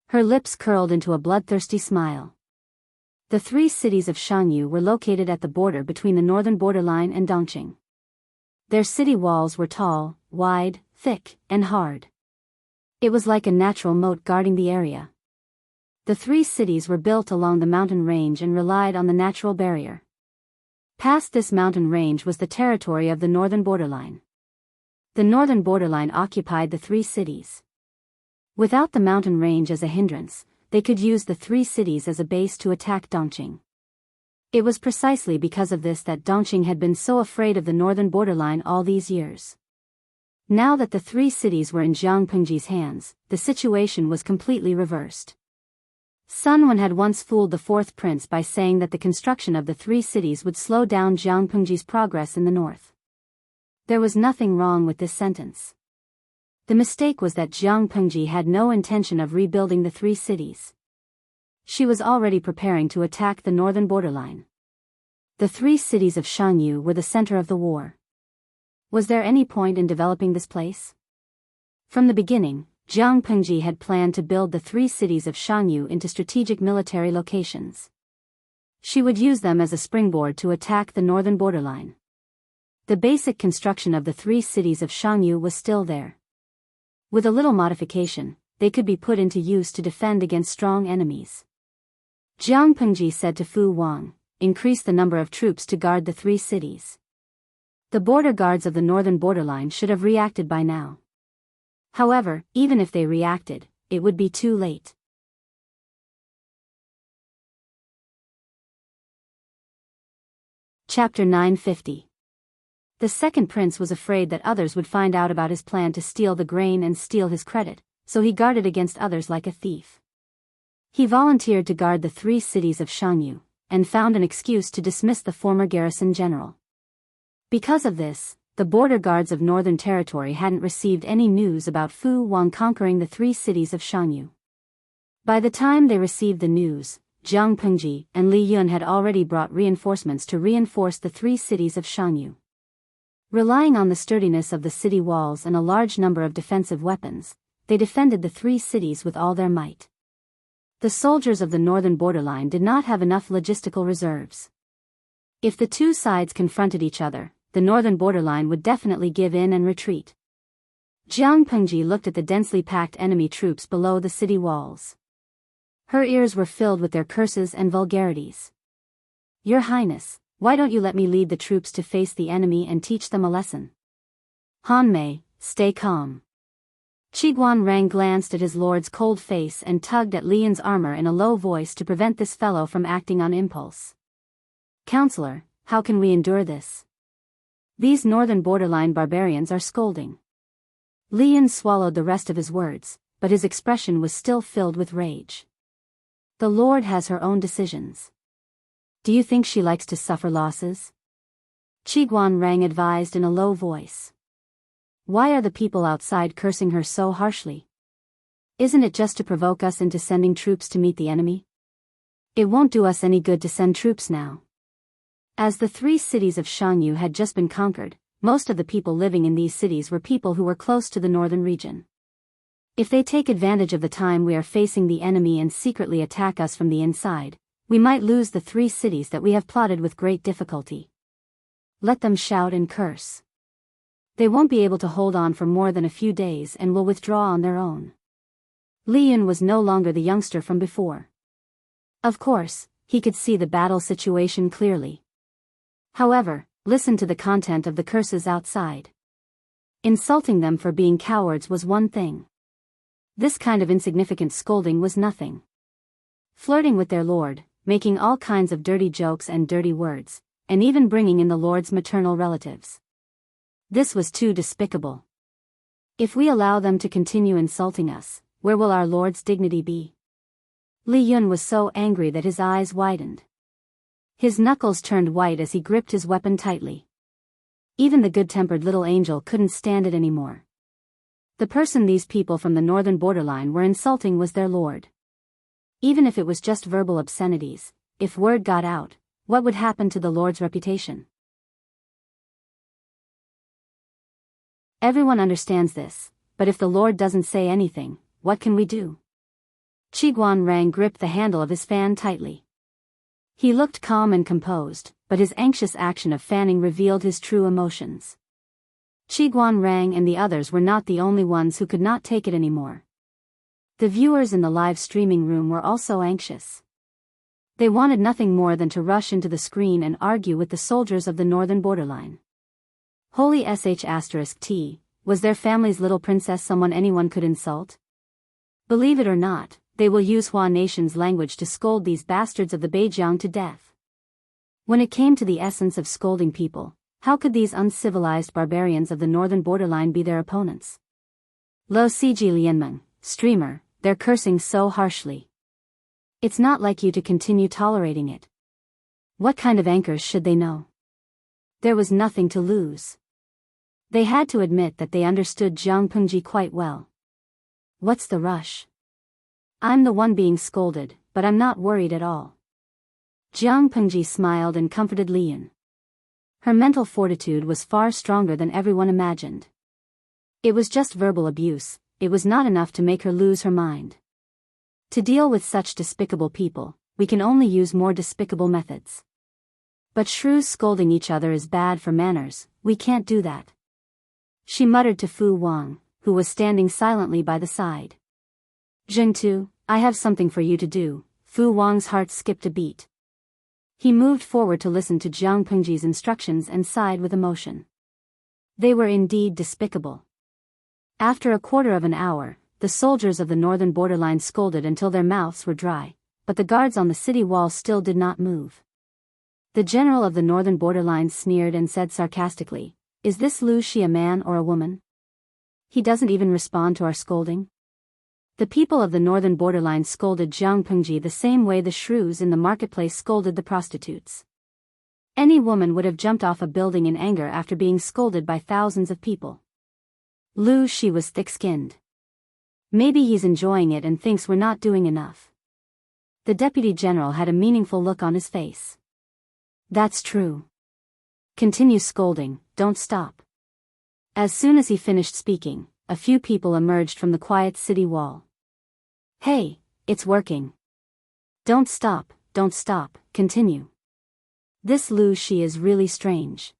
Her lips curled into a bloodthirsty smile. The 3 cities of Jianghu were located at the border between the northern borderline and Dongqing. Their city walls were tall, wide, thick, and hard. It was like a natural moat guarding the area. The 3 cities were built along the mountain range and relied on the natural barrier. Past this mountain range was the territory of the northern borderline. The northern borderline occupied the 3 cities. Without the mountain range as a hindrance, they could use the 3 cities as a base to attack Dongqing. It was precisely because of this that Dongqing had been so afraid of the northern borderline all these years. Now that the 3 cities were in Jiang Pengji's hands, the situation was completely reversed. Sun Wen had once fooled the 4th prince by saying that the construction of the 3 cities would slow down Jiang Pengji's progress in the north. There was nothing wrong with this sentence. The mistake was that Jiang Pengji had no intention of rebuilding the 3 cities. She was already preparing to attack the northern borderline. The 3 cities of Jianghu were the center of the war. Was there any point in developing this place? From the beginning, Jiang Pengji had planned to build the 3 cities of Jianghu into strategic military locations. She would use them as a springboard to attack the northern borderline. The basic construction of the 3 cities of Jianghu was still there. With a little modification, they could be put into use to defend against strong enemies. Jiang Pengji said to Fu Wang, "Increase the number of troops to guard the 3 cities." The border guards of the northern borderline should have reacted by now. However, even if they reacted, it would be too late. Chapter 950. The second prince was afraid that others would find out about his plan to steal the grain and steal his credit, so he guarded against others like a thief. He volunteered to guard the 3 cities of Jianghu, and found an excuse to dismiss the former garrison general. Because of this, the border guards of Northern Territory hadn't received any news about Fu Wang conquering the 3 cities of Jianghu. By the time they received the news, Jiang Pengji and Li Yun had already brought reinforcements to reinforce the 3 cities of Jianghu. Relying on the sturdiness of the city walls and a large number of defensive weapons, they defended the 3 cities with all their might. The soldiers of the northern borderline did not have enough logistical reserves. If the 2 sides confronted each other, the northern borderline would definitely give in and retreat. Jiang Pengji looked at the densely packed enemy troops below the city walls. Her ears were filled with their curses and vulgarities. "Your Highness, why don't you let me lead the troops to face the enemy and teach them a lesson?" "Han Mei, stay calm." Qiguan Rang glanced at his lord's cold face and tugged at Li Yun's armor in a low voice to prevent this fellow from acting on impulse. "Counselor, how can we endure this? These northern borderline barbarians are scolding." Li Yun swallowed the rest of his words, but his expression was still filled with rage. "The Lord has her own decisions. Do you think she likes to suffer losses? Qiguan Rang advised in a low voice. Why are the people outside cursing her so harshly? Isn't it just to provoke us into sending troops to meet the enemy? It won't do us any good to send troops now. As the 3 cities of Jianghu had just been conquered, most of the people living in these cities were people who were close to the northern region. If they take advantage of the time we are facing the enemy and secretly attack us from the inside, we might lose the 3 cities that we have plotted with great difficulty. Let them shout and curse. They won't be able to hold on for more than a few days and will withdraw on their own. Li Yun was no longer the youngster from before. Of course, he could see the battle situation clearly. However, listen to the content of the curses outside. Insulting them for being cowards was one thing. This kind of insignificant scolding was nothing. Flirting with their lord, making all kinds of dirty jokes and dirty words, and even bringing in the lord's maternal relatives. This was too despicable. If we allow them to continue insulting us, where will our lord's dignity be? Li Yun was so angry that his eyes widened. His knuckles turned white as he gripped his weapon tightly. Even the good-tempered little angel couldn't stand it anymore. The person these people from the northern borderline were insulting was their lord. Even if it was just verbal obscenities, if word got out, what would happen to the lord's reputation? Everyone understands this, but if the lord doesn't say anything, what can we do? Qiguan Rang gripped the handle of his fan tightly. He looked calm and composed, but his anxious action of fanning revealed his true emotions. Qiguan Rang and the others were not the only ones who could not take it anymore. The viewers in the live streaming room were also anxious. They wanted nothing more than to rush into the screen and argue with the soldiers of the northern borderline. Holy sh*T, was their family's little princess someone anyone could insult? Believe it or not, they will use Hua Nation's language to scold these bastards of the Beijiang to death. When it came to the essence of scolding people, how could these uncivilized barbarians of the northern borderline be their opponents? Lo Ciji Lianmeng, streamer, they're cursing so harshly. It's not like you to continue tolerating it. What kind of anchors should they know? There was nothing to lose. They had to admit that they understood Jiang Pengji quite well. What's the rush? I'm the one being scolded, but I'm not worried at all. Jiang Pengji smiled and comforted Li Yun. Her mental fortitude was far stronger than everyone imagined. It was just verbal abuse, it was not enough to make her lose her mind. To deal with such despicable people, we can only use more despicable methods. But shrews scolding each other is bad for manners, we can't do that. She muttered to Fu Wang, who was standing silently by the side. Zhengtu, I have something for you to do. Fu Wang's heart skipped a beat. He moved forward to listen to Jiang Pengji's instructions and sighed with emotion. They were indeed despicable. After a quarter of an hour, the soldiers of the northern borderline scolded until their mouths were dry, but the guards on the city wall still did not move. The general of the northern borderline sneered and said sarcastically, "Is this Lu Shi a man or a woman? He doesn't even respond to our scolding." The people of the northern borderline scolded Jiang Pengji the same way the shrews in the marketplace scolded the prostitutes. Any woman would have jumped off a building in anger after being scolded by thousands of people. Lu Shi was thick-skinned. Maybe he's enjoying it and thinks we're not doing enough. The deputy general had a meaningful look on his face. That's true. Continue scolding, don't stop. As soon as he finished speaking, a few people emerged from the quiet city wall. Hey, it's working. Don't stop, continue. This Lu Shi is really strange.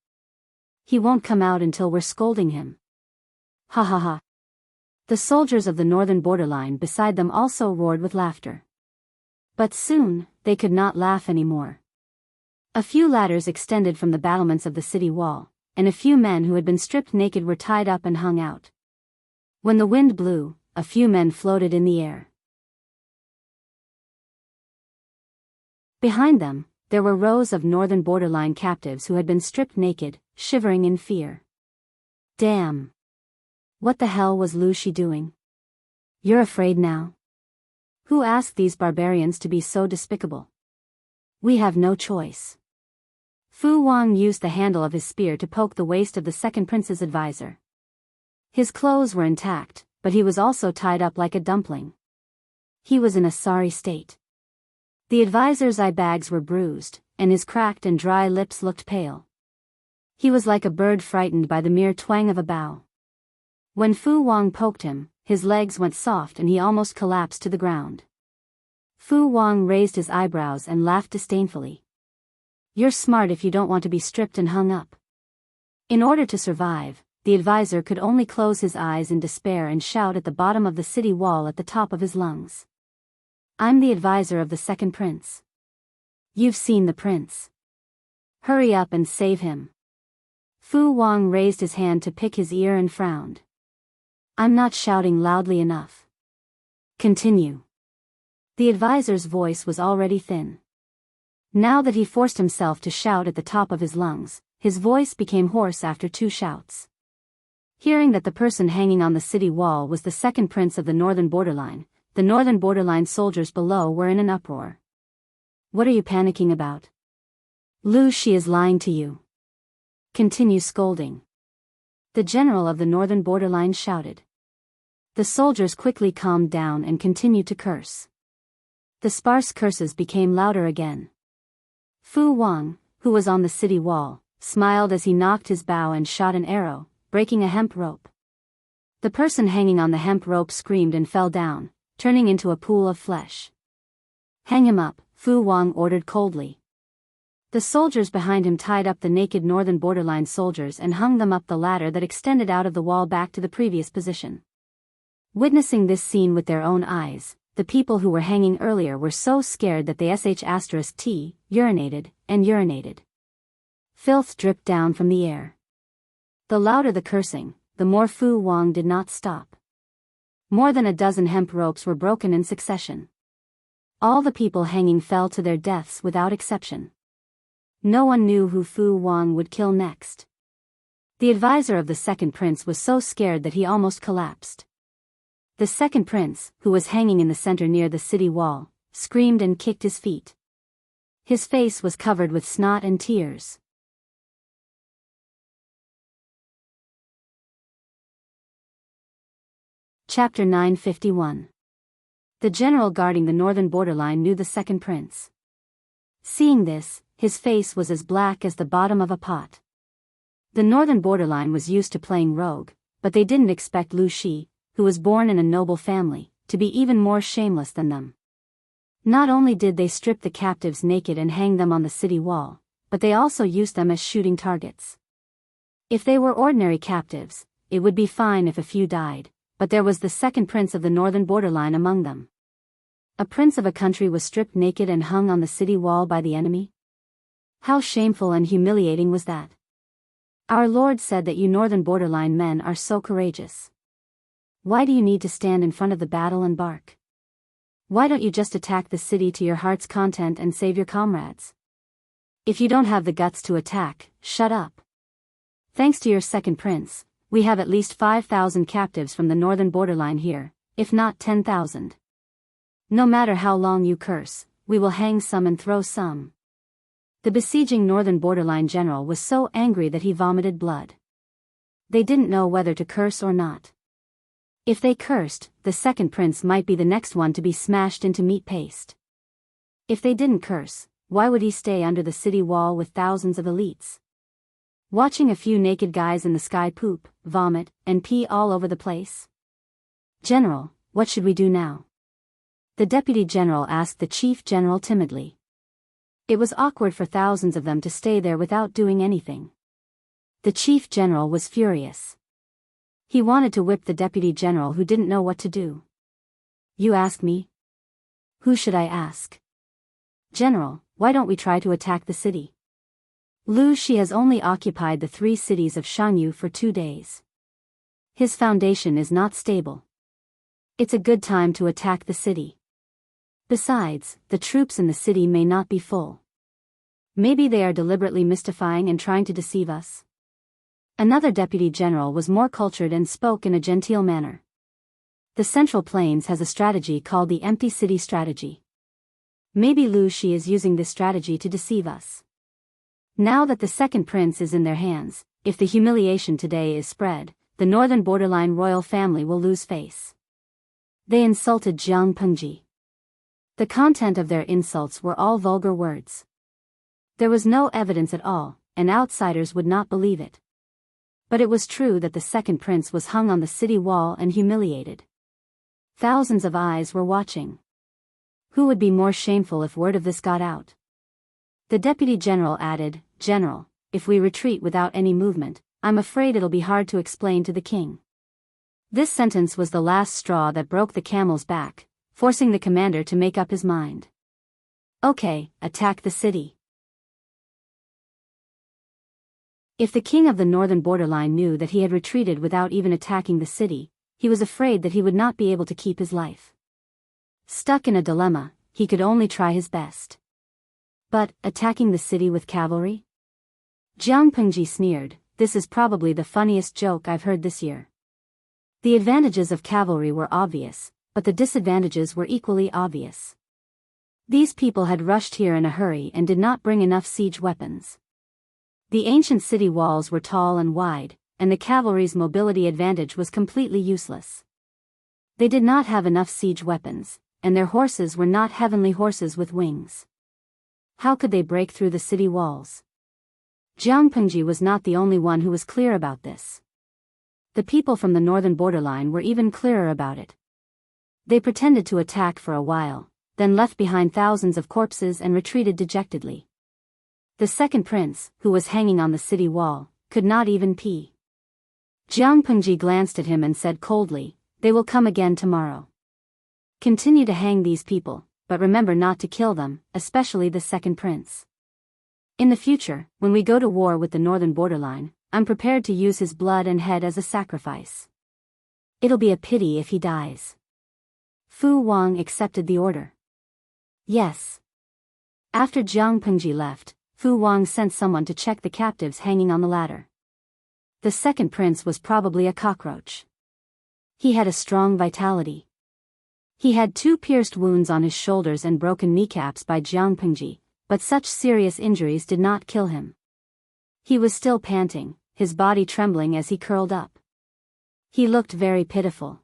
He won't come out until we're scolding him. Ha ha ha. The soldiers of the northern borderline beside them also roared with laughter. But soon, they could not laugh anymore. A few ladders extended from the battlements of the city wall, and a few men who had been stripped naked were tied up and hung out. When the wind blew, a few men floated in the air. Behind them, there were rows of northern borderline captives who had been stripped naked, shivering in fear. Damn! What the hell was Lu Shi doing? You're afraid now? Who asked these barbarians to be so despicable? We have no choice. Fu Wang used the handle of his spear to poke the waist of the second prince's advisor. His clothes were intact, but he was also tied up like a dumpling. He was in a sorry state. The advisor's eye bags were bruised, and his cracked and dry lips looked pale. He was like a bird frightened by the mere twang of a bow. When Fu Wang poked him, his legs went soft and he almost collapsed to the ground. Fu Wang raised his eyebrows and laughed disdainfully. You're smart if you don't want to be stripped and hung up. In order to survive, the advisor could only close his eyes in despair and shout at the bottom of the city wall at the top of his lungs. I'm the advisor of the second prince. You've seen the prince. Hurry up and save him. Fu Wang raised his hand to pick his ear and frowned. I'm not shouting loudly enough. Continue. The advisor's voice was already thin. Now that he forced himself to shout at the top of his lungs, his voice became hoarse after 2 shouts. Hearing that the person hanging on the city wall was the second prince of the northern borderline, the northern borderline soldiers below were in an uproar. What are you panicking about? Lu Shi is lying to you. Continue scolding. The general of the northern borderline shouted. The soldiers quickly calmed down and continued to curse. The sparse curses became louder again. Fu Wang, who was on the city wall, smiled as he knocked his bow and shot an arrow, breaking a hemp rope. The person hanging on the hemp rope screamed and fell down, turning into a pool of flesh. Hang him up, Fu Wang ordered coldly. The soldiers behind him tied up the naked northern borderline soldiers and hung them up the ladder that extended out of the wall back to the previous position. Witnessing this scene with their own eyes, the people who were hanging earlier were so scared that they urinated and urinated. Filth dripped down from the air. The louder the cursing, the more Fu Wang did not stop. More than a dozen hemp ropes were broken in succession. All the people hanging fell to their deaths without exception. No one knew who Fu Wang would kill next. The advisor of the second prince was so scared that he almost collapsed. The second prince, who was hanging in the center near the city wall, screamed and kicked his feet. His face was covered with snot and tears. Chapter 951. The general guarding the northern borderline knew the second prince. Seeing this, his face was as black as the bottom of a pot. The northern borderline was used to playing rogue, but they didn't expect Lu Shi, who was born in a noble family, to be even more shameless than them. Not only did they strip the captives naked and hang them on the city wall, but they also used them as shooting targets. If they were ordinary captives, it would be fine if a few died, but there was the second prince of the northern borderline among them. A prince of a country was stripped naked and hung on the city wall by the enemy? How shameful and humiliating was that? Our Lord said that you northern borderline men are so courageous. Why do you need to stand in front of the battle and bark? Why don't you just attack the city to your heart's content and save your comrades? If you don't have the guts to attack, shut up. Thanks to your second prince, we have at least 5,000 captives from the northern borderline here, if not 10,000. No matter how long you curse, we will hang some and throw some. The besieging northern borderline general was so angry that he vomited blood. They didn't know whether to curse or not. If they cursed, the second prince might be the next one to be smashed into meat paste. If they didn't curse, why would he stay under the city wall with thousands of elites? Watching a few naked guys in the sky poop, vomit, and pee all over the place? General, what should we do now? The deputy general asked the chief general timidly. It was awkward for thousands of them to stay there without doing anything. The chief general was furious. He wanted to whip the deputy general who didn't know what to do. You ask me? Who should I ask? General, why don't we try to attack the city? Lu Shi has only occupied the 3 cities of Jianghu for 2 days. His foundation is not stable. It's a good time to attack the city. Besides, the troops in the city may not be full. Maybe they are deliberately mystifying and trying to deceive us. Another deputy general was more cultured and spoke in a genteel manner. The Central Plains has a strategy called the empty city strategy. Maybe Lu Shi is using this strategy to deceive us. Now that the second prince is in their hands, if the humiliation today is spread, the northern borderline royal family will lose face. They insulted Jiang Pengji. The content of their insults were all vulgar words. There was no evidence at all, and outsiders would not believe it. But it was true that the second prince was hung on the city wall and humiliated. Thousands of eyes were watching. Who would be more shameful if word of this got out? The deputy general added, "General, if we retreat without any movement, I'm afraid it'll be hard to explain to the king." This sentence was the last straw that broke the camel's back, forcing the commander to make up his mind. Okay, attack the city. If the king of the northern borderline knew that he had retreated without even attacking the city, he was afraid that he would not be able to keep his life. Stuck in a dilemma, he could only try his best. But, attacking the city with cavalry? Jiang Pengji sneered, "This is probably the funniest joke I've heard this year." The advantages of cavalry were obvious, but the disadvantages were equally obvious. These people had rushed here in a hurry and did not bring enough siege weapons. The ancient city walls were tall and wide, and the cavalry's mobility advantage was completely useless. They did not have enough siege weapons, and their horses were not heavenly horses with wings. How could they break through the city walls? Jiang Pengji was not the only one who was clear about this. The people from the northern borderline were even clearer about it. They pretended to attack for a while, then left behind thousands of corpses and retreated dejectedly. The second prince, who was hanging on the city wall, could not even pee. Jiang Pengji glanced at him and said coldly, "They will come again tomorrow. Continue to hang these people, but remember not to kill them, especially the second prince. In the future, when we go to war with the northern borderline, I'm prepared to use his blood and head as a sacrifice. It'll be a pity if he dies." Fu Wang accepted the order. Yes. After Jiang Pengji left, Fu Wang sent someone to check the captives hanging on the ladder. The second prince was probably a cockroach. He had a strong vitality. He had 2 pierced wounds on his shoulders and broken kneecaps by Jiang Pengji, but such serious injuries did not kill him. He was still panting, his body trembling as he curled up. He looked very pitiful.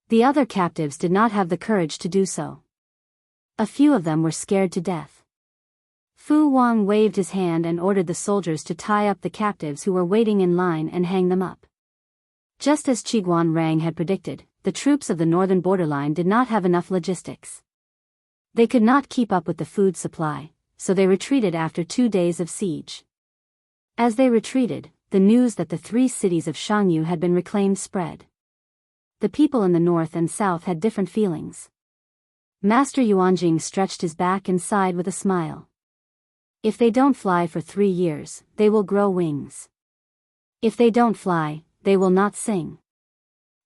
The other captives did not have the courage to do so. A few of them were scared to death. Fu Wang waved his hand and ordered the soldiers to tie up the captives who were waiting in line and hang them up. Just as Qiguan Rang had predicted, the troops of the northern borderline did not have enough logistics. They could not keep up with the food supply, so they retreated after 2 days of siege. As they retreated, the news that the 3 cities of Jianghu had been reclaimed spread. The people in the north and south had different feelings. Master Yuanjing stretched his back and sighed with a smile. If they don't fly for 3 years, they will grow wings. If they don't fly, they will not sing.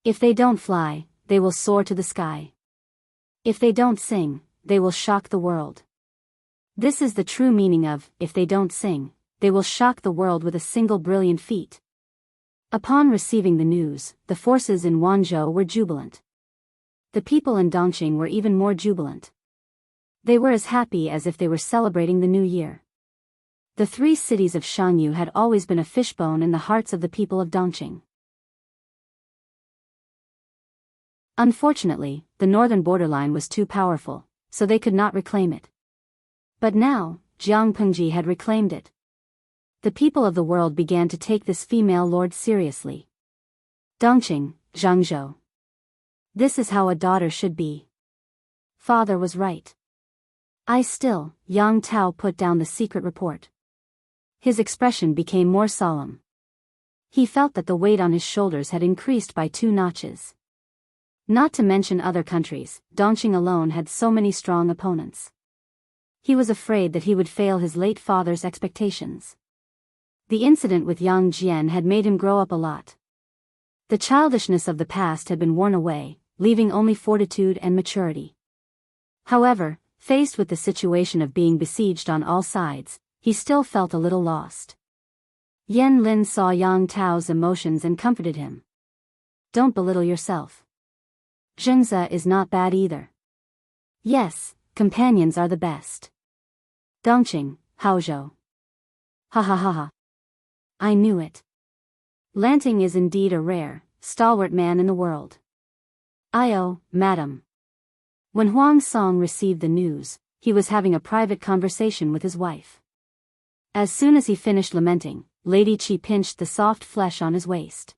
If they don't fly, they will soar to the sky. If they don't sing, they will shock the world. This is the true meaning of, if they don't sing, they will shock the world with a single brilliant feat. Upon receiving the news, the forces in Wanzhou were jubilant. The people in Dongqing were even more jubilant. They were as happy as if they were celebrating the new year. The 3 cities of Jianghu had always been a fishbone in the hearts of the people of Dongqing. Unfortunately, the northern borderline was too powerful, so they could not reclaim it. But now, Jiang Pengji had reclaimed it. The people of the world began to take this female lord seriously. Dongqing, Jiangzhou. This is how a daughter should be. Father was right. Yang Tao put down the secret report. His expression became more solemn. He felt that the weight on his shoulders had increased by 2 notches. Not to mention other countries, Dongqing alone had so many strong opponents. He was afraid that he would fail his late father's expectations. The incident with Yang Jian had made him grow up a lot. The childishness of the past had been worn away, leaving only fortitude and maturity. However, faced with the situation of being besieged on all sides, he still felt a little lost. Yan Lin saw Yang Tao's emotions and comforted him. Don't belittle yourself. Zhengze is not bad either. Yes, companions are the best. Dongqing, Haozhou. Ha ha ha ha. I knew it. Lanting is indeed a rare, stalwart man in the world. Madam. When Huang Song received the news, he was having a private conversation with his wife. As soon as he finished lamenting, Lady Qi pinched the soft flesh on his waist.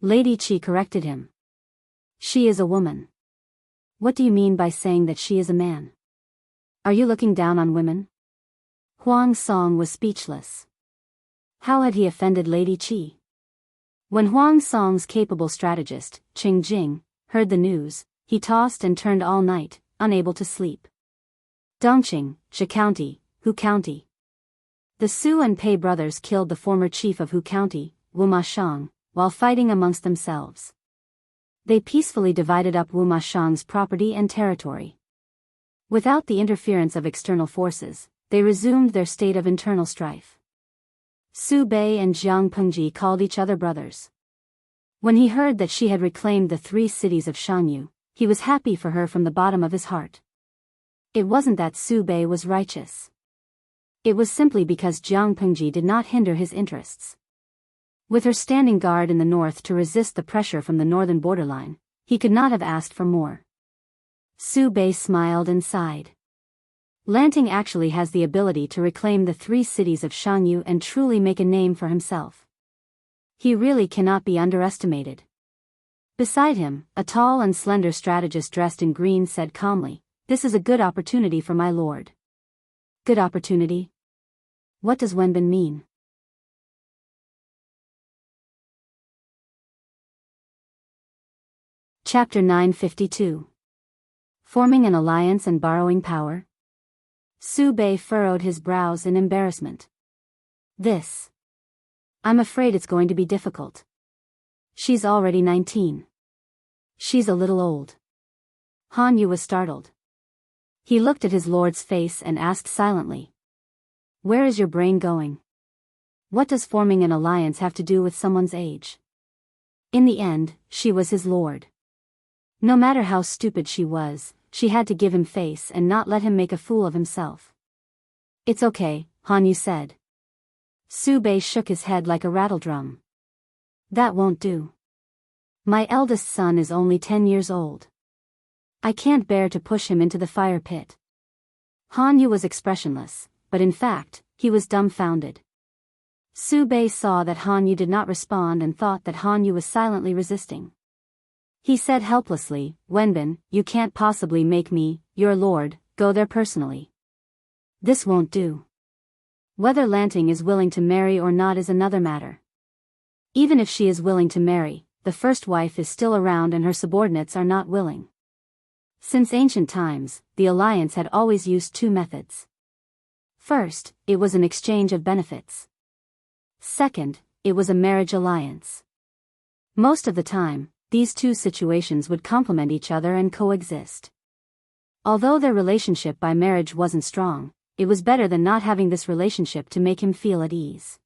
Lady Qi corrected him. She is a woman. What do you mean by saying that she is a man? Are you looking down on women? Huang Song was speechless. How had he offended Lady Qi? When Huang Song's capable strategist, Qing Jing, heard the news, he tossed and turned all night, unable to sleep. Dongqing, Shi County, Hu County. The Su and Pei brothers killed the former chief of Hu County, Wu Mashang, while fighting amongst themselves. They peacefully divided up Wu Mashang's property and territory. Without the interference of external forces, they resumed their state of internal strife. Su Bei and Jiang Pengji called each other brothers. When he heard that she had reclaimed the 3 cities of Shangyu, he was happy for her from the bottom of his heart. It wasn't that Su Bei was righteous. It was simply because Jiang Pengji did not hinder his interests. With her standing guard in the north to resist the pressure from the northern borderline, he could not have asked for more. Su Bei smiled and sighed. Lanting actually has the ability to reclaim the 3 cities of Shangyu and truly make a name for himself. He really cannot be underestimated. Beside him, a tall and slender strategist dressed in green said calmly, "This is a good opportunity for my lord." Good opportunity? What does Wenbin mean? Chapter 952. Forming an alliance and borrowing power? Su Bei furrowed his brows in embarrassment. I'm afraid it's going to be difficult. She's already 19. She's a little old. Han Yu was startled. He looked at his lord's face and asked silently. Where is your brain going? What does forming an alliance have to do with someone's age? In the end, she was his lord. No matter how stupid she was, she had to give him face and not let him make a fool of himself. It's okay, Han Yu said. Su Bei shook his head like a rattledrum. That won't do. My eldest son is only 10 years old. I can't bear to push him into the fire pit. Han Yu was expressionless, but in fact, he was dumbfounded. Su Bei saw that Han Yu did not respond and thought that Han Yu was silently resisting. He said helplessly, Wenbin, you can't possibly make me, your lord, go there personally. This won't do. Whether Lanting is willing to marry or not is another matter. Even if she is willing to marry, the first wife is still around and her subordinates are not willing. Since ancient times, the alliance had always used 2 methods. First, it was an exchange of benefits. Second, it was a marriage alliance. Most of the time, these 2 situations would complement each other and coexist. Although their relationship by marriage wasn't strong, it was better than not having this relationship to make him feel at ease.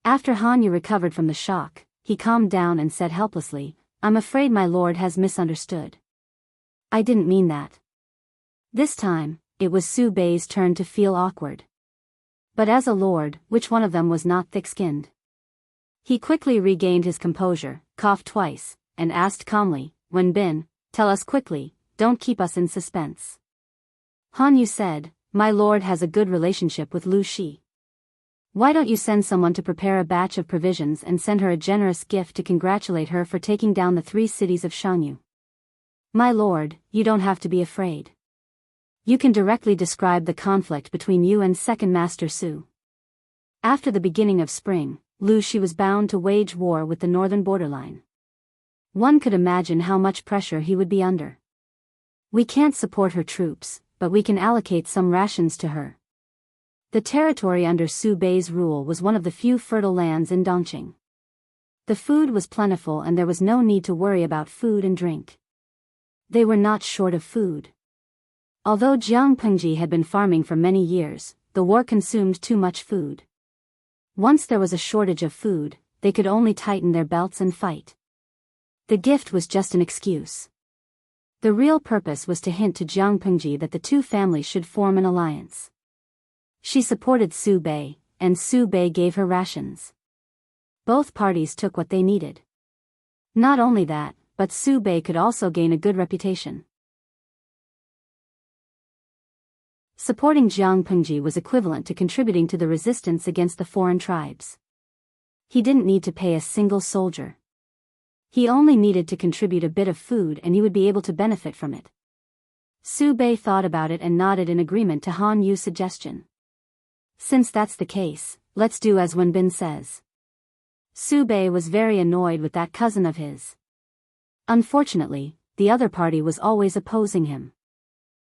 After Han Yu recovered from the shock, he calmed down and said helplessly, I'm afraid my lord has misunderstood. I didn't mean that. This time, it was Su Bei's turn to feel awkward. But as a lord, which one of them was not thick-skinned? He quickly regained his composure, coughed twice, and asked calmly, Wenbin, tell us quickly, don't keep us in suspense. Han Yu said, my lord has a good relationship with Lu Shi. Why don't you send someone to prepare a batch of provisions and send her a generous gift to congratulate her for taking down the 3 cities of Shangyu? My lord, you don't have to be afraid. You can directly describe the conflict between you and Second Master Su. After the beginning of spring, Lu Shi was bound to wage war with the northern borderline. One could imagine how much pressure he would be under. We can't support her troops, but we can allocate some rations to her. The territory under Su Bei's rule was one of the few fertile lands in Dongqing. The food was plentiful and there was no need to worry about food and drink. They were not short of food. Although Jiang Pengji had been farming for many years, the war consumed too much food. Once there was a shortage of food, they could only tighten their belts and fight. The gift was just an excuse. The real purpose was to hint to Jiang Pengji that the two families should form an alliance. She supported Su Bei, and Su Bei gave her rations. Both parties took what they needed. Not only that, but Su Bei could also gain a good reputation. Supporting Jiang Pengji was equivalent to contributing to the resistance against the foreign tribes. He didn't need to pay a single soldier. He only needed to contribute a bit of food and he would be able to benefit from it. Su Bei thought about it and nodded in agreement to Han Yu's suggestion. Since that's the case, let's do as Wen Bin says. Su Bei was very annoyed with that cousin of his. Unfortunately, the other party was always opposing him.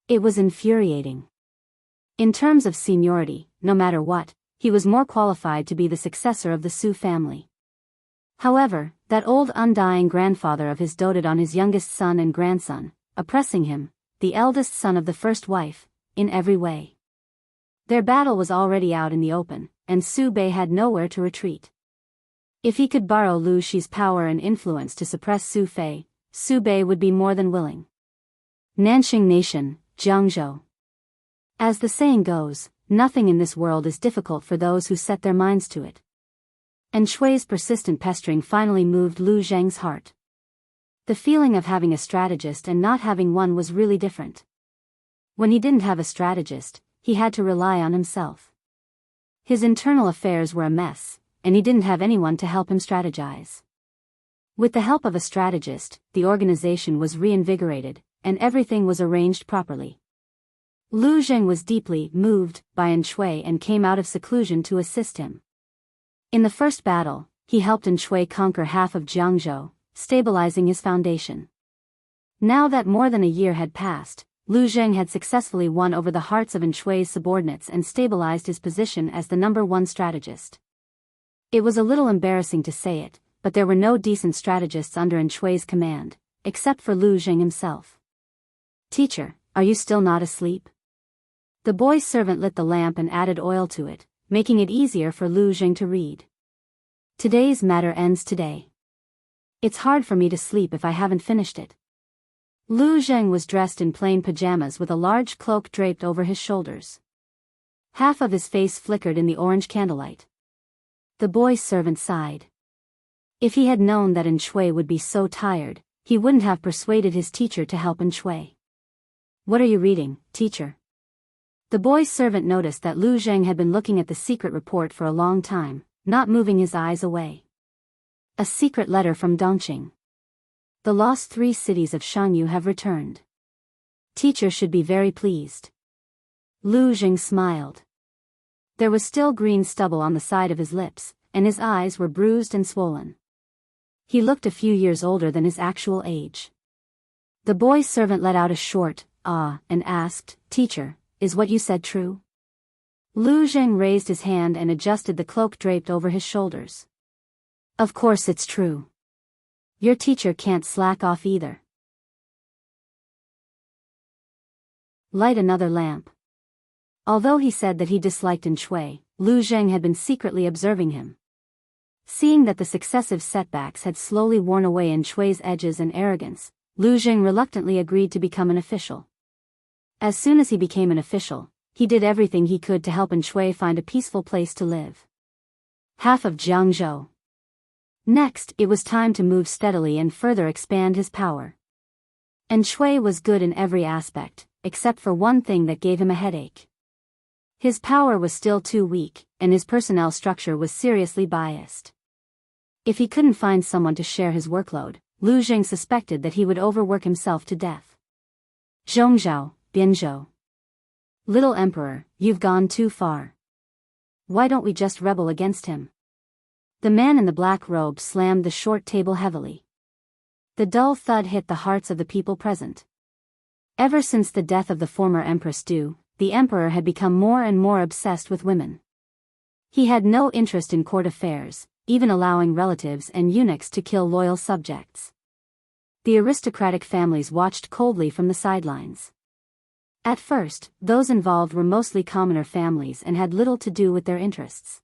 It was infuriating. In terms of seniority, no matter what, he was more qualified to be the successor of the Su family. However, that old undying grandfather of his doted on his youngest son and grandson, oppressing him, the eldest son of the first wife, in every way. Their battle was already out in the open, and Su Bei had nowhere to retreat. If he could borrow Lu Shi's power and influence to suppress Su Fei, Su Bei would be more than willing. Nanxing Nation, Jiangzhou. As the saying goes, nothing in this world is difficult for those who set their minds to it. And Shui's persistent pestering finally moved Lu Zheng's heart. The feeling of having a strategist and not having one was really different. When he didn't have a strategist, he had to rely on himself. His internal affairs were a mess, and he didn't have anyone to help him strategize. With the help of a strategist, the organization was reinvigorated, and everything was arranged properly. Lu Zheng was deeply moved by An Shui and came out of seclusion to assist him. In the first battle, he helped An Shui conquer half of Jiangzhou, stabilizing his foundation. Now that more than a year had passed, Lu Zheng had successfully won over the hearts of An Shui's subordinates and stabilized his position as the #1 strategist. It was a little embarrassing to say it, but there were no decent strategists under An Shui's command, except for Lu Zheng himself. "Teacher, are you still not asleep?" The boy's servant lit the lamp and added oil to it, making it easier for Lu Zheng to read. "Today's matter ends today. It's hard for me to sleep if I haven't finished it." Lu Zheng was dressed in plain pajamas with a large cloak draped over his shoulders. Half of his face flickered in the orange candlelight. The boy's servant sighed. If he had known that An Shui would be so tired, he wouldn't have persuaded his teacher to help An Shui. "What are you reading, teacher?" The boy's servant noticed that Lu Zheng had been looking at the secret report for a long time, not moving his eyes away. A secret letter from Dongqing. The lost 3 cities of Jianghu have returned. Teacher should be very pleased. Lu Zheng smiled. There was still green stubble on the side of his lips, and his eyes were bruised and swollen. He looked a few years older than his actual age. The boy's servant let out a short "ah" and asked, "Teacher, is what you said true?" Lu Zheng raised his hand and adjusted the cloak draped over his shoulders. "Of course it's true. Your teacher can't slack off either." Light another lamp. Although he said that he disliked An Shui, Lu Zheng had been secretly observing him. Seeing that the successive setbacks had slowly worn away An Shui's edges and arrogance, Lu Zheng reluctantly agreed to become an official. As soon as he became an official, he did everything he could to help An Shui find a peaceful place to live. Half of Jiangzhou. Next, it was time to move steadily and further expand his power. An Shui was good in every aspect, except for one thing that gave him a headache. His power was still too weak, and his personnel structure was seriously biased. If he couldn't find someone to share his workload, Lu Zheng suspected that he would overwork himself to death. "Zhongzhao, Binzhou. Little Emperor, you've gone too far. Why don't we just rebel against him?" The man in the black robe slammed the short table heavily. The dull thud hit the hearts of the people present. Ever since the death of the former Empress Du, the emperor had become more and more obsessed with women. He had no interest in court affairs, even allowing relatives and eunuchs to kill loyal subjects. The aristocratic families watched coldly from the sidelines. At first, those involved were mostly commoner families and had little to do with their interests.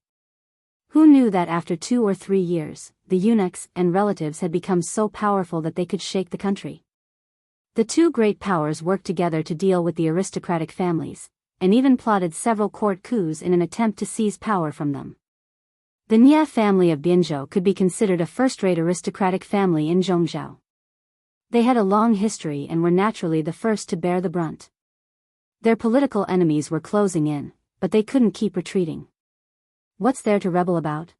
Who knew that after 2 or 3 years, the eunuchs and relatives had become so powerful that they could shake the country? The two great powers worked together to deal with the aristocratic families, and even plotted several court coups in an attempt to seize power from them. The Nye family of Biyao could be considered a first-rate aristocratic family in Zhongzhou. They had a long history and were naturally the first to bear the brunt. Their political enemies were closing in, but they couldn't keep retreating. What's there to rebel about?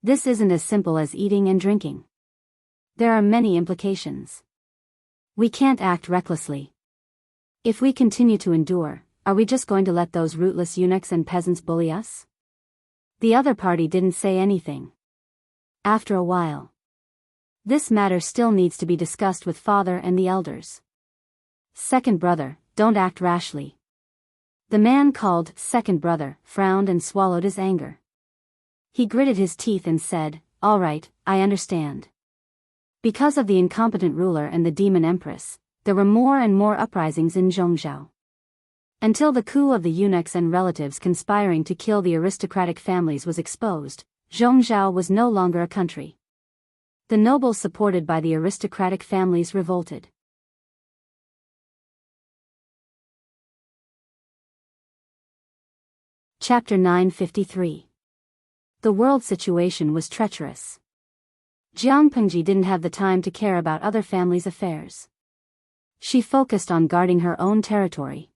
This isn't as simple as eating and drinking. There are many implications. We can't act recklessly. If we continue to endure, are we just going to let those rootless eunuchs and peasants bully us? The other party didn't say anything. After a while, this matter still needs to be discussed with father and the elders. Second brother, don't act rashly. The man called second brother frowned and swallowed his anger. He gritted his teeth and said, "All right, I understand." Because of the incompetent ruler and the demon Empress, there were more and more uprisings in Zhongzhou. Until the coup of the eunuchs and relatives conspiring to kill the aristocratic families was exposed, Zhongzhou was no longer a country. The nobles supported by the aristocratic families revolted. Chapter 953. The world situation was treacherous. Jianghu didn't have the time to care about other families' affairs. She focused on guarding her own territory.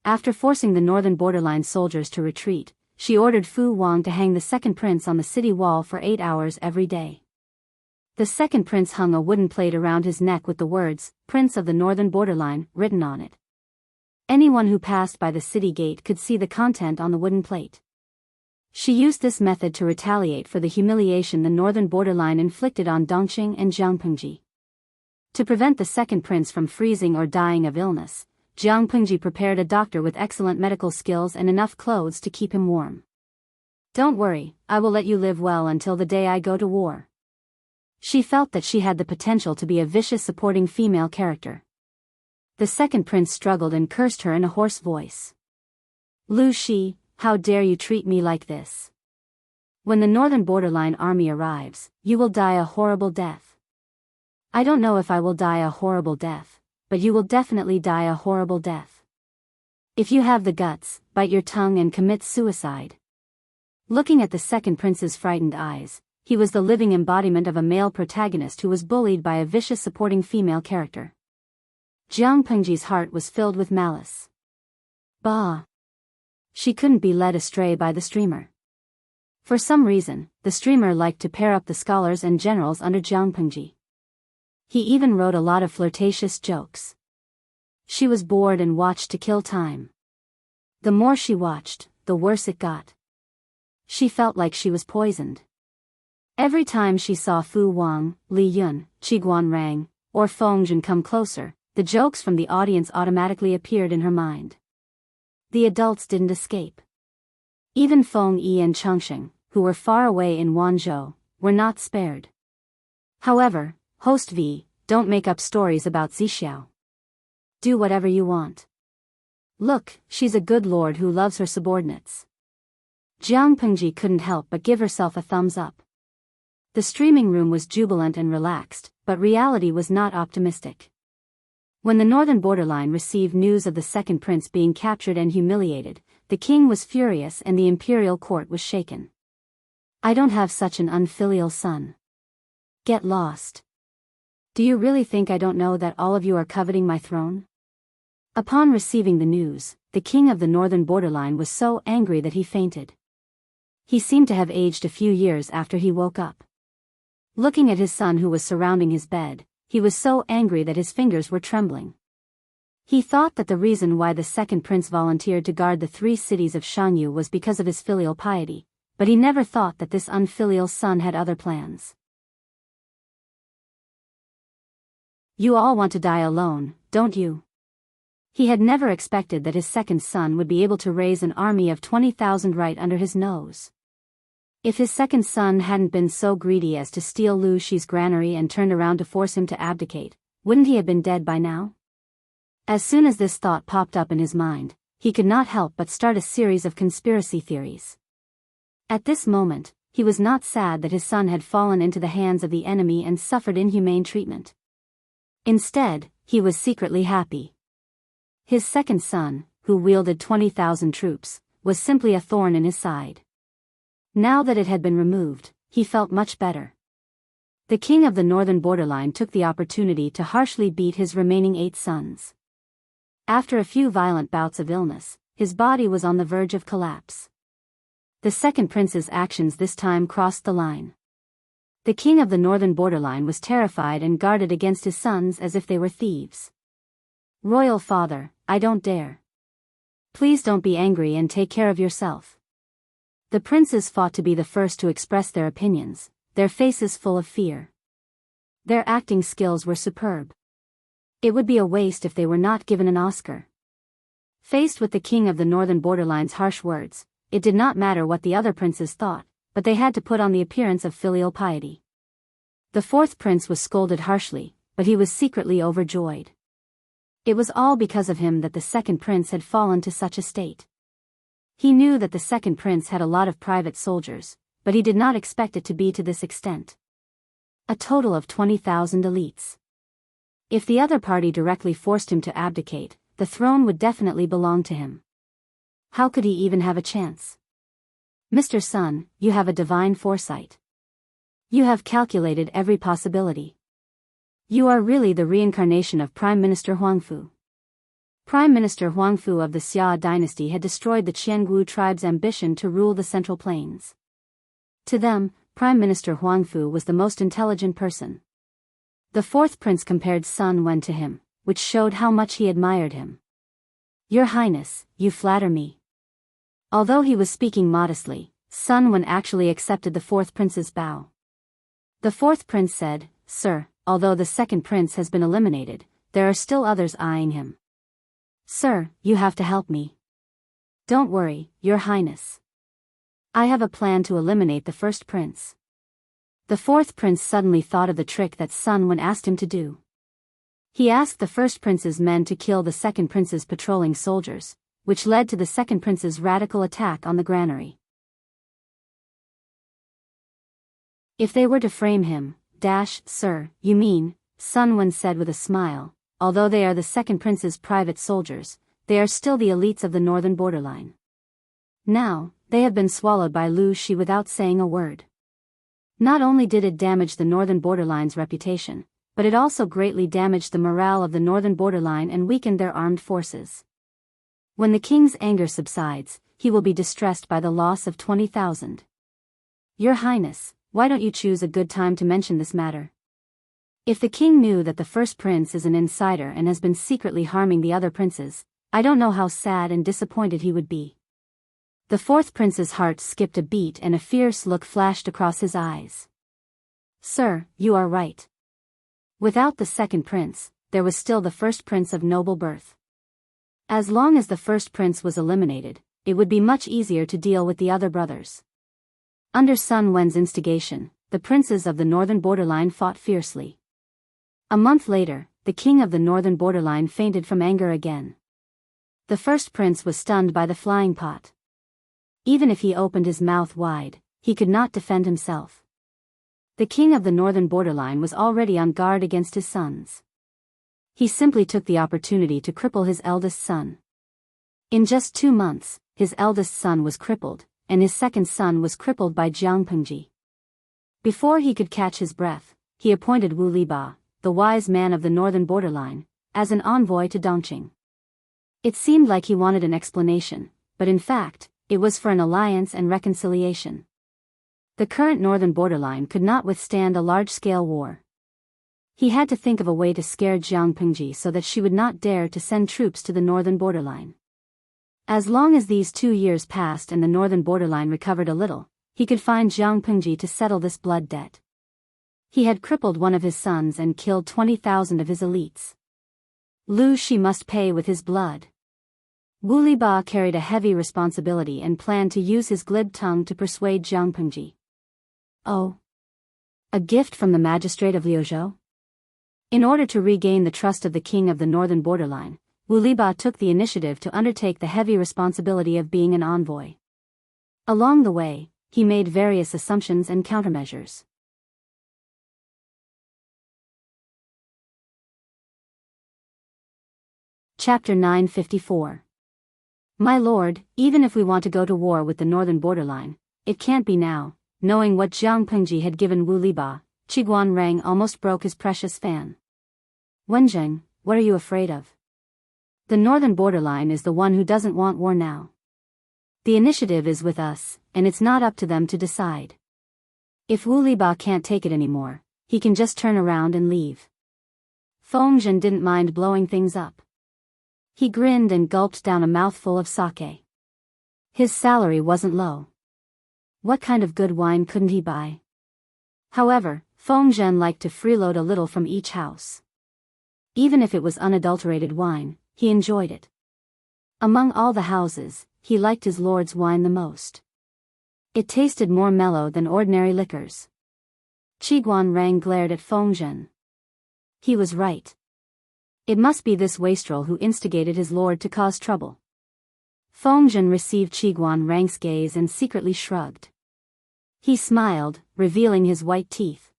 After forcing the northern borderline soldiers to retreat, she ordered Fu Wang to hang the second prince on the city wall for 8 hours every day. The second prince hung a wooden plate around his neck with the words, "Prince of the Northern Borderline," written on it. Anyone who passed by the city gate could see the content on the wooden plate. She used this method to retaliate for the humiliation the Northern Borderline inflicted on Dongqing and Jianghu. To prevent the second prince from freezing or dying of illness, Jianghu prepared a doctor with excellent medical skills and enough clothes to keep him warm. "Don't worry, I will let you live well until the day I go to war." She felt that she had the potential to be a vicious supporting female character. The second prince struggled and cursed her in a hoarse voice. "Lu Shi, how dare you treat me like this? When the Northern Borderline army arrives, you will die a horrible death." "I don't know if I will die a horrible death, but you will definitely die a horrible death. If you have the guts, bite your tongue and commit suicide." Looking at the second prince's frightened eyes, he was the living embodiment of a male protagonist who was bullied by a vicious supporting female character. Jianghu's heart was filled with malice. Bah! She couldn't be led astray by the streamer. For some reason, the streamer liked to pair up the scholars and generals under Jianghu. He even wrote a lot of flirtatious jokes. She was bored and watched to kill time. The more she watched, the worse it got. She felt like she was poisoned. Every time she saw Fu Wang, Li Yun, Qiguan Rang, or Feng Jun come closer, the jokes from the audience automatically appeared in her mind. The adults didn't escape. Even Feng Yi and Chengsheng, who were far away in Wanzhou, were not spared. However, Host V, don't make up stories about Zixiao. Do whatever you want. Look, she's a good lord who loves her subordinates. Jianghu couldn't help but give herself a thumbs up. The streaming room was jubilant and relaxed, but reality was not optimistic. When the Northern Borderline received news of the second prince being captured and humiliated, the king was furious and the imperial court was shaken. "I don't have such an unfilial son. Get lost. Do you really think I don't know that all of you are coveting my throne?" Upon receiving the news, the king of the Northern Borderline was so angry that he fainted. He seemed to have aged a few years after he woke up. Looking at his son who was surrounding his bed, he was so angry that his fingers were trembling. He thought that the reason why the second prince volunteered to guard the 3 cities of Jianghu was because of his filial piety, but he never thought that this unfilial son had other plans. "You all want to die alone, don't you?" He had never expected that his second son would be able to raise an army of 20,000 right under his nose. If his second son hadn't been so greedy as to steal Lu Shi's granary and turned around to force him to abdicate, wouldn't he have been dead by now? As soon as this thought popped up in his mind, he could not help but start a series of conspiracy theories. At this moment, he was not sad that his son had fallen into the hands of the enemy and suffered inhumane treatment. Instead, he was secretly happy. His second son, who wielded 20,000 troops, was simply a thorn in his side. Now that it had been removed, he felt much better. The king of the northern borderline took the opportunity to harshly beat his remaining 8 sons. After a few violent bouts of illness, his body was on the verge of collapse. The second prince's actions this time crossed the line. The king of the northern borderline was terrified and guarded against his sons as if they were thieves. "Royal father, I don't dare. Please don't be angry and take care of yourself." The princes fought to be the first to express their opinions, their faces full of fear. Their acting skills were superb. It would be a waste if they were not given an Oscar. Faced with the king of the northern borderline's harsh words, it did not matter what the other princes thought, but they had to put on the appearance of filial piety. The fourth prince was scolded harshly, but he was secretly overjoyed. It was all because of him that the second prince had fallen to such a state. He knew that the second prince had a lot of private soldiers, but he did not expect it to be to this extent. A total of 20,000 elites. If the other party directly forced him to abdicate, the throne would definitely belong to him. How could he even have a chance? "Mr. Sun, you have a divine foresight. You have calculated every possibility. You are really the reincarnation of Prime Minister Huangfu." Prime Minister Huangfu of the Xia dynasty had destroyed the Jianghu tribe's ambition to rule the Central Plains. To them, Prime Minister Huangfu was the most intelligent person. The fourth prince compared Sun Wen to him, which showed how much he admired him. "Your Highness, you flatter me." Although he was speaking modestly, Sun Wen actually accepted the fourth prince's bow. The fourth prince said, "Sir, although the second prince has been eliminated, there are still others eyeing him. Sir, you have to help me." "Don't worry, Your Highness. I have a plan to eliminate the first prince." The fourth prince suddenly thought of the trick that Sun Wen asked him to do. He asked the first prince's men to kill the second prince's patrolling soldiers, which led to the second prince's radical attack on the granary. If they were to frame him, "Sir, you mean," Sun Wen said with a smile, "although they are the second prince's private soldiers, they are still the elites of the northern borderline. Now, they have been swallowed by Lu Shi without saying a word." Not only did it damage the northern borderline's reputation, but it also greatly damaged the morale of the northern borderline and weakened their armed forces. When the king's anger subsides, he will be distressed by the loss of 20,000. "Your Highness, why don't you choose a good time to mention this matter?" If the king knew that the first prince is an insider and has been secretly harming the other princes, I don't know how sad and disappointed he would be. The fourth prince's heart skipped a beat and a fierce look flashed across his eyes. "Sir, you are right. Without the second prince, there was still the first prince of noble birth. As long as the first prince was eliminated, it would be much easier to deal with the other brothers." Under Sun Wen's instigation, the princes of the northern borderline fought fiercely. A month later, the king of the northern borderline fainted from anger again. The first prince was stunned by the flying pot. Even if he opened his mouth wide, he could not defend himself. The king of the northern borderline was already on guard against his sons. He simply took the opportunity to cripple his eldest son. In just 2 months, his eldest son was crippled, and his second son was crippled by Jianghu. Before he could catch his breath, he appointed Wu Liba, the wise man of the northern borderline, as an envoy to Dongqing. It seemed like he wanted an explanation, but in fact, it was for an alliance and reconciliation. The current northern borderline could not withstand a large-scale war. He had to think of a way to scare Jianghu so that she would not dare to send troops to the northern borderline. As long as these 2 years passed and the northern borderline recovered a little, he could find Jianghu to settle this blood debt. He had crippled one of his sons and killed 20,000 of his elites. Lu Shi must pay with his blood. Wu Liba carried a heavy responsibility and planned to use his glib tongue to persuade Jianghu. "Oh, a gift from the magistrate of Liuzhou?" In order to regain the trust of the king of the northern borderline, Wu Liba took the initiative to undertake the heavy responsibility of being an envoy. Along the way, he made various assumptions and countermeasures. Chapter 954. My lord, even if we want to go to war with the northern borderline, it can't be now. Knowing what Jiang Pengji had given Wu Liba, Qiguan Rang almost broke his precious fan. Wenjing, what are you afraid of? The northern borderline is the one who doesn't want war now. The initiative is with us, and it's not up to them to decide. If Wu Liba can't take it anymore, he can just turn around and leave. Fengzhen didn't mind blowing things up. He grinned and gulped down a mouthful of sake. His salary wasn't low. What kind of good wine couldn't he buy? However, Fengzhen liked to freeload a little from each house. Even if it was unadulterated wine, he enjoyed it. Among all the houses, he liked his lord's wine the most. It tasted more mellow than ordinary liquors. Qiguan Rang glared at Fengzhen. He was right. It must be this wastrel who instigated his lord to cause trouble. Fengzhen received Qiguan Rang's gaze and secretly shrugged. He smiled, revealing his white teeth.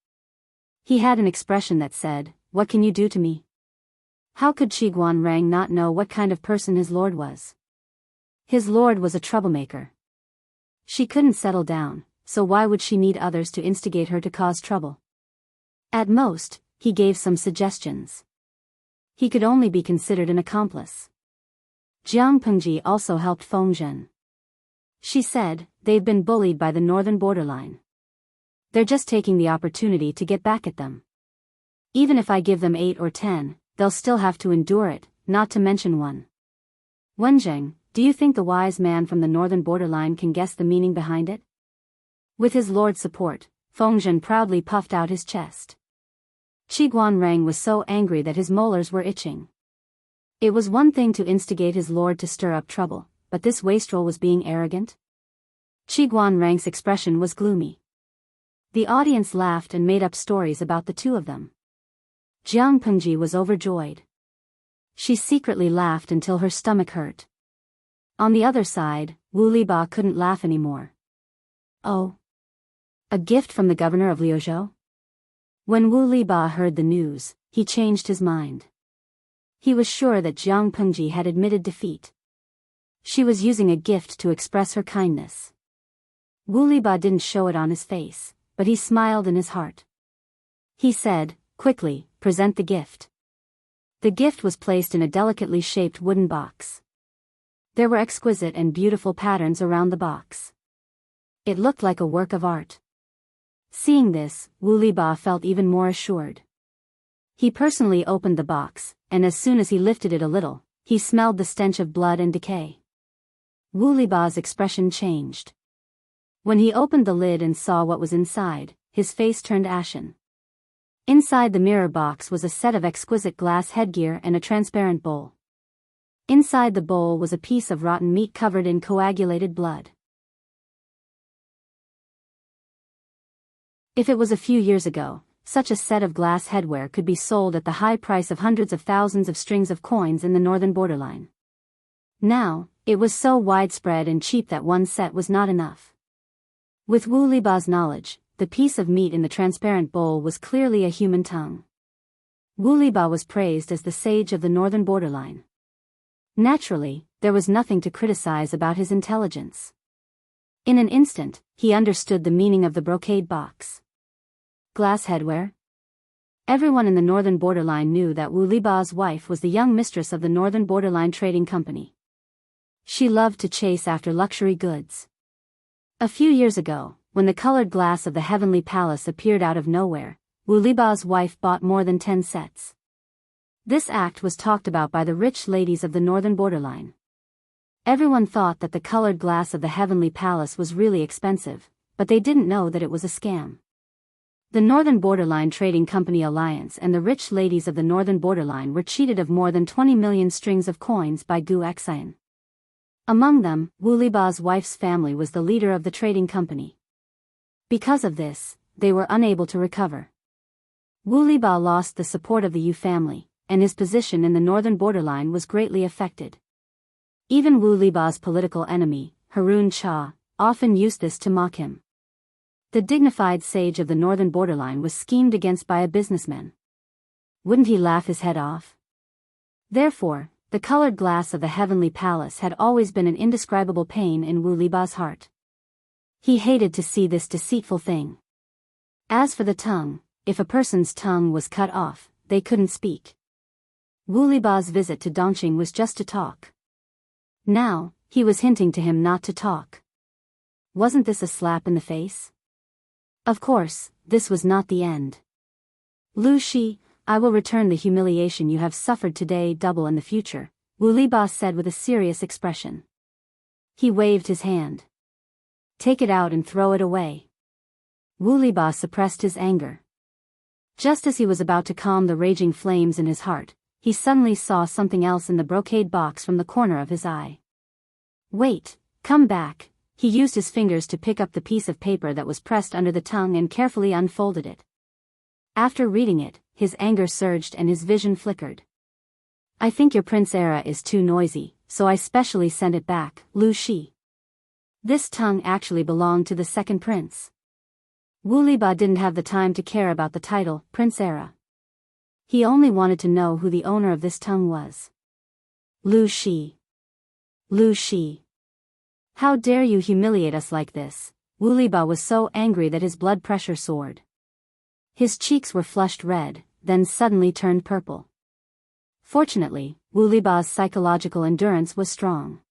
He had an expression that said, "What can you do to me?" How could Qiguan Rang not know what kind of person his lord was? His lord was a troublemaker. She couldn't settle down, so why would she need others to instigate her to cause trouble? At most, he gave some suggestions. He could only be considered an accomplice. Jiang Pengji also helped Fengzhen. She said, "They've been bullied by the northern borderline. They're just taking the opportunity to get back at them. Even if I give them 8 or 10, they'll still have to endure it, not to mention one." Wenjing, do you think the wise man from the northern borderline can guess the meaning behind it? With his lord's support, Fengzhen proudly puffed out his chest. Qiguan Rang was so angry that his molars were itching. It was one thing to instigate his lord to stir up trouble, but this wastrel was being arrogant. Qiguan Rang's expression was gloomy. The audience laughed and made up stories about the two of them. Jiang Pengji was overjoyed. She secretly laughed until her stomach hurt. On the other side, Wu Liba couldn't laugh anymore. Oh. A gift from the governor of Liuzhou? When Wu Liba heard the news, he changed his mind. He was sure that Jiang Pengji had admitted defeat. She was using a gift to express her kindness. Wu Liba didn't show it on his face, but he smiled in his heart. He said, "Quickly, present the gift." The gift was placed in a delicately shaped wooden box. There were exquisite and beautiful patterns around the box. It looked like a work of art. Seeing this, Wu Liba felt even more assured. He personally opened the box, and as soon as he lifted it a little, he smelled the stench of blood and decay. Wu Liba's expression changed. When he opened the lid and saw what was inside, his face turned ashen. Inside the mirror box was a set of exquisite glass headgear and a transparent bowl. Inside the bowl was a piece of rotten meat covered in coagulated blood. If it was a few years ago, such a set of glass headwear could be sold at the high price of hundreds of thousands of strings of coins in the northern borderline. Now, it was so widespread and cheap that one set was not enough. With Wu Liba's knowledge, the piece of meat in the transparent bowl was clearly a human tongue. Wu Liba was praised as the sage of the northern borderline. Naturally, there was nothing to criticize about his intelligence. In an instant, he understood the meaning of the brocade box. Glass headwear? Everyone in the northern borderline knew that Wu Liba's wife was the young mistress of the northern borderline trading company. She loved to chase after luxury goods. A few years ago, when the colored glass of the heavenly palace appeared out of nowhere, Wu Liba's wife bought more than 10 sets. This act was talked about by the rich ladies of the northern borderline. Everyone thought that the colored glass of the heavenly palace was really expensive, but they didn't know that it was a scam. The Northern Borderline Trading Company Alliance and the rich ladies of the Northern Borderline were cheated of more than 20 million strings of coins by Gu Xian. Among them, Wu Liba's wife's family was the leader of the trading company. Because of this, they were unable to recover. Wu Liba lost the support of the Yu family, and his position in the Northern Borderline was greatly affected. Even Wu Liba's political enemy, Harun Cha, often used this to mock him. The dignified sage of the northern borderline was schemed against by a businessman. Wouldn't he laugh his head off? Therefore, The colored glass of the heavenly palace had always been an indescribable pain in Wu Liba's heart. He hated to see this deceitful thing. As for the tongue, if a person's tongue was cut off, they couldn't speak. Wu Liba's visit to Dongqing was just to talk. Now, he was hinting to him not to talk. Wasn't this a slap in the face? Of course, this was not the end. Lu Shi, I will return the humiliation you have suffered today double in the future, Wu Liba said with a serious expression. He waved his hand. Take it out and throw it away. Wu Liba suppressed his anger. Just as he was about to calm the raging flames in his heart, he suddenly saw something else in the brocade box from the corner of his eye. Wait, come back. He used his fingers to pick up the piece of paper that was pressed under the tongue and carefully unfolded it. After reading it, his anger surged and his vision flickered. I think your prince era is too noisy, so I specially sent it back, Lu Shi. This tongue actually belonged to the second prince. Wu Liba didn't have the time to care about the title, Prince Era. He only wanted to know who the owner of this tongue was. Lu Shi. Lu Shi. How dare you humiliate us like this? Wu Liba was so angry that his blood pressure soared. His cheeks were flushed red, then suddenly turned purple. Fortunately, Wu Liba's psychological endurance was strong.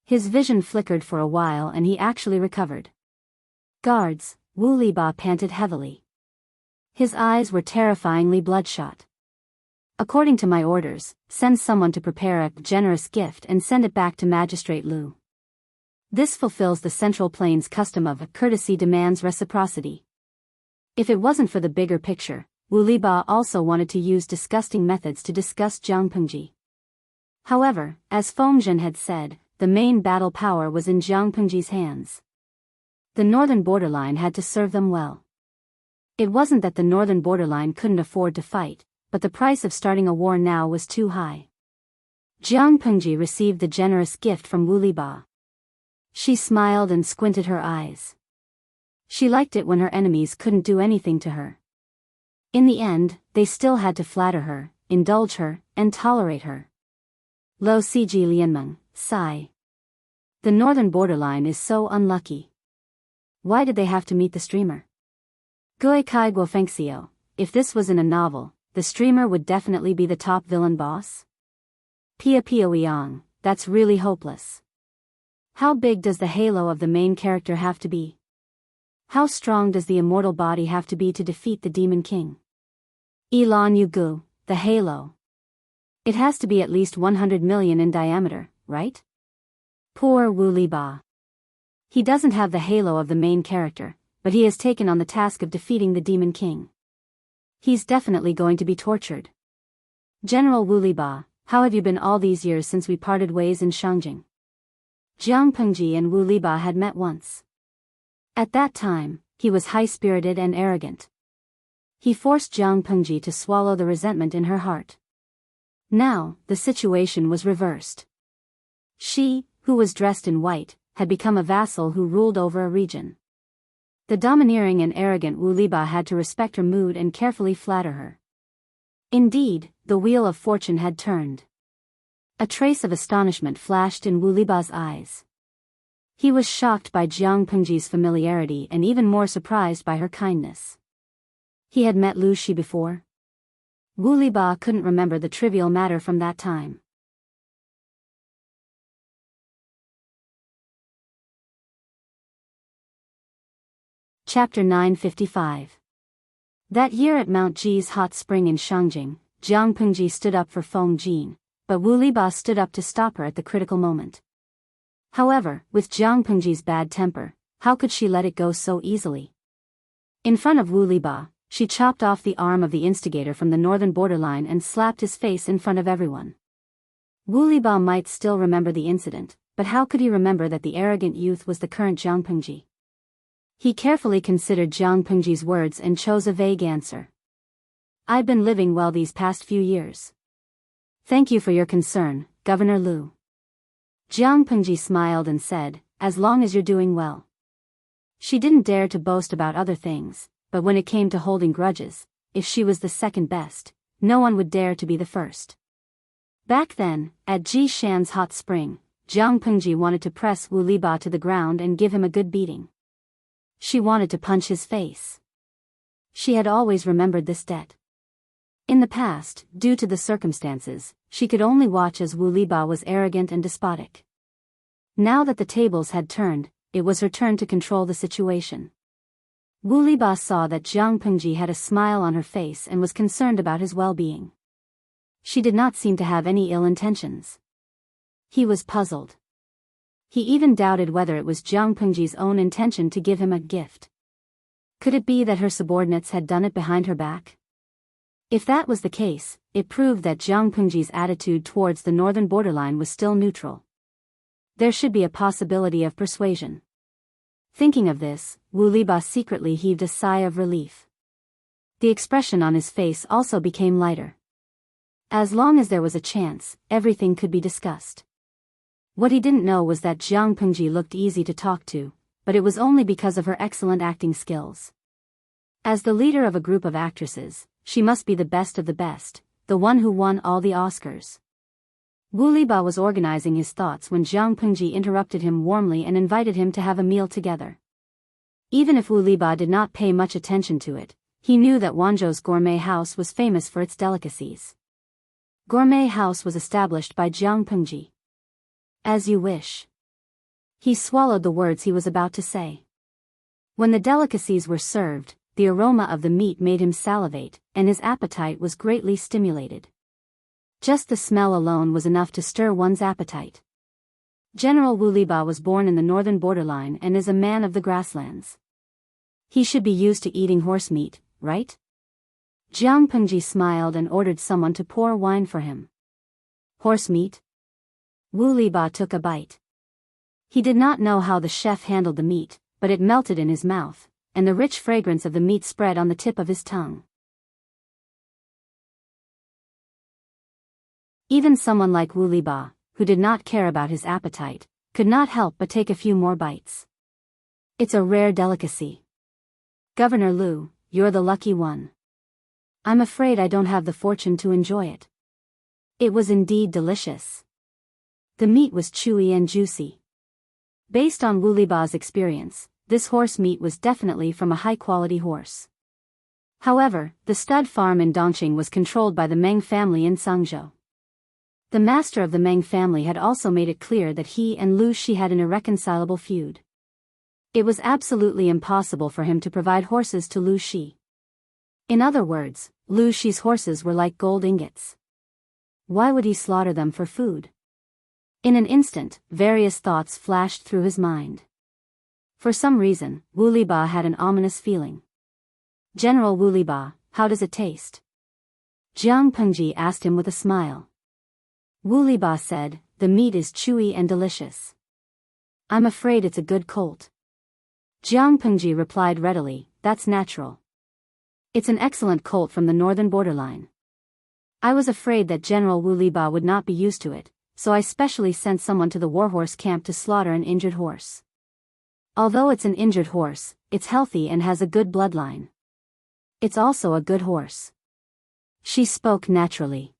His vision flickered for a while and he actually recovered. Guards, Wu Liba panted heavily. His eyes were terrifyingly bloodshot. According to my orders, send someone to prepare a generous gift and send it back to Magistrate Lu. This fulfills the Central Plains custom of courtesy demands reciprocity. If it wasn't for the bigger picture, Wu Liba also wanted to use disgusting methods to disgust Jiang Pengji. However, as Fengzhen had said, the main battle power was in Jiang Pengji's hands. The northern borderline had to serve them well. It wasn't that the northern borderline couldn't afford to fight, but the price of starting a war now was too high. Jiang Pengji received the generous gift from Wu Liba. She smiled and squinted her eyes. She liked it when her enemies couldn't do anything to her. In the end, they still had to flatter her, indulge her, and tolerate her. Lo Cg Lianmeng, sigh. The northern borderline is so unlucky. Why did they have to meet the streamer? Gui Kai Guofengxiu, if this was in a novel, the streamer would definitely be the top villain boss? Pia Pia Weong, that's really hopeless. How big does the halo of the main character have to be? How strong does the immortal body have to be to defeat the Demon King? Elan Yugu, the halo. It has to be at least 100 million in diameter, right? Poor Wu Liba. He doesn't have the halo of the main character, but he has taken on the task of defeating the Demon King. He's definitely going to be tortured. General Wu Liba, how have you been all these years since we parted ways in Shangjing? Jiang Pengji and Wu Liba had met once. At that time, he was high-spirited and arrogant. He forced Jiang Pengji to swallow the resentment in her heart. Now, the situation was reversed. She, who was dressed in white, had become a vassal who ruled over a region. The domineering and arrogant Wu Liba had to respect her mood and carefully flatter her. Indeed, the wheel of fortune had turned. A trace of astonishment flashed in Wu Liba's eyes. He was shocked by Jiang Pengji's familiarity and even more surprised by her kindness. He had met Lu Shi before. Wu Liba couldn't remember the trivial matter from that time. Chapter 955. That year at Mount Ji's hot spring in Shangjing, Jiang Pengji stood up for Feng Jin, but Wu Liba stood up to stop her at the critical moment. However, with Jiang Pengji's bad temper, how could she let it go so easily? In front of Wu Liba, she chopped off the arm of the instigator from the northern borderline and slapped his face in front of everyone. Wu Liba might still remember the incident, but how could he remember that the arrogant youth was the current Jiang Pengji? He carefully considered Jiang Pengji's words and chose a vague answer. I've been living well these past few years. Thank you for your concern, Governor Lu. Jiang Pengji smiled and said, as long as you're doing well. She didn't dare to boast about other things, but when it came to holding grudges, if she was the second best, no one would dare to be the first. Back then, at Ji Shan's hot spring, Jiang Pengji wanted to press Wu Liba to the ground and give him a good beating. She wanted to punch his face. She had always remembered this debt. In the past, due to the circumstances, she could only watch as Wu Liba was arrogant and despotic. Now that the tables had turned, it was her turn to control the situation. Wu Liba saw that Jiang Pengji had a smile on her face and was concerned about his well-being. She did not seem to have any ill intentions. He was puzzled. He even doubted whether it was Jiang Pengji's own intention to give him a gift. Could it be that her subordinates had done it behind her back? If that was the case, it proved that Jiang Pengji's attitude towards the northern borderline was still neutral. There should be a possibility of persuasion. Thinking of this, Wu Liba secretly heaved a sigh of relief. The expression on his face also became lighter. As long as there was a chance, everything could be discussed. What he didn't know was that Jiang Pengji looked easy to talk to, but it was only because of her excellent acting skills. As the leader of a group of actresses, she must be the best of the best, the one who won all the Oscars. Wu Liba was organizing his thoughts when Jiang Pengji interrupted him warmly and invited him to have a meal together. Even if Wu Liba did not pay much attention to it, he knew that Wanzhou's gourmet house was famous for its delicacies. Gourmet house was established by Jiang Pengji. As you wish. He swallowed the words he was about to say. When the delicacies were served, the aroma of the meat made him salivate, and his appetite was greatly stimulated. Just the smell alone was enough to stir one's appetite. General Wu Liba was born in the northern borderline and is a man of the grasslands. He should be used to eating horse meat, right? Jiang Pengji smiled and ordered someone to pour wine for him. Horse meat? Wu Liba took a bite. He did not know how the chef handled the meat, but it melted in his mouth, and the rich fragrance of the meat spread on the tip of his tongue. Even someone like Wu Liba, who did not care about his appetite, could not help but take a few more bites. It's a rare delicacy. Governor Lu, you're the lucky one. I'm afraid I don't have the fortune to enjoy it. It was indeed delicious. The meat was chewy and juicy. Based on Wu Liba's experience, this horse meat was definitely from a high-quality horse. However, the stud farm in Dongqing was controlled by the Meng family in Sangzhou. The master of the Meng family had also made it clear that he and Lu Shi had an irreconcilable feud. It was absolutely impossible for him to provide horses to Lu Shi. In other words, Lu Shi's horses were like gold ingots. Why would he slaughter them for food? In an instant, various thoughts flashed through his mind. For some reason, Wu Liba had an ominous feeling. General Wu Liba, how does it taste? Jiang Pengji asked him with a smile. Wu Liba said, the meat is chewy and delicious. I'm afraid it's a good colt. Jiang Pengji replied readily, that's natural. It's an excellent colt from the northern borderline. I was afraid that General Wu Liba would not be used to it, so I specially sent someone to the warhorse camp to slaughter an injured horse. Although it's an injured horse, it's healthy and has a good bloodline. It's also a good horse. She spoke naturally.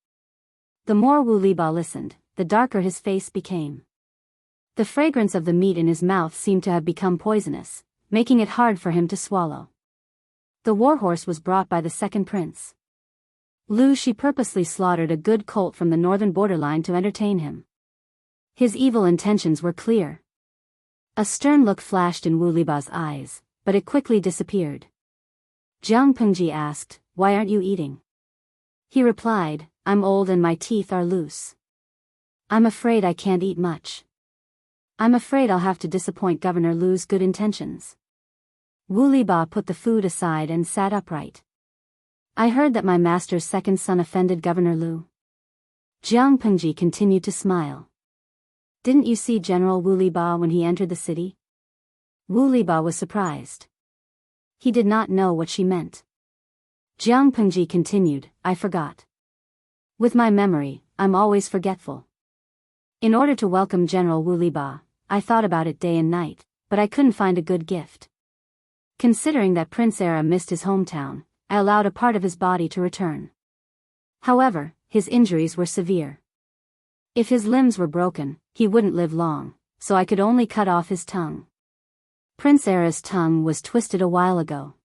The more Wu Liba listened, the darker his face became. The fragrance of the meat in his mouth seemed to have become poisonous, making it hard for him to swallow. The warhorse was brought by the second prince. Lu Shi purposely slaughtered a good colt from the northern borderline to entertain him. His evil intentions were clear. A stern look flashed in Wu Liba's eyes, but it quickly disappeared. Jiang Pengji asked, why aren't you eating? He replied, I'm old and my teeth are loose. I'm afraid I can't eat much. I'm afraid I'll have to disappoint Governor Lu's good intentions. Wu Liba put the food aside and sat upright. I heard that my master's second son offended Governor Lu. Jiang Pengji continued to smile. Didn't you see General Wu Liba when he entered the city? Wu Liba was surprised. He did not know what she meant. Jiang Pengji continued, I forgot. With my memory, I'm always forgetful. In order to welcome General Wu Liba, I thought about it day and night, but I couldn't find a good gift. Considering that Prince Era missed his hometown, I allowed a part of his body to return. However, his injuries were severe. If his limbs were broken, he wouldn't live long, so I could only cut off his tongue. Prince Era's tongue was twisted a while ago.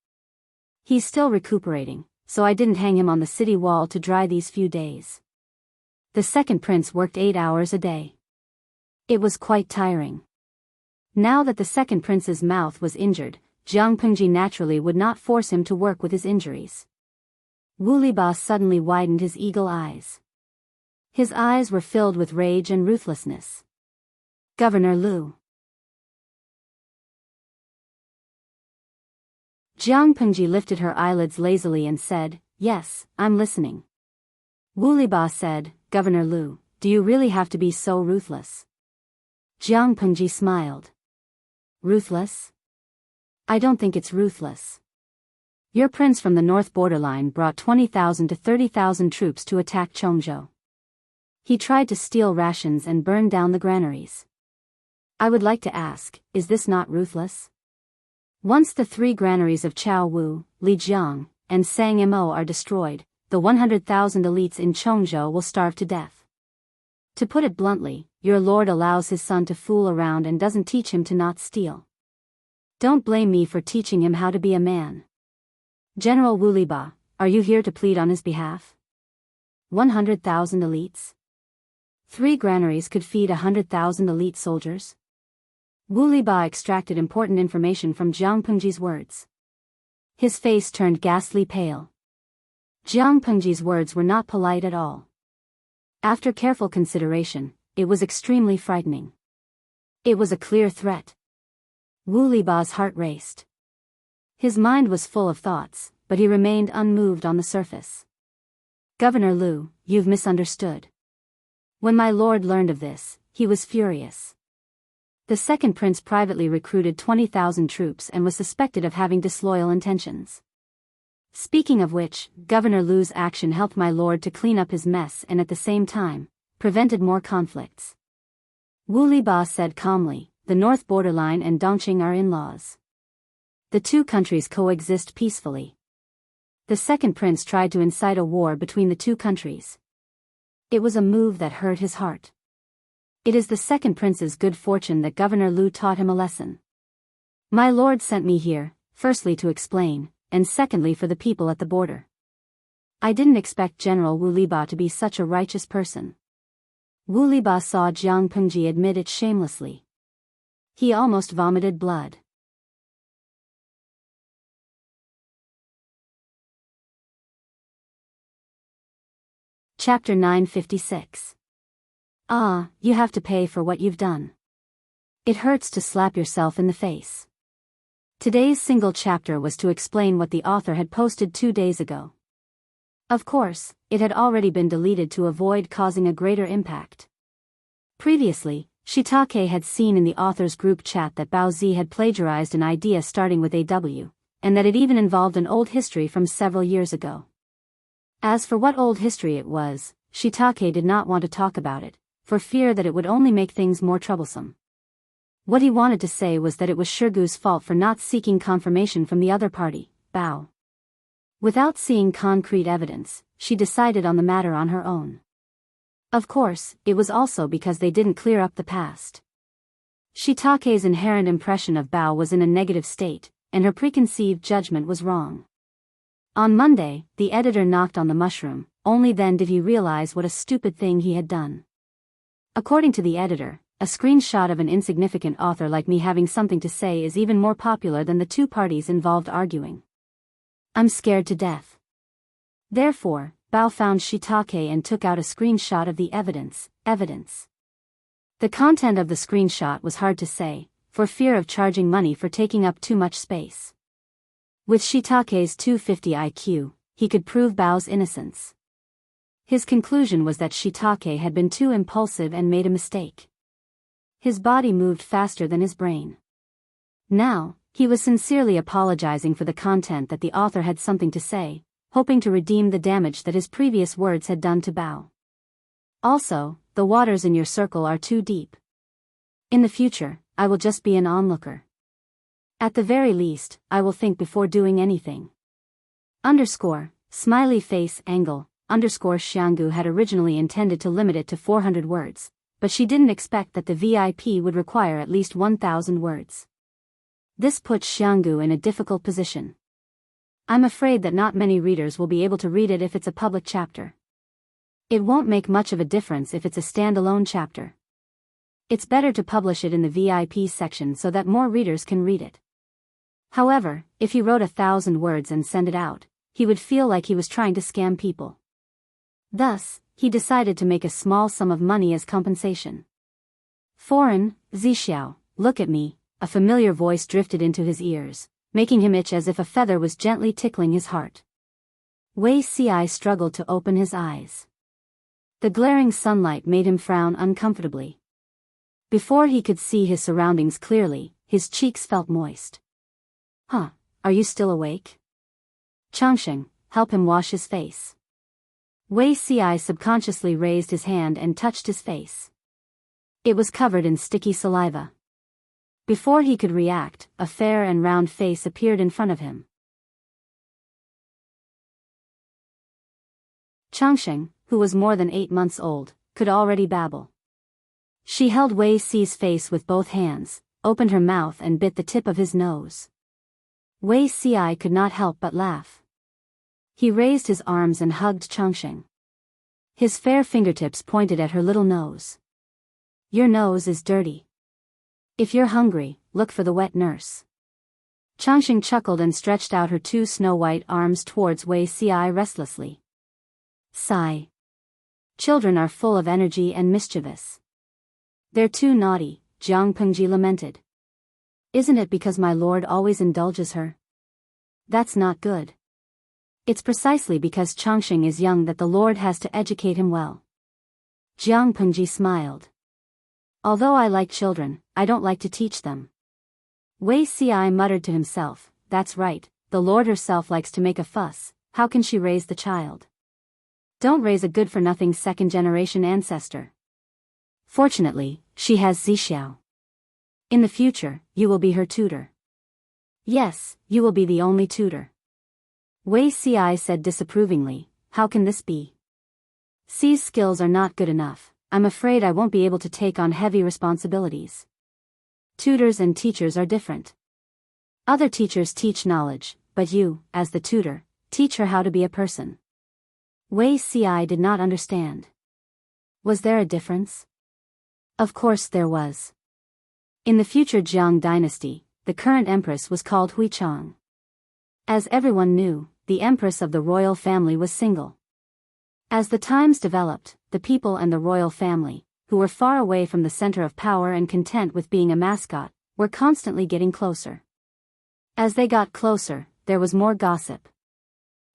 He's still recuperating, so I didn't hang him on the city wall to dry these few days. The second prince worked 8 hours a day. It was quite tiring. Now that the second prince's mouth was injured, Jiang Pengji naturally would not force him to work with his injuries. Wu Liba suddenly widened his eagle eyes. His eyes were filled with rage and ruthlessness. Governor Lu. Jiang Pengji lifted her eyelids lazily and said, "Yes, I'm listening." Wu Liba said, "Governor Lu, do you really have to be so ruthless?" Jiang Pengji smiled. "Ruthless? I don't think it's ruthless. Your prince from the north borderline brought 20,000 to 30,000 troops to attack Chongzhou. He tried to steal rations and burn down the granaries. I would like to ask, is this not ruthless? Once the 3 granaries of Chao Wu, Lijiang, and Sang Mo are destroyed, the 100,000 elites in Chongzhou will starve to death. To put it bluntly, your lord allows his son to fool around and doesn't teach him to not steal. Don't blame me for teaching him how to be a man. General Wu Liba, are you here to plead on his behalf? 100,000 elites? 3 granaries could feed 100,000 elite soldiers? Wu Liba extracted important information from Jiang Pengji's words. His face turned ghastly pale. Jiang Pengji's words were not polite at all. After careful consideration, it was extremely frightening. It was a clear threat. Wu Liba's heart raced. His mind was full of thoughts, but he remained unmoved on the surface. Governor Lu, you've misunderstood. When my lord learned of this, he was furious. The second prince privately recruited 20,000 troops and was suspected of having disloyal intentions. Speaking of which, Governor Lu's action helped my lord to clean up his mess and at the same time, prevented more conflicts. Wu Liba said calmly, the north borderline and Dongqing are in-laws. The 2 countries coexist peacefully. The second prince tried to incite a war between the 2 countries. It was a move that hurt his heart. It is the second prince's good fortune that Governor Lu taught him a lesson. My lord sent me here, firstly to explain, and secondly for the people at the border. I didn't expect General Wu Liba to be such a righteous person. Wu Liba saw Jiang Pengji admit it shamelessly. He almost vomited blood. Chapter 956. Ah, you have to pay for what you've done. It hurts to slap yourself in the face. Today's single chapter was to explain what the author had posted 2 days ago. Of course, it had already been deleted to avoid causing a greater impact. Previously, Shitake had seen in the author's group chat that Baozi had plagiarized an idea starting with AW, and that it even involved an old history from several years ago. As for what old history it was, Shitake did not want to talk about it, for fear that it would only make things more troublesome. What he wanted to say was that it was Shirgu's fault for not seeking confirmation from the other party, Bao. Without seeing concrete evidence, she decided on the matter on her own. Of course, it was also because they didn't clear up the past. Shitake's inherent impression of Bao was in a negative state, and her preconceived judgment was wrong. On Monday, the editor knocked on the mushroom, only then did he realize what a stupid thing he had done. According to the editor, a screenshot of an insignificant author like me having something to say is even more popular than the 2 parties involved arguing. I'm scared to death. Therefore, Bao found Shitake and took out a screenshot of the evidence. The content of the screenshot was hard to say, for fear of charging money for taking up too much space. With Shitake's 250 IQ, he could prove Bao's innocence. His conclusion was that Shitake had been too impulsive and made a mistake. His body moved faster than his brain. Now, he was sincerely apologizing for the content that the author had something to say, hoping to redeem the damage that his previous words had done to Bao. Also, the waters in your circle are too deep. In the future, I will just be an onlooker. At the very least, I will think before doing anything. Smiley face angle, Jianghu had originally intended to limit it to 400 words, but she didn't expect that the VIP would require at least 1,000 words. This puts Jianghu in a difficult position. I'm afraid that not many readers will be able to read it if it's a public chapter. It won't make much of a difference if it's a standalone chapter. It's better to publish it in the VIP section so that more readers can read it. However, if he wrote 1,000 words and sent it out, he would feel like he was trying to scam people. Thus, he decided to make a small sum of money as compensation. Foreign, Zixiao, look at me, a familiar voice drifted into his ears, making him itch as if a feather was gently tickling his heart. Wei Ci struggled to open his eyes. The glaring sunlight made him frown uncomfortably. Before he could see his surroundings clearly, his cheeks felt moist. Huh, are you still awake? Changsheng, help him wash his face. Wei Ci subconsciously raised his hand and touched his face. It was covered in sticky saliva. Before he could react, a fair and round face appeared in front of him. Changsheng, who was more than 8 months old, could already babble. She held Wei Ci's face with both hands, opened her mouth and bit the tip of his nose. Wei Ci could not help but laugh. He raised his arms and hugged Changsheng. His fair fingertips pointed at her little nose. Your nose is dirty. If you're hungry, look for the wet nurse. Changsheng chuckled and stretched out her 2 snow-white arms towards Wei Ci restlessly. Sigh. Children are full of energy and mischievous. They're too naughty, Jiang Pengji lamented. Isn't it because my lord always indulges her? That's not good. It's precisely because Changsheng is young that the lord has to educate him well. Jiang Pengji smiled. Although I like children, I don't like to teach them. Wei Ci muttered to himself, that's right, the lord herself likes to make a fuss, how can she raise the child? Don't raise a good-for-nothing second-generation ancestor. Fortunately, she has Zixiao. In the future, you will be her tutor. Yes, you will be the only tutor. Wei Ci said disapprovingly, how can this be? Ci's skills are not good enough, I'm afraid I won't be able to take on heavy responsibilities. Tutors and teachers are different. Other teachers teach knowledge, but you, as the tutor, teach her how to be a person. Wei Ci did not understand. Was there a difference? Of course there was. In the future Jiang dynasty, the current empress was called Huichang. As everyone knew, the empress of the royal family was single. As the times developed, the people and the royal family, who were far away from the center of power and content with being a mascot, were constantly getting closer. As they got closer, there was more gossip.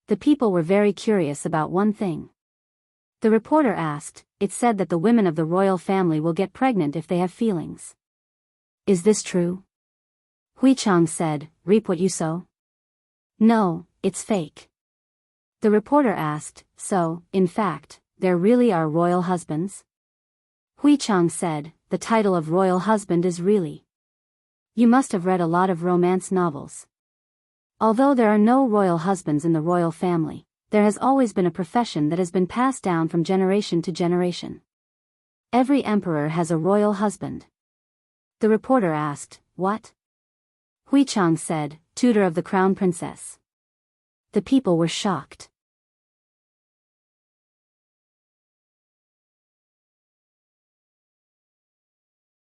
The people were very curious about one thing. The reporter asked, it said that the women of the royal family will get pregnant if they have feelings. Is this true? Huichang said, reap what you sow? No, it's fake. The reporter asked, so, in fact, there really are royal husbands? Huichang said, the title of royal husband is really. You must have read a lot of romance novels. Although there are no royal husbands in the royal family, there has always been a profession that has been passed down from generation to generation. Every emperor has a royal husband. The reporter asked, what? Huichang said, tutor of the crown princess. The people were shocked.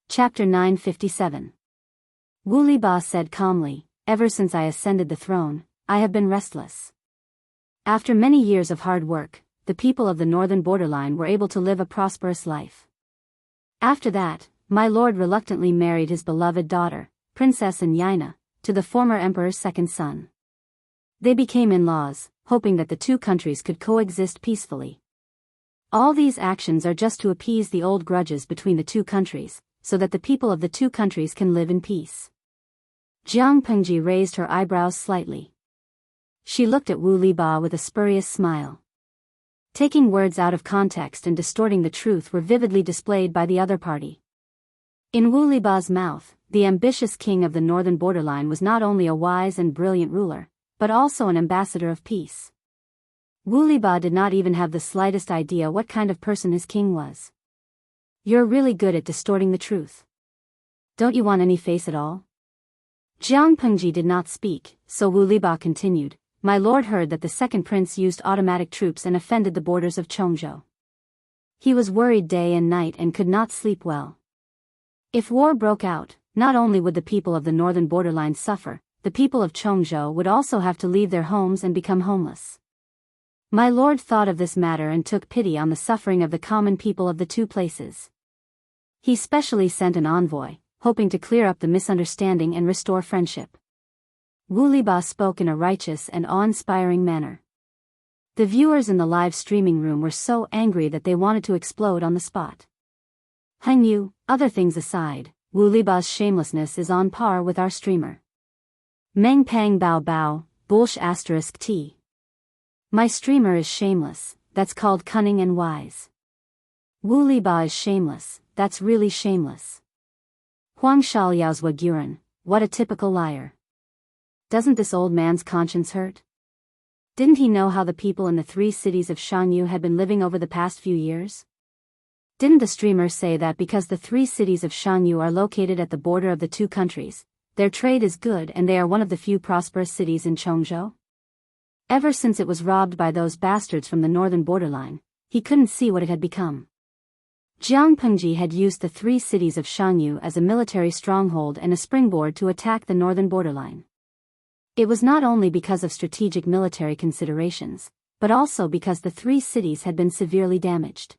Chapter 957. Wu Liba said calmly, ever since I ascended the throne, I have been restless. After many years of hard work, the people of the northern borderline were able to live a prosperous life. After that, my lord reluctantly married his beloved daughter, Princess Yaina, to the former emperor's second son. They became in-laws, hoping that the two countries could coexist peacefully. All these actions are just to appease the old grudges between the two countries, so that the people of the two countries can live in peace. Jiang Pengji raised her eyebrows slightly. She looked at Wu Liba with a spurious smile. Taking words out of context and distorting the truth were vividly displayed by the other party. In Wu Liba's mouth, the ambitious king of the northern borderline was not only a wise and brilliant ruler, but also an ambassador of peace. Wu Liba did not even have the slightest idea what kind of person his king was. You're really good at distorting the truth. Don't you want any face at all? Jiang Pengji did not speak, so Wu Liba continued. My lord heard that the second prince used automatic troops and offended the borders of Chongzhou. He was worried day and night and could not sleep well. If war broke out, not only would the people of the northern borderline suffer, the people of Chongzhou would also have to leave their homes and become homeless. My lord thought of this matter and took pity on the suffering of the common people of the two places. He specially sent an envoy, hoping to clear up the misunderstanding and restore friendship. Wu Liba spoke in a righteous and awe-inspiring manner. The viewers in the live streaming room were so angry that they wanted to explode on the spot. Hang you, other things aside, Wu Liba's shamelessness is on par with our streamer. Meng Pang Bao Bao, Bullsh *T. My streamer is shameless, that's called cunning and wise. Wu Liba is shameless, that's really shameless. Huang Shaoyaozwa Guren, what a typical liar. Doesn't this old man's conscience hurt? Didn't he know how the people in the 3 cities of Jianghu had been living over the past few years? Didn't the streamer say that because the 3 cities of Jianghu are located at the border of the 2 countries, their trade is good and they are one of the few prosperous cities in Chongzhou? Ever since it was robbed by those bastards from the northern borderline, he couldn't see what it had become. Jiang Pengji had used the 3 cities of Jianghu as a military stronghold and a springboard to attack the northern borderline. It was not only because of strategic military considerations, but also because the 3 cities had been severely damaged.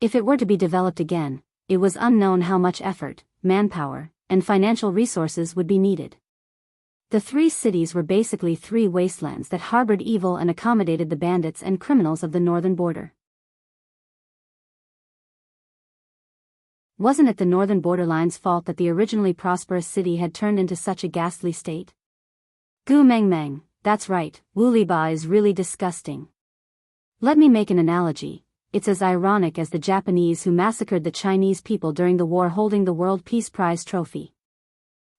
If it were to be developed again, it was unknown how much effort, manpower, and financial resources would be needed. The 3 cities were basically 3 wastelands that harbored evil and accommodated the bandits and criminals of the northern border. Wasn't it the northern borderline's fault that the originally prosperous city had turned into such a ghastly state? Gu Meng Meng, that's right, Wu Liba is really disgusting. Let me make an analogy, it's as ironic as the Japanese who massacred the Chinese people during the war holding the World Peace Prize trophy.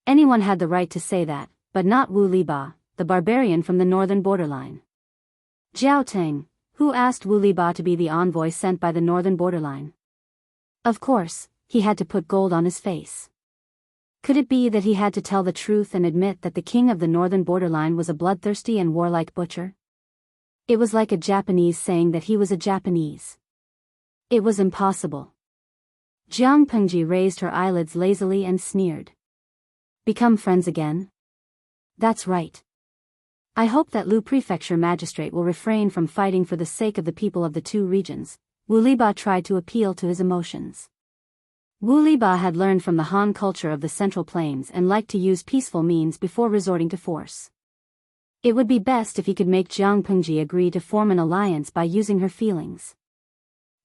Anyone had the right to say that, but not Wu Liba, the barbarian from the northern borderline. Jiao Teng, who asked Wu Liba to be the envoy sent by the northern borderline? Of course, he had to put gold on his face. Could it be that he had to tell the truth and admit that the king of the northern borderline was a bloodthirsty and warlike butcher? It was like a Japanese saying that he was a Japanese. It was impossible. Jiang Pengji raised her eyelids lazily and sneered. Become friends again? That's right. I hope that Lu Prefecture magistrate will refrain from fighting for the sake of the people of the 2 regions. Wu Liba tried to appeal to his emotions. Wu Liba had learned from the Han culture of the Central Plains and liked to use peaceful means before resorting to force. It would be best if he could make Jiang Pengji agree to form an alliance by using her feelings.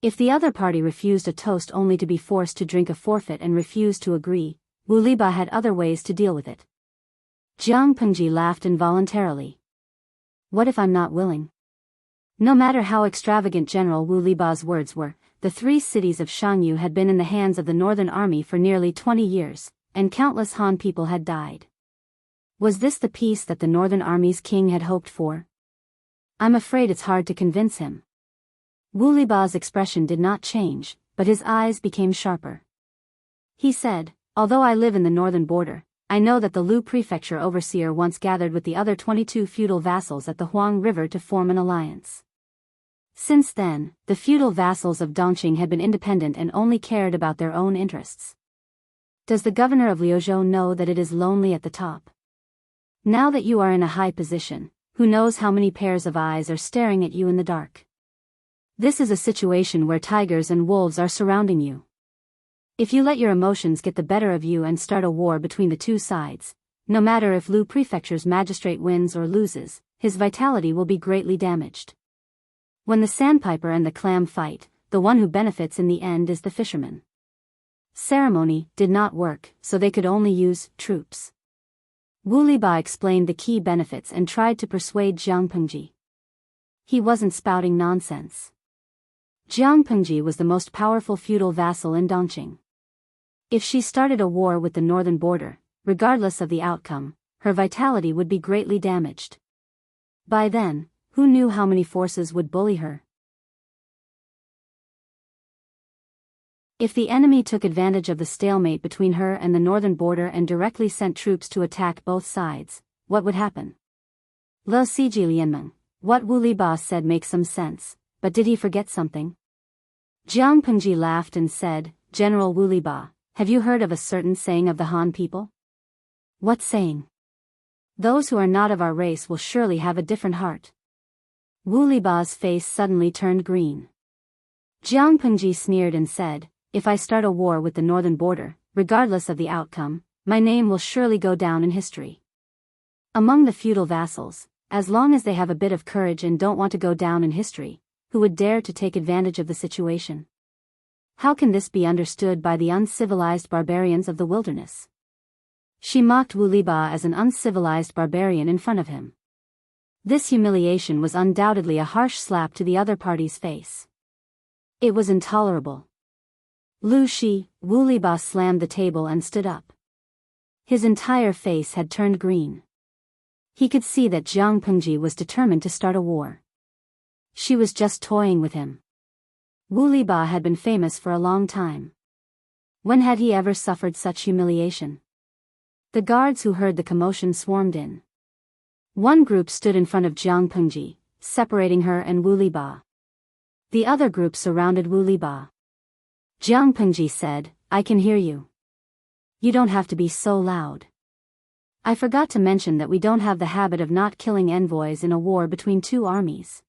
If the other party refused a toast only to be forced to drink a forfeit and refused to agree, Wu Liba had other ways to deal with it. Jiang Pengji laughed involuntarily. What if I'm not willing? No matter how extravagant General Wu Liba's words were, the 3 cities of Jianghu had been in the hands of the Northern Army for nearly 20 years, and countless Han people had died. Was this the peace that the Northern Army's king had hoped for? I'm afraid it's hard to convince him. Wu Liba's expression did not change, but his eyes became sharper. He said, although I live in the northern border, I know that the Lu Prefecture overseer once gathered with the other 22 feudal vassals at the Huang River to form an alliance. Since then, the feudal vassals of Dongqing had been independent and only cared about their own interests. Does the governor of Liuzhou know that it is lonely at the top? Now that you are in a high position, who knows how many pairs of eyes are staring at you in the dark? This is a situation where tigers and wolves are surrounding you. If you let your emotions get the better of you and start a war between the 2 sides, no matter if Lu Prefecture's magistrate wins or loses, his vitality will be greatly damaged. When the sandpiper and the clam fight, the one who benefits in the end is the fisherman. Ceremony did not work, so they could only use troops. Wu Liba explained the key benefits and tried to persuade Jiang Pengji. He wasn't spouting nonsense. Jiang Pengji was the most powerful feudal vassal in Dongqing. If she started a war with the northern border, regardless of the outcome, her vitality would be greatly damaged. By then, Who knew how many forces would bully her? If the enemy took advantage of the stalemate between her and the northern border and directly sent troops to attack both sides, what would happen? Le Siji Lianmeng, what Wu Liba said makes some sense, but did he forget something? Jiang Pengji laughed and said, General Wu Liba, have you heard of a certain saying of the Han people? What saying? Those who are not of our race will surely have a different heart. Wu Liba's face suddenly turned green. Jiang Pengji sneered and said, if I start a war with the northern border, regardless of the outcome, my name will surely go down in history. Among the feudal vassals, as long as they have a bit of courage and don't want to go down in history, who would dare to take advantage of the situation? How can this be understood by the uncivilized barbarians of the wilderness? She mocked Wu Liba as an uncivilized barbarian in front of him. This humiliation was undoubtedly a harsh slap to the other party's face. It was intolerable. Wu Liba slammed the table and stood up. His entire face had turned green. He could see that Jiang Pengji was determined to start a war. She was just toying with him. Wu Liba had been famous for a long time. When had he ever suffered such humiliation? The guards who heard the commotion swarmed in. One group stood in front of Jiang Pengji, separating her and Wu Liba. The other group surrounded Wu Liba. Jiang Pengji said, I can hear you. You don't have to be so loud. I forgot to mention that we don't have the habit of not killing envoys in a war between two armies.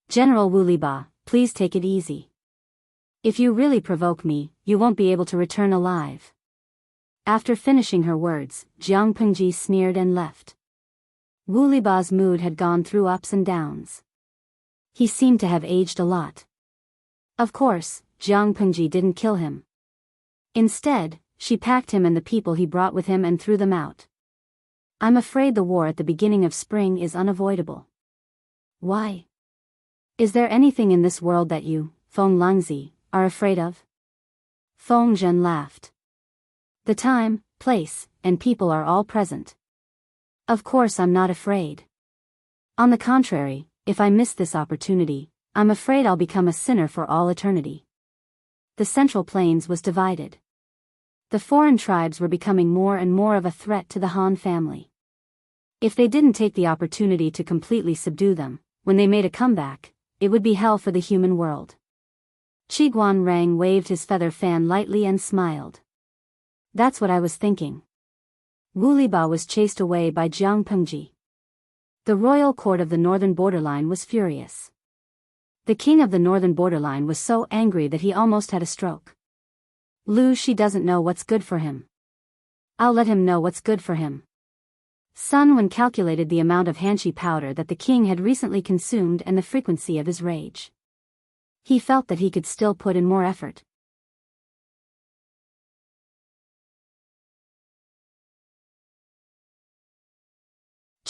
General Wu Liba, please take it easy. If you really provoke me, you won't be able to return alive. After finishing her words, Jiang Pengji sneered and left. Wu Liba's mood had gone through ups and downs. He seemed to have aged a lot. Of course, Jiang Pengji didn't kill him. Instead, she packed him and the people he brought with him and threw them out. I'm afraid the war at the beginning of spring is unavoidable. Why? Is there anything in this world that you, Feng Langzi, are afraid of? Feng Zhen laughed. The time, place, and people are all present. Of course I'm not afraid. On the contrary, if I miss this opportunity, I'm afraid I'll become a sinner for all eternity. The Central Plains was divided. The foreign tribes were becoming more and more of a threat to the Han family. If they didn't take the opportunity to completely subdue them, when they made a comeback, it would be hell for the human world. Qiguan Rang waved his feather fan lightly and smiled. That's what I was thinking. Wu Liba was chased away by Jiang Pengji. The royal court of the northern borderline was furious. The king of the northern borderline was so angry that he almost had a stroke. She doesn't know what's good for him. I'll let him know what's good for him. Sun Wen calculated the amount of hanshi powder that the king had recently consumed and the frequency of his rage. He felt that he could still put in more effort.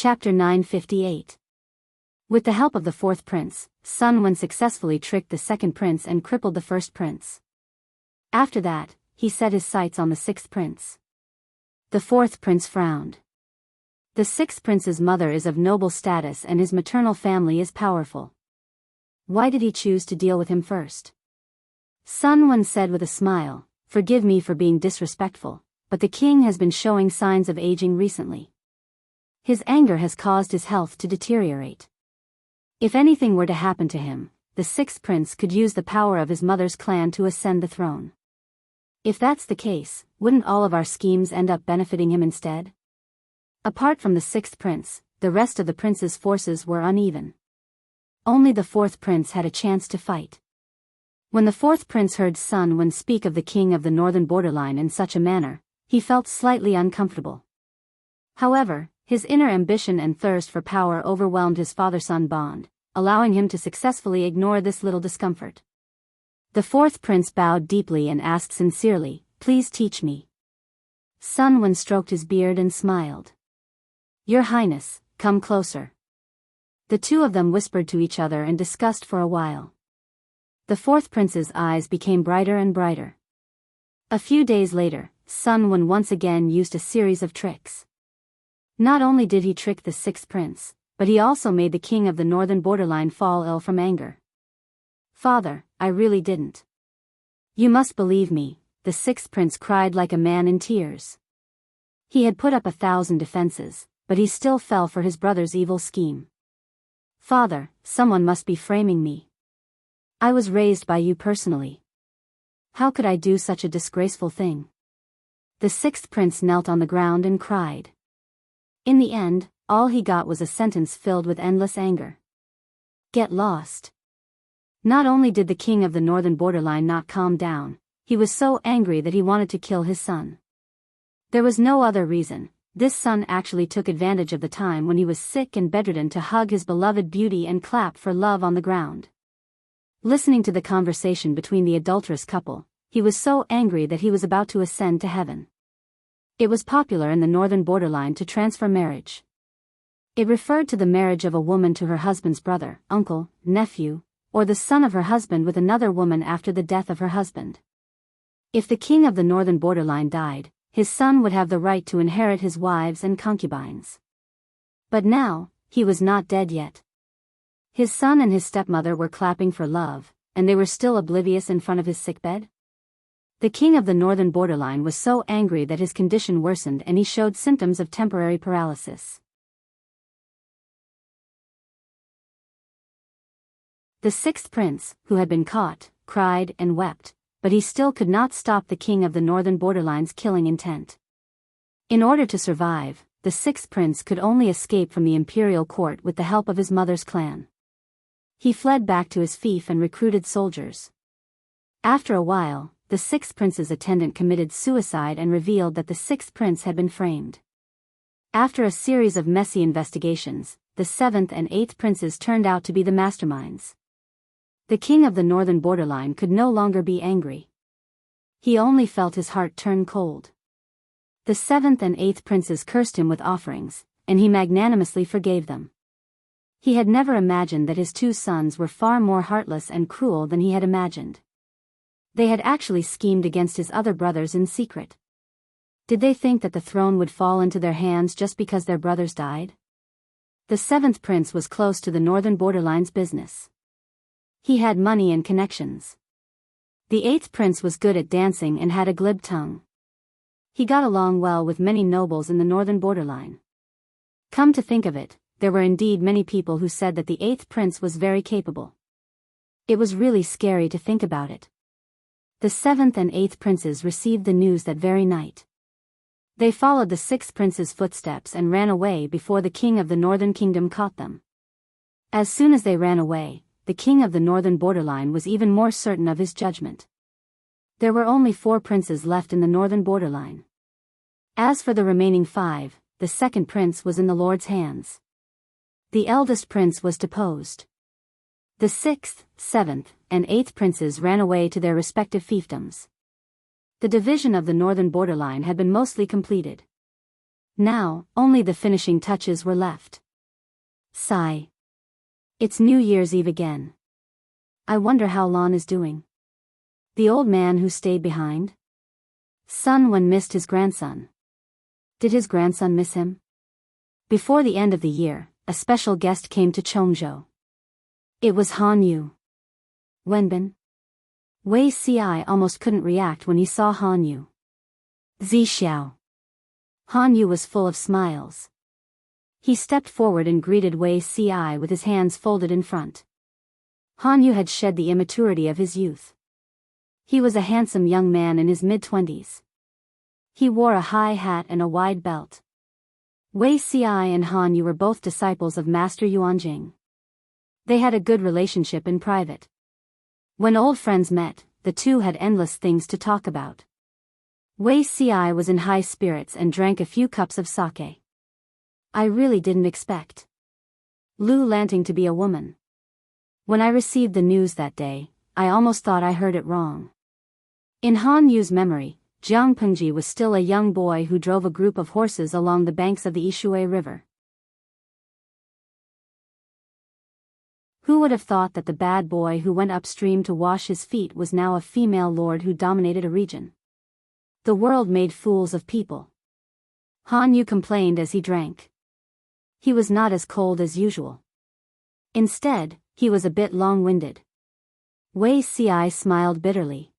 Chapter 958. With the help of the fourth prince, Sun Wen successfully tricked the second prince and crippled the first prince. After that, he set his sights on the sixth prince. The fourth prince frowned. The sixth prince's mother is of noble status and his maternal family is powerful. Why did he choose to deal with him first? Sun Wen said with a smile, forgive me for being disrespectful, but the king has been showing signs of aging recently. His anger has caused his health to deteriorate. If anything were to happen to him, the sixth prince could use the power of his mother's clan to ascend the throne. If that's the case, wouldn't all of our schemes end up benefiting him instead? Apart from the sixth prince, the rest of the prince's forces were uneven. Only the fourth prince had a chance to fight. When the fourth prince heard Sun Wen speak of the king of the northern borderline in such a manner, he felt slightly uncomfortable. However, his inner ambition and thirst for power overwhelmed his father-son bond, allowing him to successfully ignore this little discomfort. The fourth prince bowed deeply and asked sincerely, please teach me. Sun Wen stroked his beard and smiled. Your Highness, come closer. The two of them whispered to each other and discussed for a while. The fourth prince's eyes became brighter and brighter. A few days later, Sun Wen once again used a series of tricks. Not only did he trick the sixth prince, but he also made the king of the northern borderline fall ill from anger. "Father, I really didn't. You must believe me," the sixth prince cried like a man in tears. He had put up 1,000 defenses, but he still fell for his brother's evil scheme. "Father, someone must be framing me. I was raised by you personally. How could I do such a disgraceful thing?" The sixth prince knelt on the ground and cried. In the end, all he got was a sentence filled with endless anger. "Get lost." Not only did the king of the northern borderline not calm down, he was so angry that he wanted to kill his son. There was no other reason. This son actually took advantage of the time when he was sick and bedridden to hug his beloved beauty and clap for love on the ground. Listening to the conversation between the adulterous couple, he was so angry that he was about to ascend to heaven. It was popular in the northern borderline to transfer marriage. It referred to the marriage of a woman to her husband's brother, uncle, nephew, or the son of her husband with another woman after the death of her husband. If the king of the northern borderline died, his son would have the right to inherit his wives and concubines. But now, he was not dead yet. His son and his stepmother were clapping for love, and they were still oblivious in front of his sickbed. The king of the northern borderline was so angry that his condition worsened and he showed symptoms of temporary paralysis. The sixth prince, who had been caught, cried and wept, but he still could not stop the king of the northern borderline's killing intent. In order to survive, the sixth prince could only escape from the imperial court with the help of his mother's clan. He fled back to his fief and recruited soldiers. After a while, the sixth prince's attendant committed suicide and revealed that the sixth prince had been framed. After a series of messy investigations, the seventh and eighth princes turned out to be the masterminds. The king of the northern borderline could no longer be angry. He only felt his heart turn cold. The seventh and eighth princes cursed him with offerings, and he magnanimously forgave them. He had never imagined that his two sons were far more heartless and cruel than he had imagined. They had actually schemed against his other brothers in secret. Did they think that the throne would fall into their hands just because their brothers died? The seventh prince was close to the northern borderline's business. He had money and connections. The eighth prince was good at dancing and had a glib tongue. He got along well with many nobles in the northern borderline. Come to think of it, there were indeed many people who said that the eighth prince was very capable. It was really scary to think about it. The seventh and eighth princes received the news that very night. They followed the sixth prince's footsteps and ran away before the king of the northern kingdom caught them. As soon as they ran away, the king of the northern borderline was even more certain of his judgment. There were only 4 princes left in the northern borderline. As for the remaining 5, the second prince was in the Lord's hands. The eldest prince was deposed. The 6th, 7th, and 8th princes ran away to their respective fiefdoms. The division of the northern borderline had been mostly completed. Now, only the finishing touches were left. Sigh. It's New Year's Eve again. I wonder how Lon is doing. The old man who stayed behind? Sun Wen missed his grandson. Did his grandson miss him? Before the end of the year, a special guest came to Chongzhou. It was Han Yu. Wenbin. Wei Ci almost couldn't react when he saw Han Yu. Zixiao. Han Yu was full of smiles. He stepped forward and greeted Wei Ci with his hands folded in front. Han Yu had shed the immaturity of his youth. He was a handsome young man in his mid-20s. He wore a high hat and a wide belt. Wei Ci and Han Yu were both disciples of Master Yuanjing. They had a good relationship in private. When old friends met, the two had endless things to talk about. Wei Ci was in high spirits and drank a few cups of sake. I really didn't expect Lu Lanting to be a woman. When I received the news that day, I almost thought I heard it wrong. In Han Yu's memory, Jiang Pengji was still a young boy who drove a group of horses along the banks of the Yishui River. Who would have thought that the bad boy who went upstream to wash his feet was now a female lord who dominated a region? The world made fools of people. Han Yu complained as he drank. he was not as cold as usual. Instead, he was a bit long-winded. Wei Ci smiled bitterly.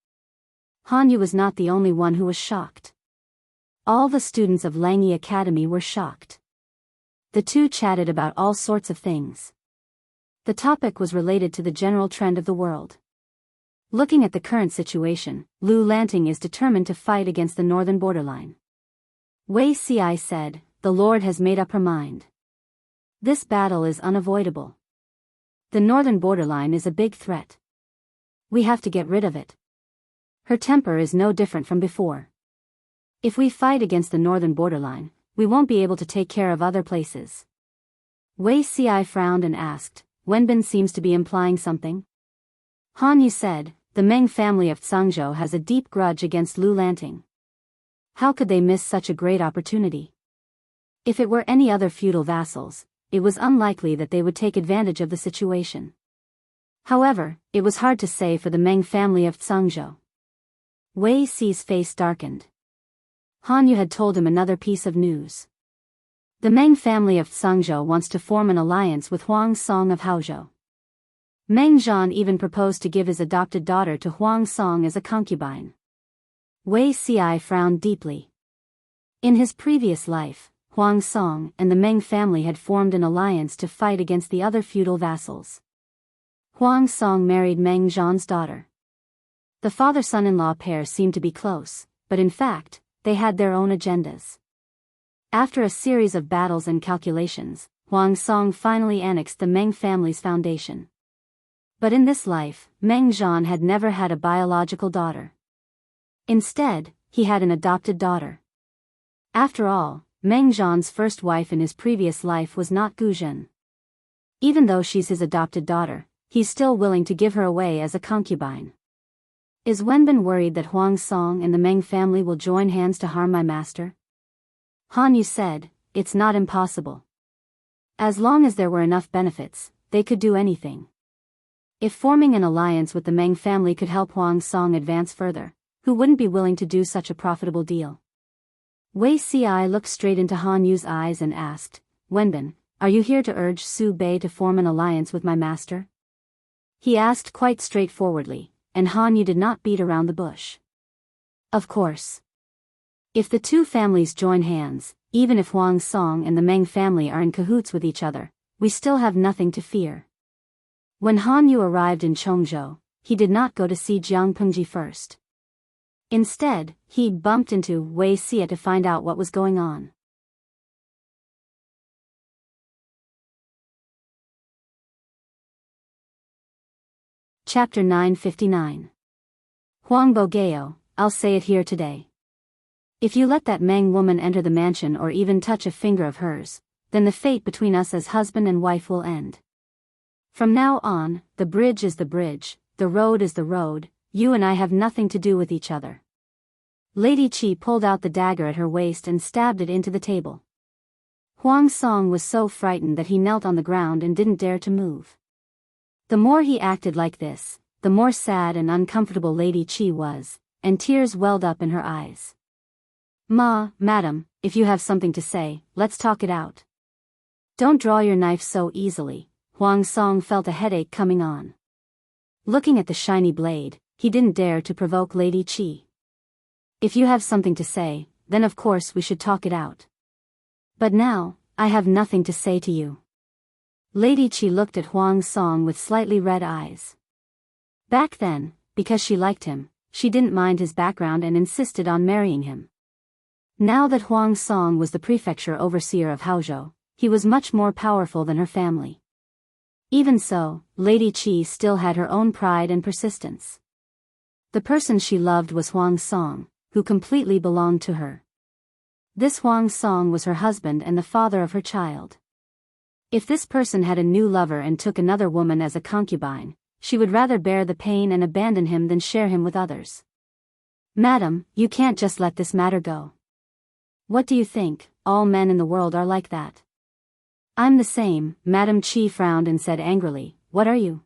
Han Yu was not the only one who was shocked. All the students of Langyi Academy were shocked. The two chatted about all sorts of things. The topic was related to the general trend of the world. Looking at the current situation, Lu Lanting is determined to fight against the northern borderline. Wei Ci said, "The Lord has made up her mind. This battle is unavoidable. The northern borderline is a big threat. We have to get rid of it. Her temper is no different from before. If we fight against the northern borderline, we won't be able to take care of other places." Wei Ci frowned and asked, "Wenbin seems to be implying something?" Han Yu said, "The Meng family of Zhangzhou has a deep grudge against Lu Lanting. How could they miss such a great opportunity? If it were any other feudal vassals, it was unlikely that they would take advantage of the situation. However, it was hard to say for the Meng family of Zhangzhou." Wei Ci's face darkened. Han Yu had told him another piece of news. The Meng family of Zhangzhou wants to form an alliance with Huang Song of Haozhou. Meng Zhan even proposed to give his adopted daughter to Huang Song as a concubine. Wei Ci frowned deeply. In his previous life, Huang Song and the Meng family had formed an alliance to fight against the other feudal vassals. Huang Song married Meng Zhan's daughter. The father-son-in-law pair seemed to be close, but in fact, they had their own agendas. After a series of battles and calculations, Huang Song finally annexed the Meng family's foundation. But in this life, Meng Zhan had never had a biological daughter. Instead, he had an adopted daughter. After all, Meng Zhan's first wife in his previous life was not Gu Zhen. Even though she's his adopted daughter, he's still willing to give her away as a concubine. Is Wenbin worried that Huang Song and the Meng family will join hands to harm my master? Han Yu said, "It's not impossible. As long as there were enough benefits, they could do anything. If forming an alliance with the Meng family could help Huang Song advance further, who wouldn't be willing to do such a profitable deal?" Wei Ci looked straight into Han Yu's eyes and asked, "Wenbin, are you here to urge Su Bei to form an alliance with my master?" He asked quite straightforwardly, and Han Yu did not beat around the bush. Of course. If the two families join hands, even if Huang Song and the Meng family are in cahoots with each other, we still have nothing to fear. When Han Yu arrived in Chongzhou, he did not go to see Jiang Pengji first. Instead, he bumped into Wei Ci to find out what was going on. Chapter 959. Huang Bogeo, I'll say it here today. If you let that Meng woman enter the mansion or even touch a finger of hers, then the fate between us as husband and wife will end. From now on, the bridge is the bridge, the road is the road, you and I have nothing to do with each other. Lady Qi pulled out the dagger at her waist and stabbed it into the table. Huang Song was so frightened that he knelt on the ground and didn't dare to move. The more he acted like this, the more sad and uncomfortable Lady Qi was, and tears welled up in her eyes. Madam, if you have something to say, let's talk it out. Don't draw your knife so easily." Huang Song felt a headache coming on. Looking at the shiny blade, he didn't dare to provoke Lady Qi. "If you have something to say, then of course we should talk it out. But now, I have nothing to say to you." Lady Qi looked at Huang Song with slightly red eyes. Back then, because she liked him, she didn't mind his background and insisted on marrying him. Now that Huang Song was the prefecture overseer of Haozhou, he was much more powerful than her family. Even so, Lady Qi still had her own pride and persistence. The person she loved was Huang Song, who completely belonged to her. This Huang Song was her husband and the father of her child. If this person had a new lover and took another woman as a concubine, she would rather bear the pain and abandon him than share him with others. "Madam, you can't just let this matter go. What do you think, all men in the world are like that?" "I'm the same." Madam Qi frowned and said angrily, "What are you?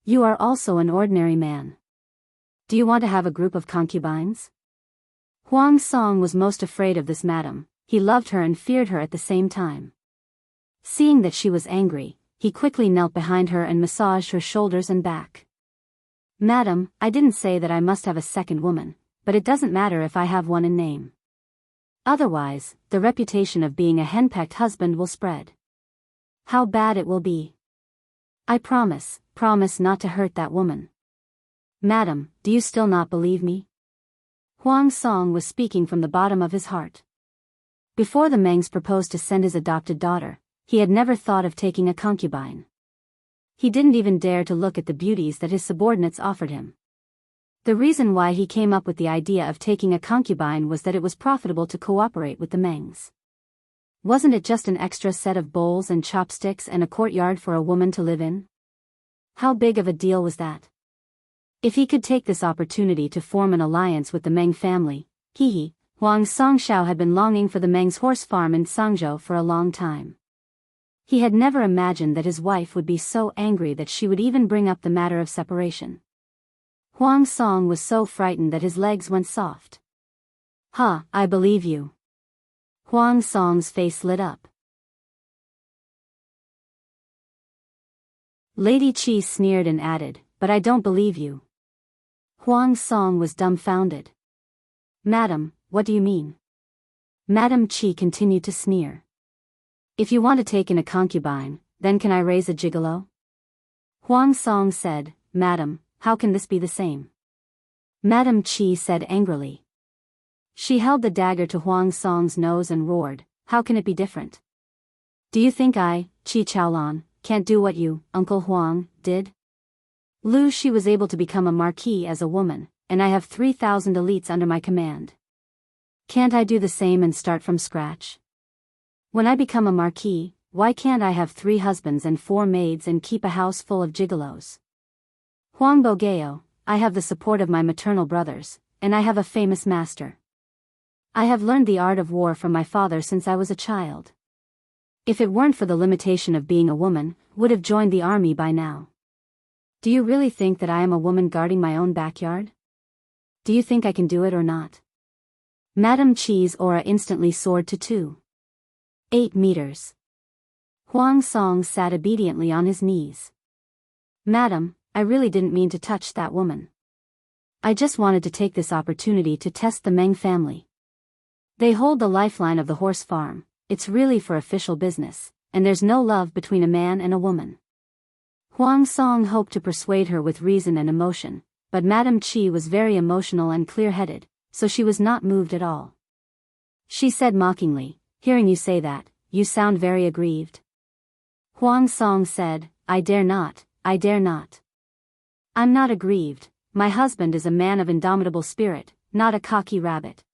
You are also an ordinary man. Do you want to have a group of concubines?" Huang Song was most afraid of this madam. He loved her and feared her at the same time. Seeing that she was angry, he quickly knelt behind her and massaged her shoulders and back. "Madam, I didn't say that I must have a second woman, but it doesn't matter if I have one in name. Otherwise, the reputation of being a henpecked husband will spread. How bad it will be. I promise not to hurt that woman. Madam, do you still not believe me?" Huang Song was speaking from the bottom of his heart. Before the Mengs proposed to send his adopted daughter, he had never thought of taking a concubine. He didn't even dare to look at the beauties that his subordinates offered him. The reason why he came up with the idea of taking a concubine was that it was profitable to cooperate with the Mengs. Wasn't it just an extra set of bowls and chopsticks and a courtyard for a woman to live in? How big of a deal was that? If he could take this opportunity to form an alliance with the Meng family, Huang Songshao had been longing for the Meng's horse farm in Sangzhou for a long time. He had never imagined that his wife would be so angry that she would even bring up the matter of separation. Huang Song was so frightened that his legs went soft. "Ha, I believe you." Huang Song's face lit up. Lady Qi sneered and added, "But I don't believe you." Huang Song was dumbfounded. "Madam, what do you mean?" Madam Qi continued to sneer. "If you want to take in a concubine, then can I raise a gigolo?" Huang Song said, "Madam, how can this be the same?" Madam Qi said angrily. She held the dagger to Huang Song's nose and roared, "How can it be different? Do you think I, Qi Chaolan, can't do what you, Uncle Huang, did? Lu Shi was able to become a marquis as a woman, and I have 3,000 elites under my command. Can't I do the same and start from scratch? When I become a marquis, why can't I have 3 husbands and 4 maids and keep a house full of gigolos? Huang Bogeo, I have the support of my maternal brothers, and I have a famous master. I have learned the art of war from my father since I was a child. If it weren't for the limitation of being a woman, would have joined the army by now. Do you really think that I am a woman guarding my own backyard? Do you think I can do it or not?" Madam Qi's aura instantly soared to 2.8 meters. Huang Song sat obediently on his knees. "Madam, I really didn't mean to touch that woman. I just wanted to take this opportunity to test the Meng family. They hold the lifeline of the horse farm, it's really for official business, and there's no love between a man and a woman." Huang Song hoped to persuade her with reason and emotion, but Madam Qi was very emotional and clear-headed, so she was not moved at all. She said mockingly, "Hearing you say that, you sound very aggrieved." Huang Song said, I dare not. I'm not aggrieved, my husband is a man of indomitable spirit, not a cocky rabbit."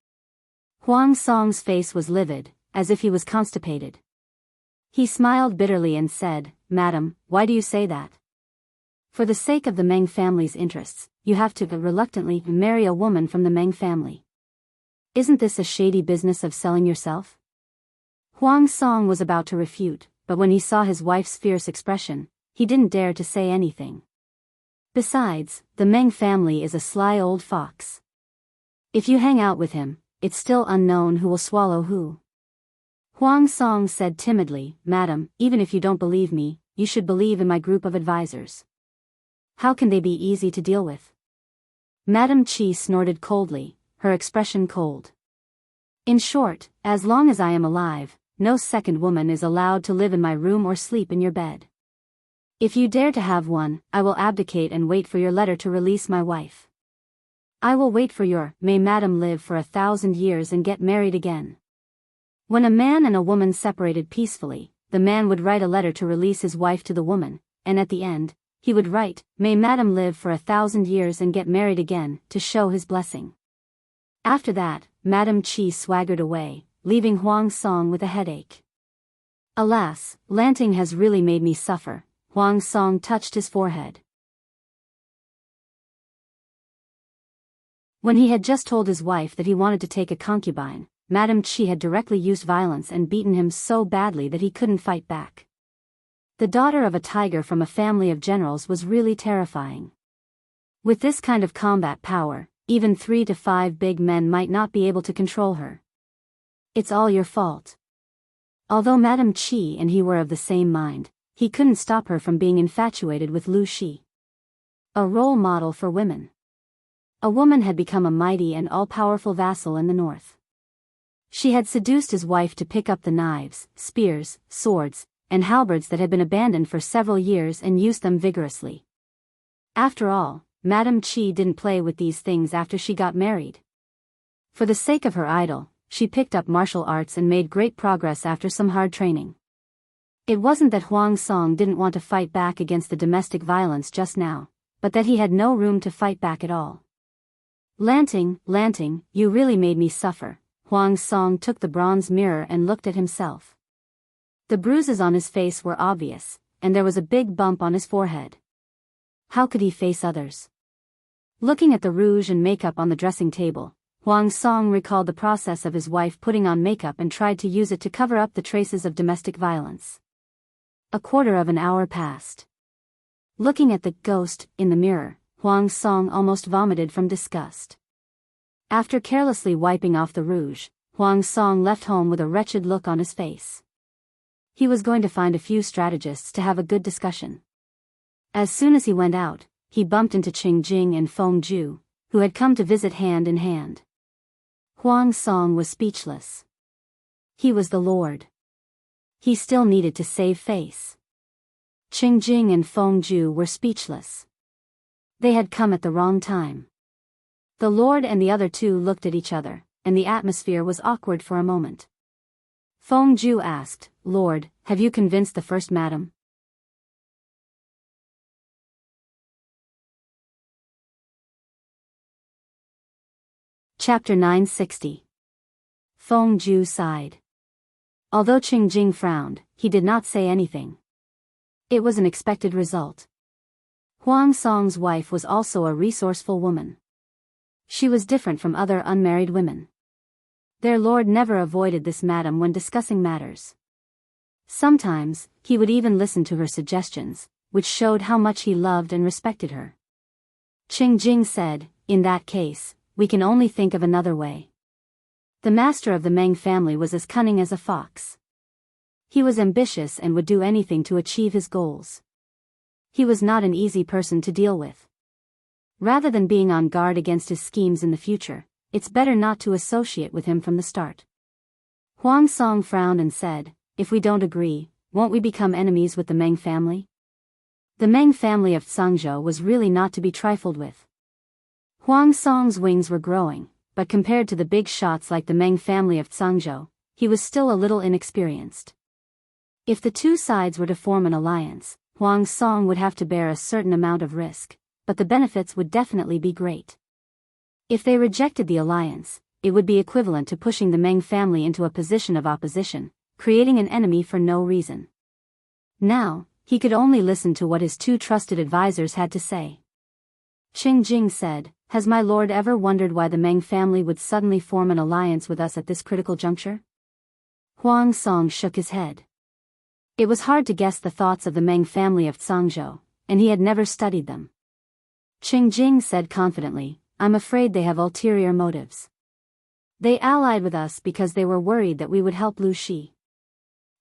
Huang Song's face was livid, as if he was constipated. He smiled bitterly and said, "Madam, why do you say that? For the sake of the Meng family's interests, you have to reluctantly marry a woman from the Meng family. Isn't this a shady business of selling yourself?" Huang Song was about to refute, but when he saw his wife's fierce expression, he didn't dare to say anything. Besides, the Meng family is a sly old fox. If you hang out with him, it's still unknown who will swallow who. Huang Song said timidly, "Madam, even if you don't believe me, you should believe in my group of advisors. How can they be easy to deal with?" Madam Qi snorted coldly, her expression cold. "In short, as long as I am alive, no second woman is allowed to live in my room or sleep in your bed. If you dare to have one, I will abdicate and wait for your letter to release my wife. I will wait for your, may Madam live for 1,000 years and get married again." When a man and a woman separated peacefully, the man would write a letter to release his wife to the woman, and at the end, he would write, "May Madam live for 1,000 years and get married again," to show his blessing. After that, Madam Qi swaggered away, leaving Huang Song with a headache. "Alas, Lanting has really made me suffer," Huang Song touched his forehead. When he had just told his wife that he wanted to take a concubine, Madam Qi had directly used violence and beaten him so badly that he couldn't fight back. The daughter of a tiger from a family of generals was really terrifying. With this kind of combat power, even 3 to 5 big men might not be able to control her. "It's all your fault." Although Madame Qi and he were of the same mind, he couldn't stop her from being infatuated with Lu Shi. A role model for women. A woman had become a mighty and all-powerful vassal in the north. She had seduced his wife to pick up the knives, spears, swords, and halberds that had been abandoned for several years and used them vigorously. After all, Madame Qi didn't play with these things after she got married. For the sake of her idol, she picked up martial arts and made great progress after some hard training. It wasn't that Huang Song didn't want to fight back against the domestic violence just now, but that he had no room to fight back at all. Lanting, you really made me suffer. Huang Song took the bronze mirror and looked at himself. The bruises on his face were obvious, and there was a big bump on his forehead. How could he face others? Looking at the rouge and makeup on the dressing table, Huang Song recalled the process of his wife putting on makeup and tried to use it to cover up the traces of domestic violence. A quarter of an hour passed. Looking at the ghost in the mirror, Huang Song almost vomited from disgust. After carelessly wiping off the rouge, Huang Song left home with a wretched look on his face. He was going to find a few strategists to have a good discussion. As soon as he went out, he bumped into Qing Jing and Feng Ju, who had come to visit hand in hand. Huang Song was speechless. He was the Lord. He still needed to save face. Qing Jing and Feng Ju were speechless. They had come at the wrong time. The Lord and the other two looked at each other, and the atmosphere was awkward for a moment. Feng Ju asked, "Lord, have you convinced the first madam?" Chapter 960. Feng Ju sighed. Although Qing Jing frowned, he did not say anything. It was an expected result. Huang Song's wife was also a resourceful woman. She was different from other unmarried women. Their lord never avoided this madam when discussing matters. Sometimes, he would even listen to her suggestions, which showed how much he loved and respected her. Qing Jing said, "In that case, we can only think of another way." The master of the Meng family was as cunning as a fox. He was ambitious and would do anything to achieve his goals. He was not an easy person to deal with. Rather than being on guard against his schemes in the future, it's better not to associate with him from the start. Huang Song frowned and said, "If we don't agree, won't we become enemies with the Meng family?" The Meng family of Zhangzhou was really not to be trifled with. Huang Song's wings were growing, but compared to the big shots like the Meng family of Zhangzhou, he was still a little inexperienced. If the two sides were to form an alliance, Huang Song would have to bear a certain amount of risk, but the benefits would definitely be great. If they rejected the alliance, it would be equivalent to pushing the Meng family into a position of opposition, creating an enemy for no reason. Now, he could only listen to what his two trusted advisors had to say. Qing Jing said, "Has my lord ever wondered why the Meng family would suddenly form an alliance with us at this critical juncture?" Huang Song shook his head. It was hard to guess the thoughts of the Meng family of Zhangzhou, and he had never studied them. Qing Jing said confidently, "I'm afraid they have ulterior motives. They allied with us because they were worried that we would help Lu Shi.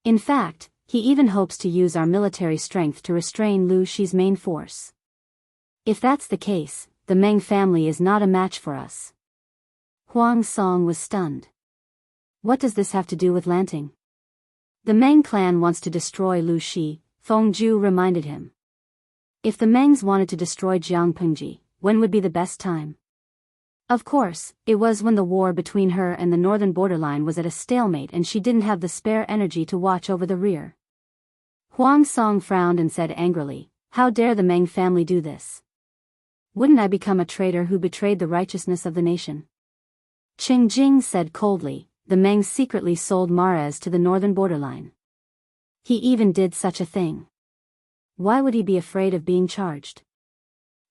In fact, he even hopes to use our military strength to restrain Lu Shi's main force. If that's the case, the Meng family is not a match for us." Huang Song was stunned. What does this have to do with Lanting? The Meng clan wants to destroy Lu Shi, Feng Ju reminded him. If the Mengs wanted to destroy Jianghu, when would be the best time? Of course, it was when the war between her and the northern borderline was at a stalemate and she didn't have the spare energy to watch over the rear. Huang Song frowned and said angrily, "How dare the Meng family do this? Wouldn't I become a traitor who betrayed the righteousness of the nation?" Qing Jing said coldly, "The Mengs secretly sold Mares to the northern borderline. He even did such a thing. Why would he be afraid of being charged?"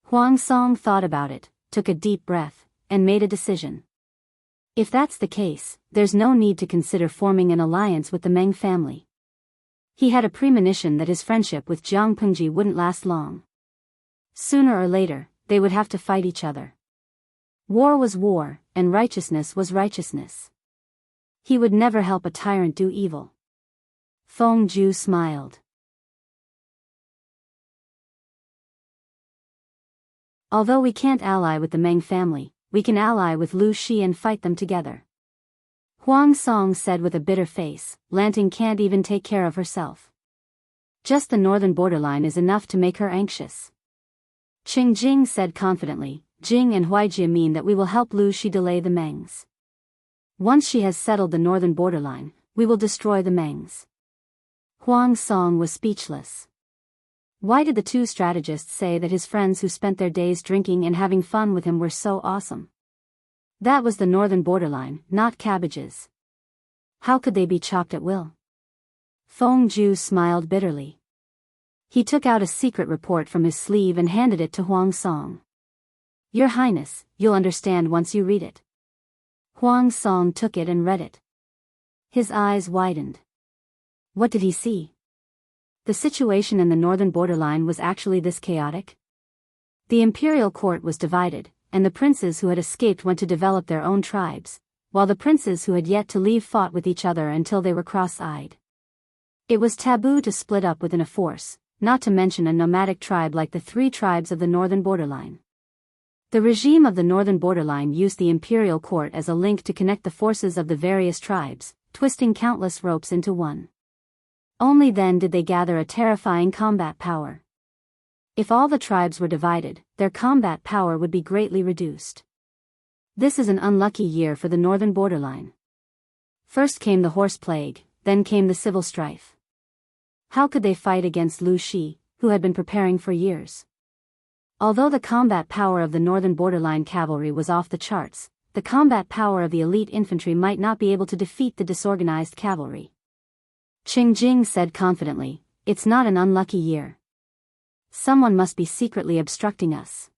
Huang Song thought about it, took a deep breath, and made a decision. If that's the case, there's no need to consider forming an alliance with the Meng family. He had a premonition that his friendship with Jiang Pengji wouldn't last long. Sooner or later, they would have to fight each other. War was war, and righteousness was righteousness. He would never help a tyrant do evil. Feng Ju smiled. Although we can't ally with the Meng family, we can ally with Lu Shi and fight them together. Huang Song said with a bitter face, Lanting can't even take care of herself. Just the northern borderline is enough to make her anxious. Qing Jing said confidently, Jing and Huaijie mean that we will help Lu Shi delay the Mengs. Once she has settled the northern borderline, we will destroy the Mengs. Huang Song was speechless. Why did the two strategists say that his friends who spent their days drinking and having fun with him were so awesome? That was the northern borderline, not cabbages. How could they be chopped at will? Feng Ju smiled bitterly. He took out a secret report from his sleeve and handed it to Huang Song. Your Highness, you'll understand once you read it. Huang Song took it and read it. His eyes widened. What did he see? The situation in the northern borderline was actually this chaotic? The imperial court was divided, and the princes who had escaped went to develop their own tribes, while the princes who had yet to leave fought with each other until they were cross-eyed. It was taboo to split up within a force, not to mention a nomadic tribe like the three tribes of the northern borderline. The regime of the northern borderline used the imperial court as a link to connect the forces of the various tribes, twisting countless ropes into one. Only then did they gather a terrifying combat power. If all the tribes were divided, their combat power would be greatly reduced. This is an unlucky year for the northern borderline. First came the horse plague, then came the civil strife. How could they fight against Lu Shi, who had been preparing for years? Although the combat power of the northern borderline cavalry was off the charts, the combat power of the elite infantry might not be able to defeat the disorganized cavalry. Qing Jing said confidently, it's not an unlucky year. Someone must be secretly obstructing us.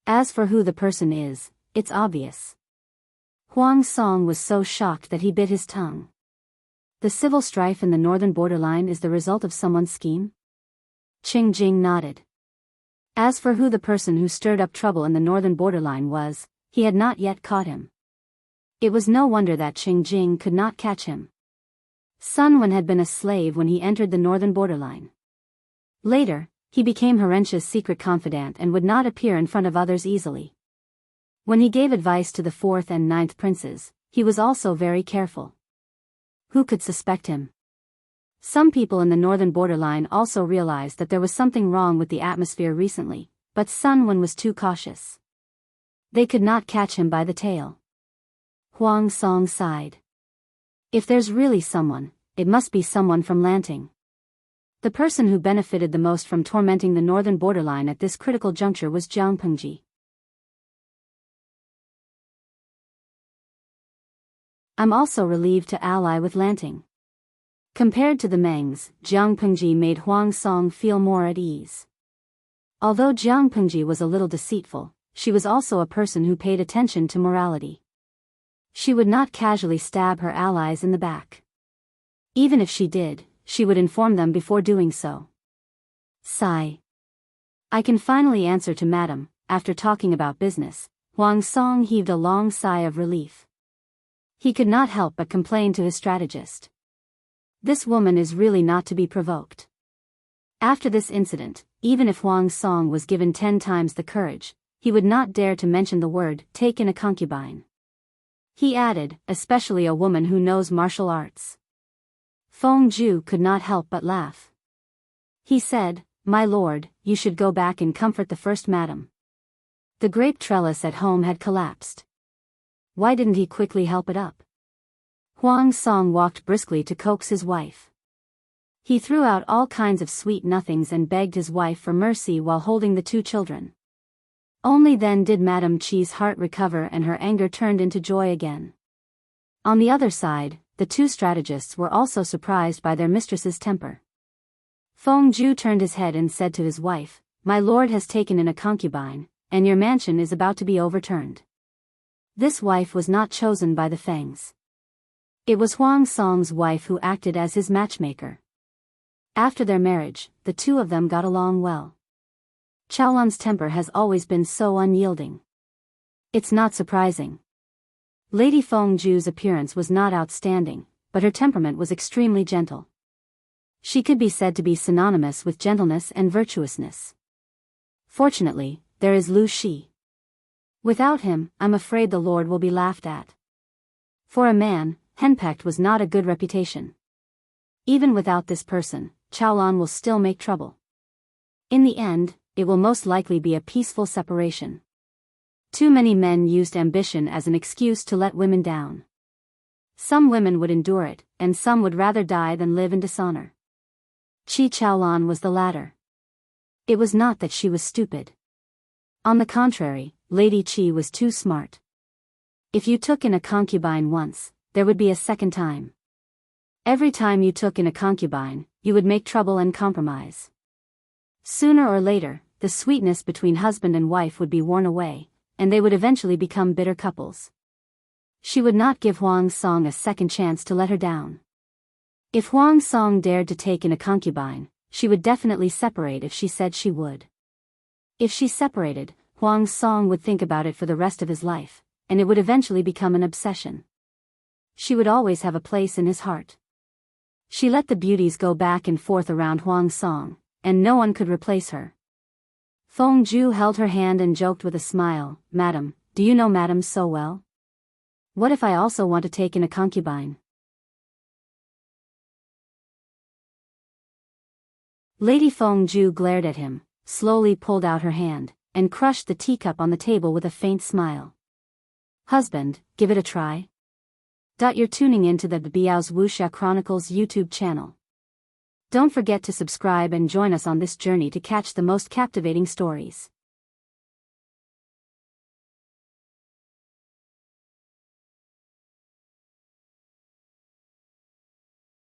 As for who the person is, it's obvious. Huang Song was so shocked that he bit his tongue. The civil strife in the northern borderline is the result of someone's scheme? Qing Jing nodded. As for who the person who stirred up trouble in the northern borderline was, he had not yet caught him. It was no wonder that Qing Jing could not catch him. Sun Wen had been a slave when he entered the northern borderline. Later, he became Herenchia's secret confidant and would not appear in front of others easily. When he gave advice to the 4th and 9th princes, he was also very careful. Who could suspect him? Some people in the northern borderline also realized that there was something wrong with the atmosphere recently, but Sun Wen was too cautious. They could not catch him by the tail. Huang Song sighed. If there's really someone, it must be someone from Lanting. The person who benefited the most from tormenting the northern borderline at this critical juncture was Jianghu. I'm also relieved to ally with Lanting. Compared to the Mengs, Jianghu made Huang Song feel more at ease. Although Jianghu was a little deceitful, she was also a person who paid attention to morality. She would not casually stab her allies in the back. Even if she did, she would inform them before doing so. Sigh. I can finally answer to Madam. After talking about business, Huang Song heaved a long sigh of relief. He could not help but complain to his strategist. This woman is really not to be provoked. After this incident, even if Huang Song was given 10 times the courage, he would not dare to mention the word, take in a concubine. He added, especially a woman who knows martial arts. Feng Ju could not help but laugh. He said, My lord, you should go back and comfort the first madam. The grape trellis at home had collapsed. Why didn't he quickly help it up? Huang Song walked briskly to coax his wife. He threw out all kinds of sweet nothings and begged his wife for mercy while holding the 2 children. Only then did Madame Chi's heart recover and her anger turned into joy again. On the other side, the 2 strategists were also surprised by their mistress's temper. Feng Ju turned his head and said to his wife, My lord has taken in a concubine, and your mansion is about to be overturned. This wife was not chosen by the Fangs. It was Huang Song's wife who acted as his matchmaker. After their marriage, the 2 of them got along well. Chaolun's temper has always been so unyielding. It's not surprising. Lady Feng Ju's appearance was not outstanding, but her temperament was extremely gentle. She could be said to be synonymous with gentleness and virtuousness. Fortunately, there is Lu Shi. Without him, I'm afraid the Lord will be laughed at. For a man, henpecked was not a good reputation. Even without this person, Chaolan will still make trouble. In the end, it will most likely be a peaceful separation. Too many men used ambition as an excuse to let women down. Some women would endure it, and some would rather die than live in dishonor. Chi Chaolan was the latter. It was not that she was stupid. On the contrary, Lady Chi was too smart. If you took in a concubine once, there would be a second time. Every time you took in a concubine, you would make trouble and compromise. Sooner or later, the sweetness between husband and wife would be worn away, and they would eventually become bitter couples. She would not give Huang Song a second chance to let her down. If Huang Song dared to take in a concubine, she would definitely separate if she said she would. If she separated, Huang Song would think about it for the rest of his life, and it would eventually become an obsession. She would always have a place in his heart. She let the beauties go back and forth around Huang Song, and no one could replace her. Feng Zhu held her hand and joked with a smile, "Madam, do you know Madam so well? What if I also want to take in a concubine?" Lady Feng Zhu glared at him, slowly pulled out her hand, and crushed the teacup on the table with a faint smile. "Husband, give it a try." You're tuning into the Biyao's Wuxia Chronicles YouTube channel. Don't forget to subscribe and join us on this journey to catch the most captivating stories.